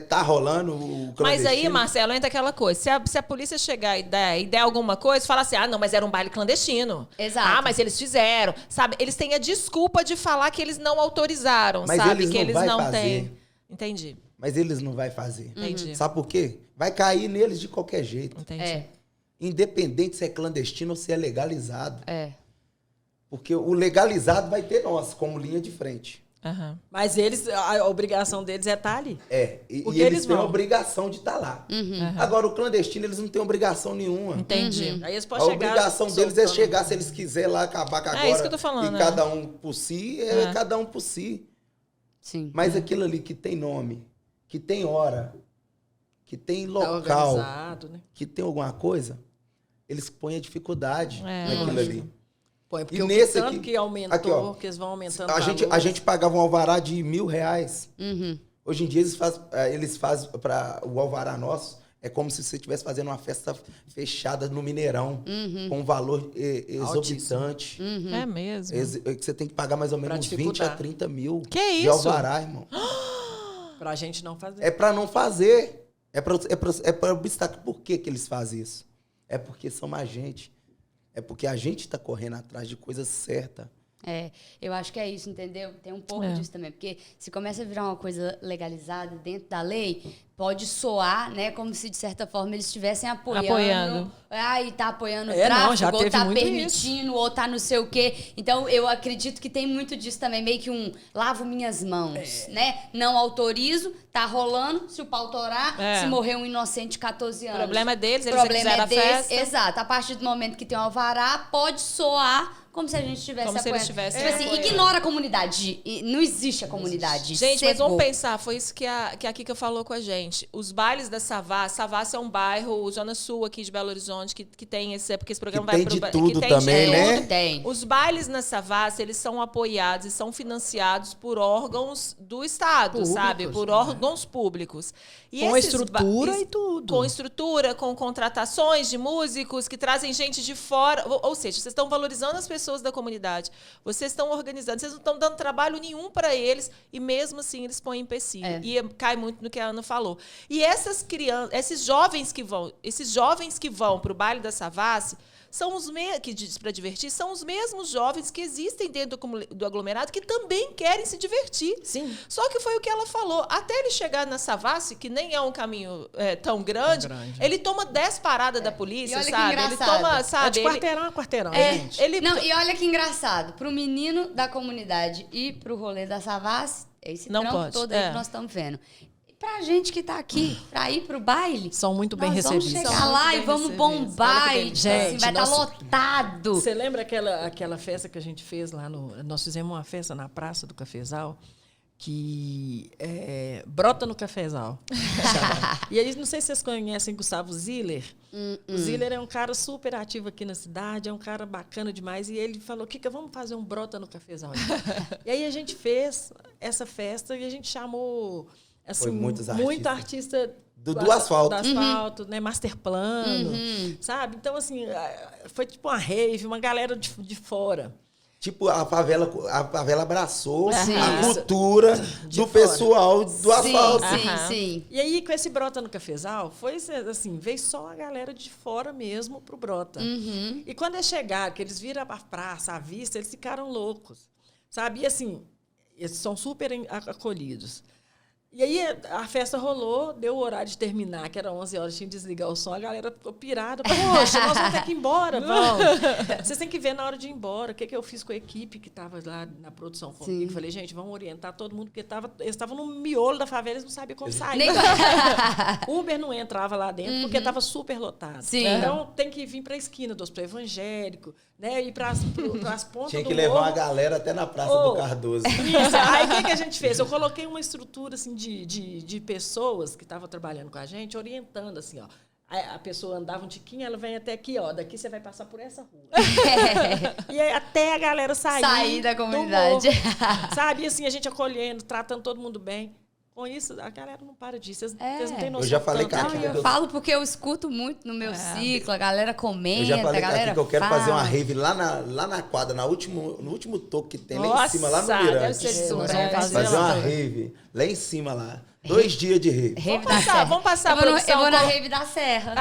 tá rolando o clandestino. Mas aí, Marcelo, entra aquela coisa. Se a polícia chegar e der alguma coisa, fala assim, não, mas era um baile clandestino. Exato. Mas eles fizeram. Sabe? Eles têm a desculpa de falar que eles não autorizaram, Mas sabe? eles Que não eles vai não fazer. têm. Entendi. Mas eles não vão fazer. Entendi. Sabe por quê? Vai cair neles de qualquer jeito. Entendi. Independente se é clandestino ou se é legalizado. Porque o legalizado vai ter nós, como linha de frente. Aham. Mas a obrigação deles é estar ali. E Porque eles eles têm a vão. obrigação de estar lá. Agora, o clandestino, eles não têm obrigação nenhuma. Entendi. Aí eles A podem chegar... obrigação deles é soltando. chegar, se eles quiserem lá, acabar com agora. isso que eu tô falando, E cada um por si, cada um por si. Sim. Mas aquilo ali que tem nome, que tem hora, que tem Tá local, organizado, né? que tem alguma coisa, eles põem a dificuldade naquilo lógico. ali. Põe, porque E o nesse tanto aqui- que aumentou, aqui, ó, que eles vão aumentando A gente pagava um alvará de R$1.000. Uhum. Hoje em dia eles fazem para o alvará nosso, é como se você estivesse fazendo uma festa fechada no Mineirão, com um valor exorbitante. É mesmo. Que você tem que pagar mais ou menos uns 20 a dificultar. 30 mil Que de isso? alvará, irmão. Pra gente não fazer. É para não fazer. É para obstáculo. Por que eles fazem isso? É porque são mais gente. É porque a gente está correndo atrás de coisa certa. Eu acho que é isso, entendeu? Tem um pouco disso também. Porque se começa a virar uma coisa legalizada dentro da lei, pode soar, né, como se, de certa forma, eles estivessem apoiando. E tá apoiando o tráfico, já ou teve tá muito permitindo, ou tá não sei o quê. Então, eu acredito que tem muito disso também, meio que lavo minhas mãos, né? Não autorizo, tá rolando, se o pau torar, se morrer um inocente de 14 anos. O problema é deles, eles fizeram a festa. Exato. A partir do momento que tem um alvará, pode soar como se a gente estivesse Como se apoiando. eles estivessem Tipo assim, apoiando. ignora a comunidade. Não existe a comunidade. Gente, mas Cegou. vamos pensar, foi isso que a Kika falou com a gente. Os bailes da Savassi é um bairro, Zona Sul aqui de Belo Horizonte, que tem porque esse programa Que vai tem pro... de tudo que tem também, de né? tudo. Tem. Os bailes na Savassi, eles são apoiados e são financiados por órgãos do Estado, Públicos, sabe? Por órgãos públicos. E Com esses estrutura e tudo. Com estrutura, com contratações de músicos que trazem gente de fora. Ou seja, vocês estão valorizando as pessoas da comunidade. Vocês estão organizando, vocês não estão dando trabalho nenhum para eles e mesmo assim eles põem empecilho. E cai muito no que a Ana falou. E essas crianças, esses jovens que vão para o baile da Savassi são os que diz para divertir, são os mesmos jovens que existem dentro do aglomerado que também querem se divertir. Sim. Só que foi o que ela falou. Até ele chegar na Savassi, que nem é um caminho tão grande, ele toma 10 paradas da polícia, E olha que sabe? Ele engraçado. toma, sabe? É de quarteirão a quarteirão, gente. Não, e olha que engraçado. Pro menino da comunidade e pro rolê da Savassi, esse Não trampo pode, todo aí que nós estamos vendo. E pra gente que tá aqui, pra ir pro baile, São muito bem nós vamos recebidos. chegar São lá muito e bem vamos recebidos. bombar. Olha que E, delícia. tipo assim, vai estar Gente, lotado. Você lembra aquela festa que a gente fez lá no... Nós fizemos uma festa na Praça do Cafezal. que brota no cafezal. E aí, não sei se vocês conhecem Gustavo Ziller. O Ziller é um cara super ativo aqui na cidade, é um cara bacana demais. E ele falou, Kika, vamos fazer um brota no cafezal. E aí a gente fez essa festa e a gente chamou assim, muito artista do asfalto. Do asfalto, né? Master Plano, sabe? Então, assim, foi tipo uma rave, uma galera de fora. Tipo, a favela abraçou a cultura do pessoal do asfalto. Sim. E aí, com esse Brota no Cafezal, foi assim, veio só a galera de fora mesmo pro Brota. E quando eles chegaram, que eles viram a praça, a vista, eles ficaram loucos, sabe? E assim, eles são super acolhidos. E aí a festa rolou, deu o horário de terminar, que era 11 horas, tinha que desligar o som, a galera ficou pirada. Poxa, nós vamos ter que ir embora, vamos. Vocês têm que ver na hora de ir embora. O que eu fiz com a equipe que estava lá na produção comigo. Falei, gente, vamos orientar todo mundo, porque eles estavam no miolo da favela, eles não sabiam como sair. Uber não entrava lá dentro, porque estava super lotado. Então, tem que vir para a esquina do Hospital Evangélico, né, ir para as pontas Tinha que do levar morro. uma galera até na Praça do Cardoso. Isso. Aí, o que a gente fez? Eu coloquei uma estrutura, assim, de pessoas que estavam trabalhando com a gente, orientando, assim, ó. A pessoa andava um tiquinho, ela vem até aqui, ó. Daqui você vai passar por essa rua. E aí, até a galera sair da comunidade. Morro, sabe? E assim, a gente acolhendo, tratando todo mundo bem. Com isso, a galera não para disso. Vocês não têm noção. Eu já falei tanto. que Eu falo porque eu escuto muito no meu ciclo, a galera comenta, eu já falei a galera aqui que eu quero fala. fazer uma rave lá na quadra, no último toque que tem lá em Nossa, cima, lá no deve Mirante. ser super. Fazer uma rave lá em cima, lá. 2 dias de rave. Vamos passar, produção. Eu vou na rave da Serra.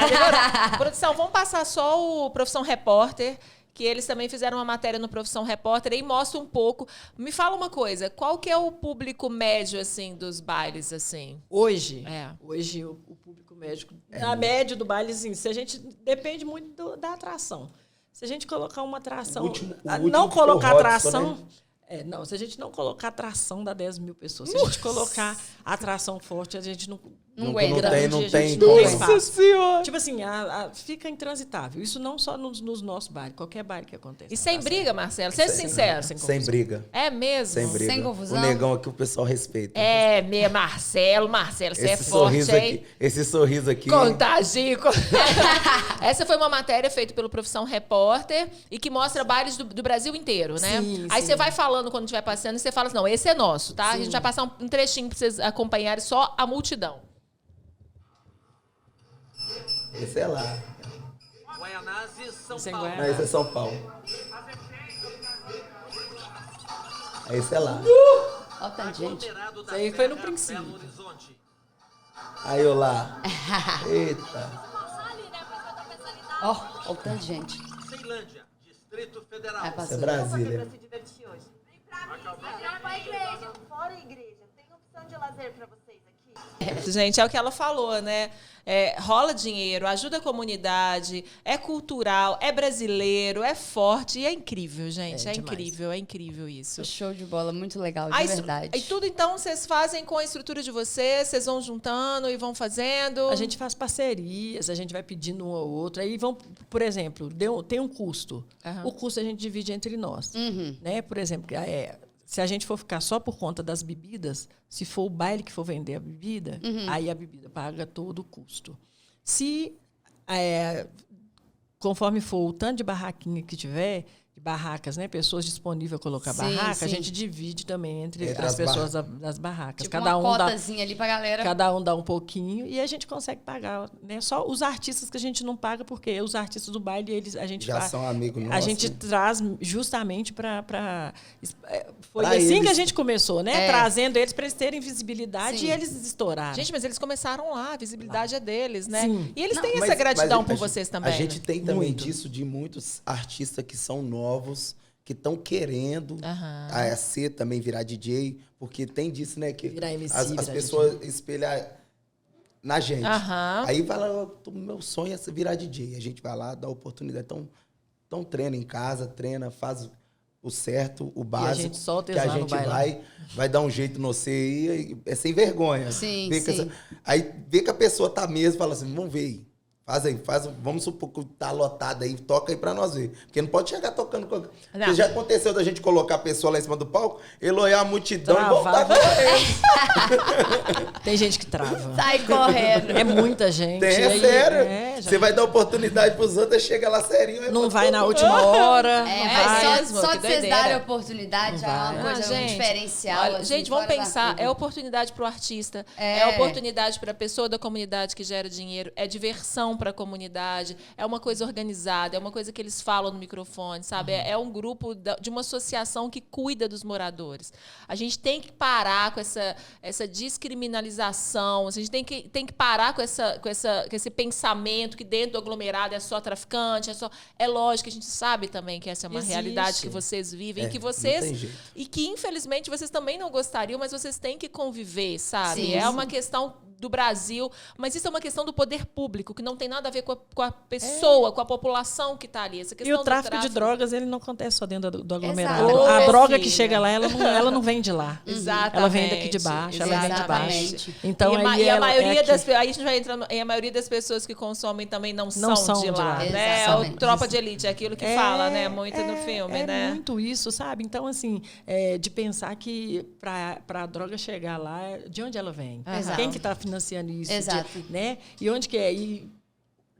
Demorou. Produção, vamos passar só o Profissão Repórter, que eles também fizeram uma matéria no Profissão Repórter e mostra um pouco. Me fala uma coisa, qual que é o público médio, assim, dos bailes, assim? Hoje o público médico, a média do baile, assim, se a gente depende muito da atração. Se a gente colocar uma atração, não colocar atração, não, se a gente não colocar atração dá 10 mil pessoas. Se a gente colocar atração forte, a gente não aguenta. Não tem. Nossa Senhora! Tipo assim, fica intransitável. Isso não só nos nossos bailes, qualquer baile que acontece. E sem briga, Marcelo? Seja sincero. Sem briga. É mesmo? Sem briga. Sem confusão? O negão aqui o pessoal respeita. Marcelo, você é forte, hein? Esse sorriso aqui. Contagia. Essa foi uma matéria feita pelo Profissão Repórter e que mostra bailes do Brasil inteiro, né? Aí você vai falando quando estiver passando e você fala assim, não, esse é nosso, tá? A gente vai passar um trechinho pra vocês acompanharem só a multidão. Esse é lá. Guaianazes, São Esse é Paulo. Guaianazes. Esse é São Paulo. Esse é lá. Olha o tanto de gente. Aglomerado da Isso aí foi no Serra, princípio. Belo Horizonte. Aí eu lá. Eita. Ó o tanto de gente. Ceilândia, Distrito Federal. Isso é Brasília. se divertir hoje. Vem pra igreja. Fora a igreja. Tem opção de lazer pra vocês aqui? Gente, é o que ela falou, né? Rola dinheiro, ajuda a comunidade, é cultural, é brasileiro, é forte e é incrível, gente. É incrível isso. Show de bola, muito legal, de Aí, verdade. E tudo, então, vocês fazem com a estrutura de vocês vão juntando e vão fazendo? A gente faz parcerias, a gente vai pedindo um ao outro. Aí vão, por exemplo, tem um custo. O custo a gente divide entre nós. Né? Por exemplo, se a gente for ficar só por conta das bebidas, se for o baile que for vender a bebida, aí a bebida paga todo o custo. Se, conforme for o tanto de barraquinha que tiver, de barracas, né, pessoas disponíveis a colocar barraca, a gente divide também entre as pessoas das barracas. Tipo Cada uma um cotazinha ali pra galera. Cada um dá um pouquinho e a gente consegue pagar, né? Só os artistas que a gente não paga, porque os artistas do baile, a gente Já são amigos nossos. A gente traz justamente para foi Pra assim eles. que a gente começou, né? Trazendo eles para eles terem visibilidade Sim. e eles estouraram. Gente, mas eles começaram lá, a visibilidade é deles, né? Sim. E eles têm Mas- essa gratidão mas por a vocês gente- também. A gente né? tem também Muito. disso de muitos artistas que são novos, que estão querendo ser também virar DJ, porque tem disso, né? Que Virar MC, as virar pessoas espelham na gente. Aham. Aí fala, meu sonho é virar DJ. A gente vai lá, dá oportunidade. Então treina em casa, faz o certo, o básico. gente solta que a eles lá no gente bailão. vai dar um jeito no você aí, é sem vergonha. Sim, Vê que sim. aí vê que a pessoa tá mesmo, fala assim, vamos ver aí. vamos supor que tá lotado aí, toca aí pra nós ver. Porque não pode chegar tocando... Porque já aconteceu da gente colocar a pessoa lá em cima do palco, ele olhar a multidão e voltar correndo. Tem gente que trava. Sai correndo. É muita gente. É aí, sério. Você vai dar oportunidade pros outros, chega lá serinho. Não vai na última hora. É, não mas vai. mesmo, só que de vocês doideira. darem oportunidade já é uma coisa, um diferencial. Olha, assim, gente, vamos fora da pensar, curva. é oportunidade para o artista, é oportunidade para a pessoa da comunidade que gera dinheiro, é diversão para a comunidade, é uma coisa organizada, é uma coisa que eles falam no microfone, sabe? É um grupo de uma associação que cuida dos moradores. A gente tem que parar com essa descriminalização, a gente tem que parar com esse pensamento que dentro do aglomerado é só traficante, é lógico que a gente sabe também que essa é uma realidade que vocês vivem, que vocês e que infelizmente vocês também não gostariam, mas vocês têm que conviver, sabe? Sim, é uma questão do Brasil, mas isso é uma questão do poder público, que não tem nada a ver com a pessoa, com a população que está ali. Essa questão E o tráfico de drogas, ele não acontece só dentro do aglomerado. Exato. A droga que chega lá, ela não vem de lá. Exatamente. Ela vem daqui de baixo, ela vem de baixo. Exatamente. Então, e a maioria das aí a gente vai entrar, e a maioria das pessoas que consomem também não são de lá, né? É o Tropa de Elite, é aquilo que fala, né? Muito no filme, né? É muito isso, sabe? Então, assim, de pensar que para a droga chegar lá, de onde ela vem? Exato. Quem que está financiando isso? Exato. Né? E onde que é? E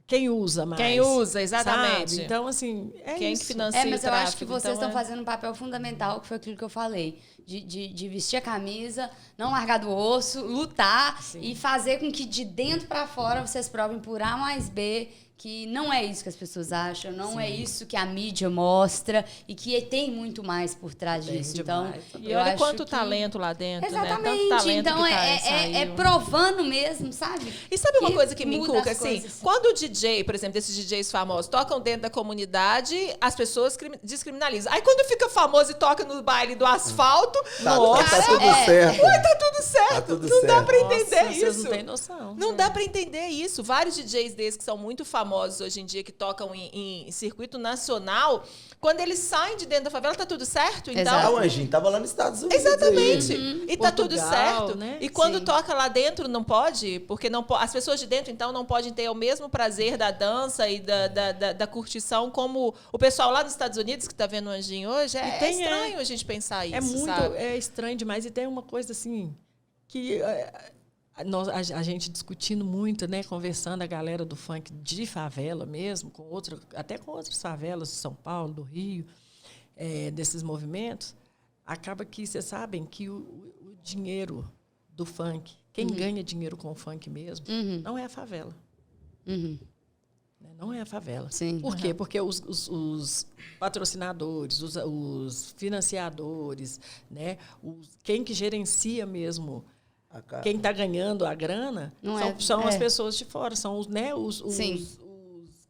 quem usa mais? Quem usa, exatamente. Sabe? Então, assim, quem isso. que financia Mas o eu acho tráfico, que vocês então estão fazendo um papel fundamental, que foi aquilo que eu falei. De vestir a camisa, não largar do osso, lutar e fazer com que de dentro para fora vocês provem por A mais B que não é isso que as pessoas acham, não é isso que a mídia mostra e que tem muito mais por trás disso. Então, e olha quanto talento lá dentro, exatamente. né? Tanto talento Então, que é provando mesmo, sabe? E sabe uma coisa que me muda inculca, as assim? coisas. Quando o DJ, por exemplo, desses DJs famosos, tocam dentro da comunidade, as pessoas descriminalizam. Aí quando fica famoso e toca no baile do asfalto, Tá tudo certo. Ué, tá tudo certo. Tá tudo não dá certo. pra entender isso. Vocês não têm noção. Não dá pra entender isso. Vários DJs desses que são muito famosos hoje em dia, que tocam em circuito nacional, quando eles saem de dentro da favela, tá tudo certo? Então, Exato. o Anjinho tava lá nos Estados Unidos. exatamente. aí. E tá tudo Portugal, certo. né? E quando Sim. toca lá dentro, não pode? Porque não as pessoas de dentro, então, não podem ter o mesmo prazer da dança e da curtição como o pessoal lá nos Estados Unidos, que tá vendo o Anjinho hoje. É estranho a gente pensar isso, É muito sabe? estranho demais. E tem uma coisa assim que a gente discutindo muito, né, conversando a galera do funk de favela mesmo, até com outras favelas de São Paulo, do Rio, desses movimentos, acaba que vocês sabem que o dinheiro do funk, quem ganha dinheiro com o funk mesmo, não é a favela. Não é a favela. Sim. Por quê? Porque os patrocinadores, os financiadores, né, quem que gerencia mesmo, quem está ganhando a grana, são as pessoas de fora, são os, né,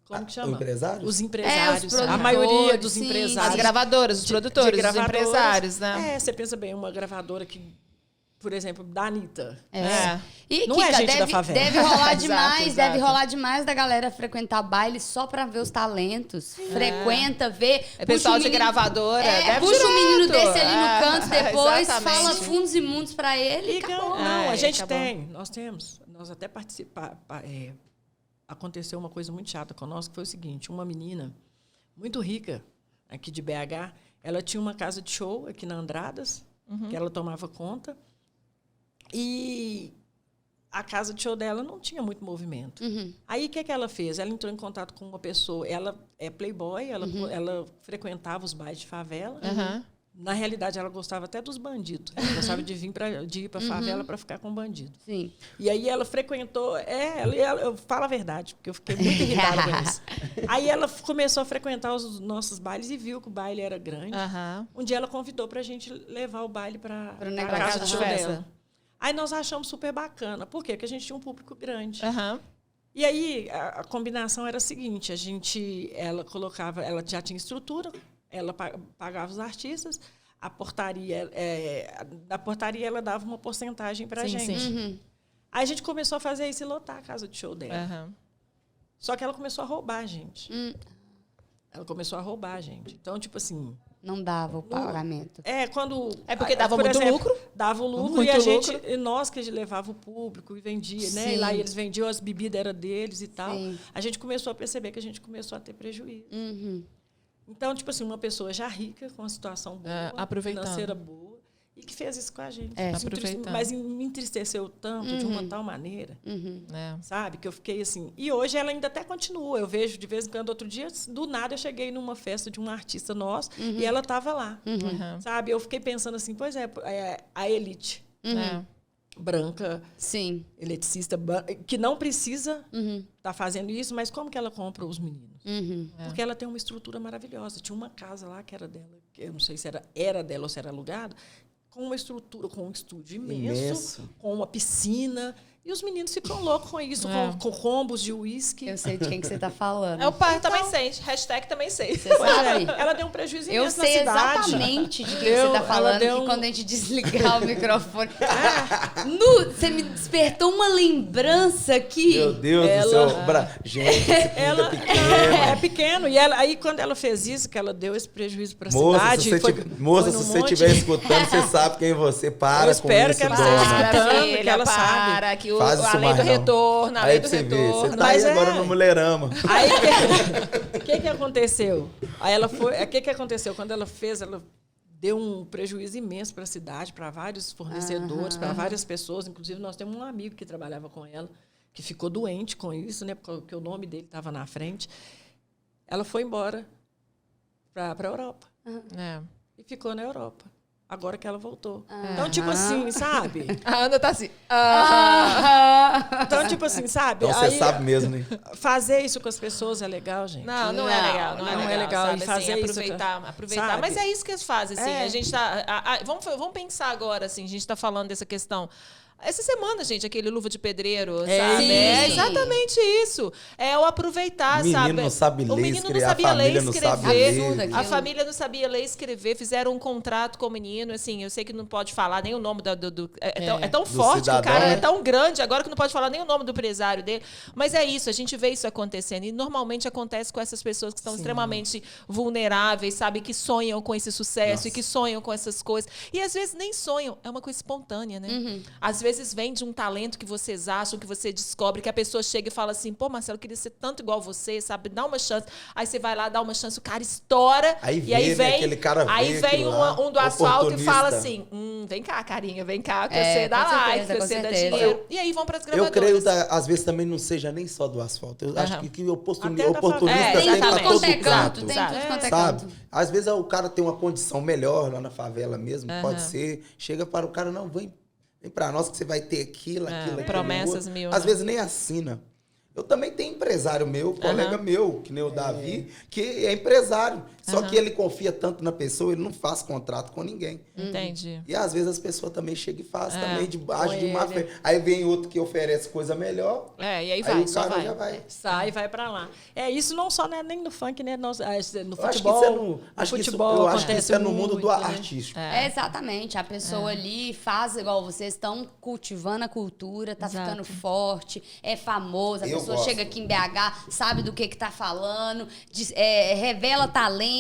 como que chama? Os empresários? Os empresários. os a maioria dos sim, empresários. As gravadoras, os produtores, os empresários, né? Você pensa bem, uma gravadora que, por exemplo, da Anitta. E, Não é Kika, gente da favela. Deve rolar Exato, demais, exato. deve rolar demais da galera frequentar baile só pra ver os talentos. Frequenta, vê. É pessoal puxa o de gravadora, deve puxa o menino direto. desse ali no canto depois, exatamente. fala fundos e mundos pra ele. Acabou. Não, a gente acabou. tem, nós temos. Nós até participamos. Aconteceu uma coisa muito chata conosco, que foi o seguinte: uma menina muito rica, aqui de BH, ela tinha uma casa de show aqui na Andradas, que ela tomava conta, e a casa de show dela não tinha muito movimento. Aí, o que ela fez? Ela entrou em contato com uma pessoa, ela é playboy, ela frequentava os bailes de favela. Na realidade, ela gostava até dos bandidos. Ela gostava de ir para a favela para ficar com bandido. Sim. E aí ela frequentou... eu falo a verdade, porque eu fiquei muito irritada com isso. Aí ela começou a frequentar os nossos bailes e viu que o baile era grande. Um dia ela convidou para a gente levar o baile para a casa de show dela. Aí nós achamos super bacana. Por quê? Porque a gente tinha um público grande. E aí a combinação era a seguinte: ela já tinha estrutura, ela pagava os artistas, a portaria, da portaria ela dava uma porcentagem para a gente. Sim. Aí a gente começou a fazer isso e lotar a casa de show dela. Só que ela começou a roubar a gente. Ela começou a roubar a gente. Então, tipo assim, Não dava o pagamento. Quando... É porque dava por muito exemplo, lucro. Dava o lucro Muito e a gente... lucro. E nós que levava o público e vendia, né? Sim. E lá eles vendiam, as bebidas eram deles e tal. Sim. A gente começou a perceber que a gente começou a ter prejuízo. Uhum. Então, tipo assim, uma pessoa já rica, com uma situação boa, aproveitando. financeira boa, e que fez isso com a gente. Aproveitando. Mas me entristeceu tanto, de uma tal maneira, sabe? Que eu fiquei assim... E hoje ela ainda até continua. Eu vejo, de vez em quando, outro dia, do nada, eu cheguei numa festa de um artista nosso e ela estava lá, sabe? Eu fiquei pensando assim, pois é a elite branca, Sim. eletricista, que não precisa estar fazendo isso, mas como que ela compra os meninos? Porque ela tem uma estrutura maravilhosa. Tinha uma casa lá que era dela, que eu não sei se era dela ou se era alugada, com uma estrutura, com um estúdio imenso. Com uma piscina. E os meninos ficam loucos com isso, com combos de uísque. Eu sei de quem que você está falando. É o pai também sei. Hashtag também sei. Você sabe? Ela deu um prejuízo imenso Eu sei na cidade. exatamente de quem você está falando. E quando a gente desligar o microfone... você me despertou uma lembrança aqui. Meu Deus do céu. Gente, esse Ela pequeno. não, é pequeno. E aí, quando ela fez isso, que ela deu esse prejuízo para a cidade... Se você estiver escutando, você sabe quem você para. Eu espero que ela esteja escutando, que ela sabe. Para, que Faz isso a lei do mais não. retorno, a lei do Você vê, retorno. você tá aí agora no Mulherama. Aí, o que aconteceu? Aí ela foi... O que aconteceu? Quando ela fez, ela deu um prejuízo imenso para a cidade, para vários fornecedores, para várias pessoas. Inclusive, nós temos um amigo que trabalhava com ela, que ficou doente com isso, né? Porque o nome dele estava na frente. Ela foi embora para a Europa. E ficou na Europa. Agora que ela voltou. Então, tipo assim, sabe? A Ana tá assim. Então, tipo assim, sabe? Então você sabe mesmo, né? Fazer isso com as pessoas é legal, gente. Não é legal. Não é legal. Sabe, E fazer assim, isso, aproveitar. sabe? Mas é isso que eles fazem, assim. É. A gente tá... vamos pensar agora, assim. A gente tá falando dessa questão... Essa semana, gente, aquele Luva de Pedreiro, sabe? Sim. É exatamente isso. É o aproveitar, O menino sabe? não sabe ler, O menino escrever, não a sabia ler e família não sabe escrever. ler. Absurdo A aquilo. família não sabia ler e escrever. Fizeram um contrato com o menino, assim. Eu sei que não pode falar nem o nome é tão forte cidadão, que o cara né? é tão grande agora que não pode falar nem o nome do empresário dele. Mas é isso, a gente vê isso acontecendo. E normalmente acontece com essas pessoas que estão extremamente vulneráveis, sabe? Que sonham com esse sucesso e que sonham com essas coisas. E às vezes nem sonham, é uma coisa espontânea, né? Às vezes vem de um talento que vocês acham, que você descobre, que a pessoa chega e fala assim, pô, Marcelo, eu queria ser tanto igual você, sabe? Dá uma chance. Aí você vai lá, dá uma chance, o cara estoura. Aí aí vem aquele cara aí vê vem aquilo lá, um do asfalto e oportunista. fala assim, vem cá, carinha, vem cá, que É, você dá com like, certeza, que com você dá certeza. dinheiro. E aí vão para as Eu gravadoras. creio, às vezes, também não seja nem só do asfalto. Eu acho que o Até da oportunista favela. tem Tem pra tudo exatamente. quanto todo é canto. canto. Tem Sabe? tudo quanto é Sabe? canto. Às vezes o cara tem uma condição melhor lá na favela mesmo, pode ser. Chega para o cara, não, vem para nós que você vai ter aquilo. promessas outro. mil, Às né? vezes nem assina. Eu também tenho empresário meu, colega meu, que nem o Davi, que é empresário. Só que ele confia tanto na pessoa, ele não faz contrato com ninguém. Entendi. E às vezes as pessoas também chegam e fazem também debaixo Com de má ele. fé. Aí vem outro que oferece coisa melhor. E aí Aí vai, o só cara vai. já vai. Sai e vai pra lá. Isso não só, né, nem no funk, né? No Eu acho que futebol. isso é no, acho que isso, futebol eu acho que acontece isso é no mundo do muito, né? artístico. É, exatamente. A pessoa ali faz igual vocês estão cultivando a cultura, tá Exato. ficando forte, é famoso. A Eu pessoa gosto. chega aqui em BH, sabe do que tá falando, revela talento.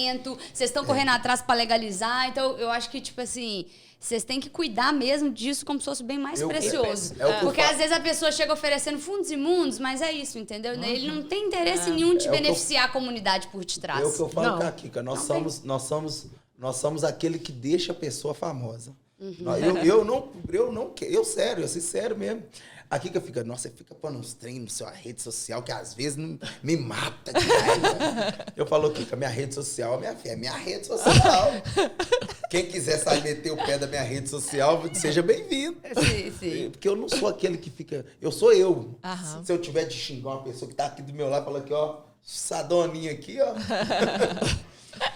Vocês estão correndo atrás pra legalizar. Então, eu acho que, tipo assim, vocês têm que cuidar mesmo disso como se fosse bem mais Eu- precioso. é o que eu Porque falo. às vezes a pessoa chega oferecendo fundos imundos, mas é isso, entendeu? Ele não tem interesse nenhum de É o que eu- beneficiar a comunidade por detrás. É o que eu falo Não. com a Kika. Nós somos aquele que deixa a pessoa famosa. Eu sério, assim, sério mesmo. A Kika fica, nossa, você fica pondo uns treinos na sua rede social que às vezes me mata de raiva. Eu falo, Kika, minha rede social, é minha rede social. Quem quiser sair meter o pé da minha rede social, seja bem-vindo. Sim. Porque eu não sou aquele que fica. Eu sou eu. Aham. Se eu tiver de xingar uma pessoa que tá aqui do meu lado, fala aqui, ó, sadoninha aqui, ó.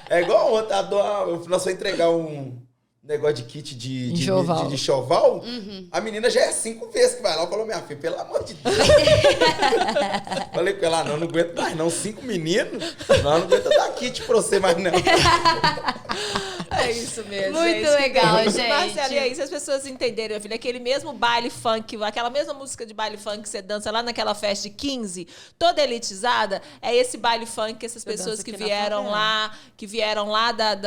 É igual ontem, nós vamos entregar um negócio de kit de Enxoval. de enxoval. A menina já é 5 vezes que vai lá. Falou, minha filha, pelo amor de Deus. Falei com ela, não aguento mais não. 5 meninos? Não aguento dar kit pra você mais não. É isso mesmo. Muito legal, gente. Marcelo, e aí, se as pessoas entenderem, meu filho, aquele mesmo baile funk, aquela mesma música de baile funk que você dança lá naquela festa de 15, toda elitizada, é esse baile funk que essas pessoas que vieram lá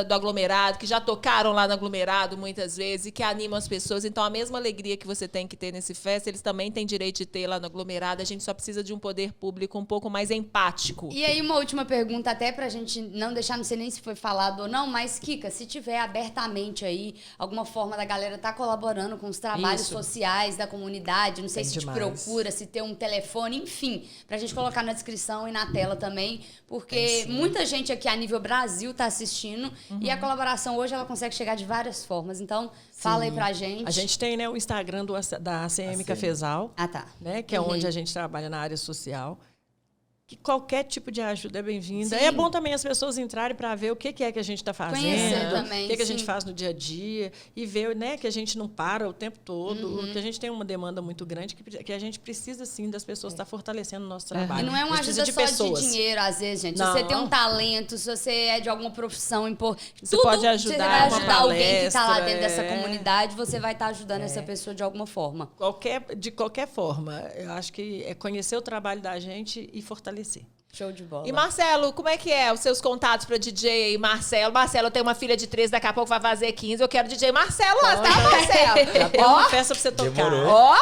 do aglomerado, que já tocaram lá no aglomerado muitas vezes e que animam as pessoas. Então, a mesma alegria que você tem que ter nesse festa, eles também têm direito de ter lá no aglomerado. A gente só precisa de um poder público um pouco mais empático. E aí, uma última pergunta, até pra gente não deixar, não sei nem se foi falado ou não, mas, Kika, se tiver abertamente aí alguma forma da galera tá colaborando com os trabalhos sociais da comunidade, não sei se te procura, se tem um telefone, enfim, pra gente colocar na descrição e na tela também, porque muita gente aqui a nível Brasil tá assistindo e a colaboração hoje ela consegue chegar de várias formas. Então, fala aí pra gente. A gente tem, né, o Instagram da ACM Cafezal, né, que é onde a gente trabalha na área social. Que qualquer tipo de ajuda é bem-vinda. É bom também as pessoas entrarem para ver o que é que a gente está fazendo, também, o que a gente faz no dia a dia, e ver, né, que a gente não para o tempo todo, que a gente tem uma demanda muito grande, que a gente precisa, sim, das pessoas estar fortalecendo o nosso trabalho. E não é uma ajuda só de dinheiro, às vezes, gente. Não. Se você tem um talento, se você é de alguma profissão importante, Você pode ajudar, você vai ajudar alguém que está lá palestra, dentro dessa comunidade, você vai estar ajudando essa pessoa de alguma forma. De qualquer forma, eu acho que é conhecer o trabalho da gente e fortalecer. Show de bola. E Marcelo, como é que é os seus contatos para DJ aí, Marcelo? Marcelo, eu tenho uma filha de 13, daqui a pouco vai fazer 15. Eu quero DJ Marcelo lá, tá, Marcelo? Já tem uma festa pra você tocar. Demorou. Ó,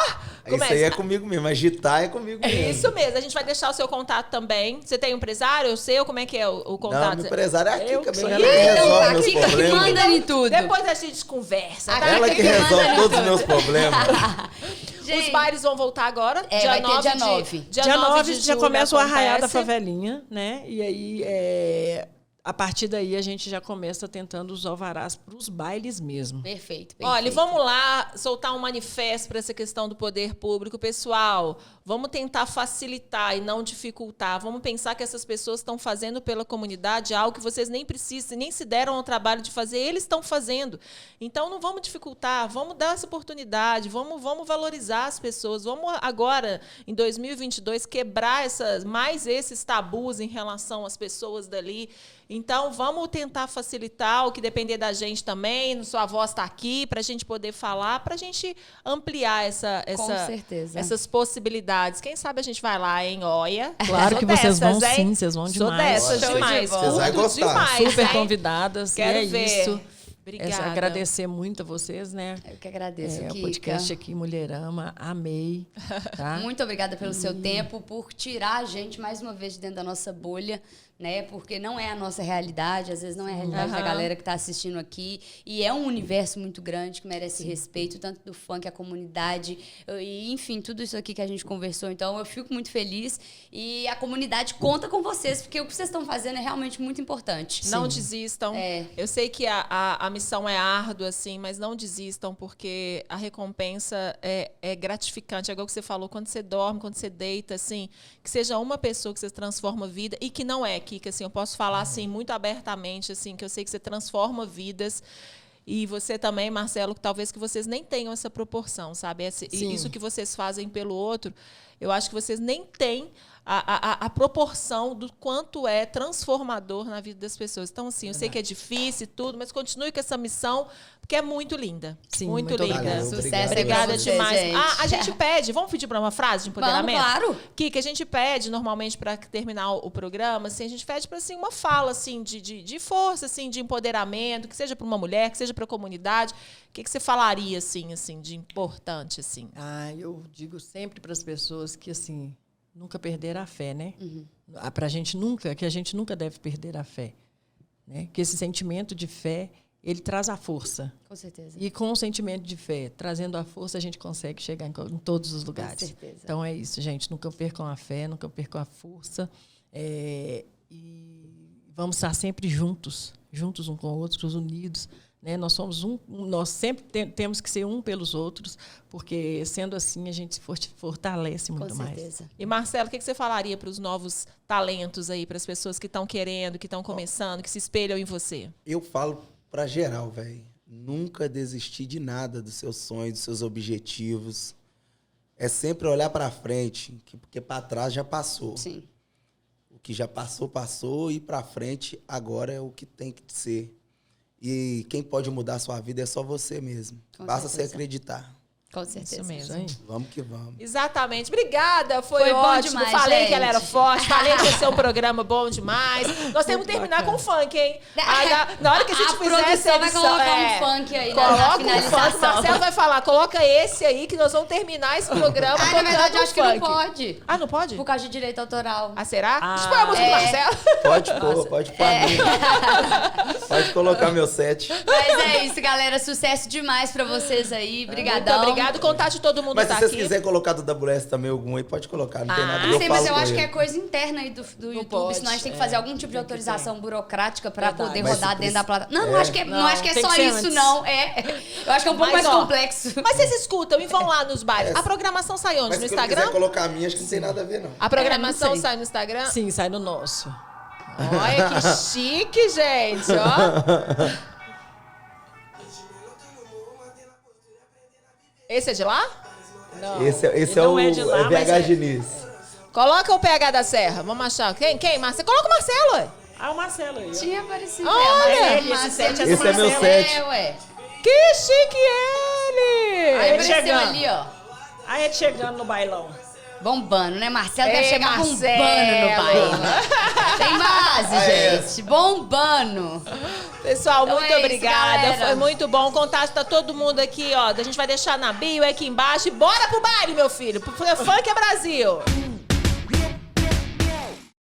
Isso aí é comigo mesmo. Agitar é comigo mesmo. Isso mesmo. A gente vai deixar o seu contato também. Você tem um empresário? O seu? Como é que é o contato? Não, meu empresário é a Kika mesmo. sou Ela que resolve meus Kika que problemas. manda em tudo. Depois a gente conversa, tá? Ela que resolve todos os meus problemas. Os bailes vão voltar agora? Vai ter dia 9. Dia 9 de já julho começa o Arraial da acontece. Favelinha, né? E aí, a partir daí, a gente já começa tentando os alvarás para os bailes mesmo. Perfeito. Olha, vamos lá soltar um manifesto para essa questão do poder público. Pessoal, vamos tentar facilitar e não dificultar. Vamos pensar que essas pessoas estão fazendo pela comunidade algo que vocês nem precisam, nem se deram ao trabalho de fazer, eles estão fazendo. Então, não vamos dificultar, vamos dar essa oportunidade, vamos valorizar as pessoas. Vamos agora, em 2022, quebrar mais esses tabus em relação às pessoas dali. Então, vamos tentar facilitar o que depender da gente também. Sua voz está aqui para a gente poder falar, para a gente ampliar essas possibilidades. Quem sabe a gente vai lá, hein? Olha. Claro que vocês vão, hein? sim, vocês vão demais. Sou dessas Show de demais. bola. Vocês vão Curto gostar. demais, Super hein? convidadas. Quero e é ver. isso. Obrigada. Agradecer muito a vocês, né? Eu que agradeço, O Kika. podcast aqui, Mulherama, amei. Tá? Muito obrigada pelo seu tempo, por tirar a gente mais uma vez de dentro da nossa bolha, né? Porque não é a nossa realidade, às vezes não é a realidade da galera que está assistindo aqui. E é um universo muito grande que merece respeito, tanto do funk, a comunidade, e enfim, tudo isso aqui que a gente conversou. Então, eu fico muito feliz e a comunidade conta com vocês, porque o que vocês estão fazendo é realmente muito importante. Não desistam. Eu sei que a missão é árdua, assim, mas não desistam, porque a recompensa é gratificante. É igual que você falou, quando você dorme, quando você deita, assim, que seja uma pessoa que você transforma a vida, e que não é, Kika, assim, eu posso falar assim, muito abertamente, assim, que eu sei que você transforma vidas. E você também, Marcelo, que talvez que vocês nem tenham essa proporção, sabe? Isso que vocês fazem pelo outro, eu acho que vocês nem têm a proporção do quanto é transformador na vida das pessoas. Então, assim, eu sei que é difícil e tudo, mas continue com essa missão, porque é muito linda. Sim, muito muito linda. obrigado. Sucesso Obrigada aí pra vocês, demais. gente. A gente pede, vamos pedir para uma frase de empoderamento? Vamos, claro. Kika, a gente pede normalmente para terminar o programa, assim, a gente pede para assim, uma fala assim, de força, assim, de empoderamento, que seja para uma mulher, que seja para a comunidade. O que você falaria assim, de importante? Assim? Eu digo sempre para as pessoas que assim, nunca perder a fé, né? Que a gente nunca deve perder a fé. Né? Que esse sentimento de fé, ele traz a força. Com certeza. E com o sentimento de fé, trazendo a força, a gente consegue chegar em todos os lugares. Com certeza. Então é isso, gente. Nunca percam a fé, nunca percam a força. E vamos estar sempre juntos um com outros, unidos. Né? Nós somos nós sempre temos que ser um pelos outros, porque sendo assim a gente se fortalece muito mais. Com certeza. E Marcelo, o que você falaria para os novos talentos aí, para as pessoas que estão querendo, que estão começando, que se espelham em você? Eu falo pra geral, velho. Nunca desistir de nada dos seus sonhos, dos seus objetivos. É sempre olhar pra frente, porque pra trás já passou. Sim. O que já passou, passou, e pra frente agora é o que tem que ser. E quem pode mudar a sua vida é só você mesmo. Com Basta você certeza. acreditar. Com certeza. Isso mesmo. Vamos que vamos. Exatamente. Obrigada, foi Foi bom ótimo. demais, Falei gente. que ela era forte, falei que esse é um programa bom demais. Nós temos que terminar com funk, hein? Na hora que a gente fizer essa produção vai edição... colocar um funk aí na coloca finalização. um funk. Marcelo vai falar, coloca esse aí que nós vamos terminar esse programa Na tocando verdade, eu acho que não funk. pode. Ah, não pode? Por causa de direito autoral. Ah, será? Deixa eu pôr a música do Marcelo. Pode pôr a minha. Pode colocar meu set. Mas é isso, galera. Sucesso demais pra vocês aí. Obrigadão. Muito obrigado. Contato de todo mundo Mas tá se vocês aqui. quiserem colocar do WS também algum aí, pode colocar. Não tem nada. Não sei, mas eu falo acho com que é ele. coisa interna aí do YouTube, pode, senão a gente tem que fazer algum tipo de autorização burocrática pra Verdade. poder Mas rodar se dentro da precisa- plataforma. Não, não acho que é, não Não, acho que é tem só que ser isso, antes. não. Eu acho que é um pouco Mas, mais ó, complexo. Mas vocês escutam e vão lá nos bares. A programação sai onde? Mas No se eu quiser Instagram? colocar a minha, acho que não tem nada a ver, não. A programação não sei. sai no Instagram? Sim, sai no nosso. Olha que chique, gente, ó. Esse é de lá? Não, Esse ele é não o é de lá, mas BH Diniz. Coloca o PH da Serra. Vamos achar. Quem? Marcelo? Coloca o Marcelo, ué. Ah, o Marcelo aí. ó. Tinha aparecido. Olha, ele, esse set é do Esse é meu Marcelo. set. Ué. Que chique ele! Aí apareceu chegando. ali, ó. Aí é chegando no bailão. Bombando, né? Marcelo deve Ei, chegar Marcelo. bombando no baile. Tem base, gente. Bombando. Pessoal, Então muito é isso, obrigada. galera. Foi muito bom. O contato tá todo mundo aqui, ó. A gente vai deixar na bio aqui embaixo. E bora pro baile, meu filho. Pro Funk é Brasil.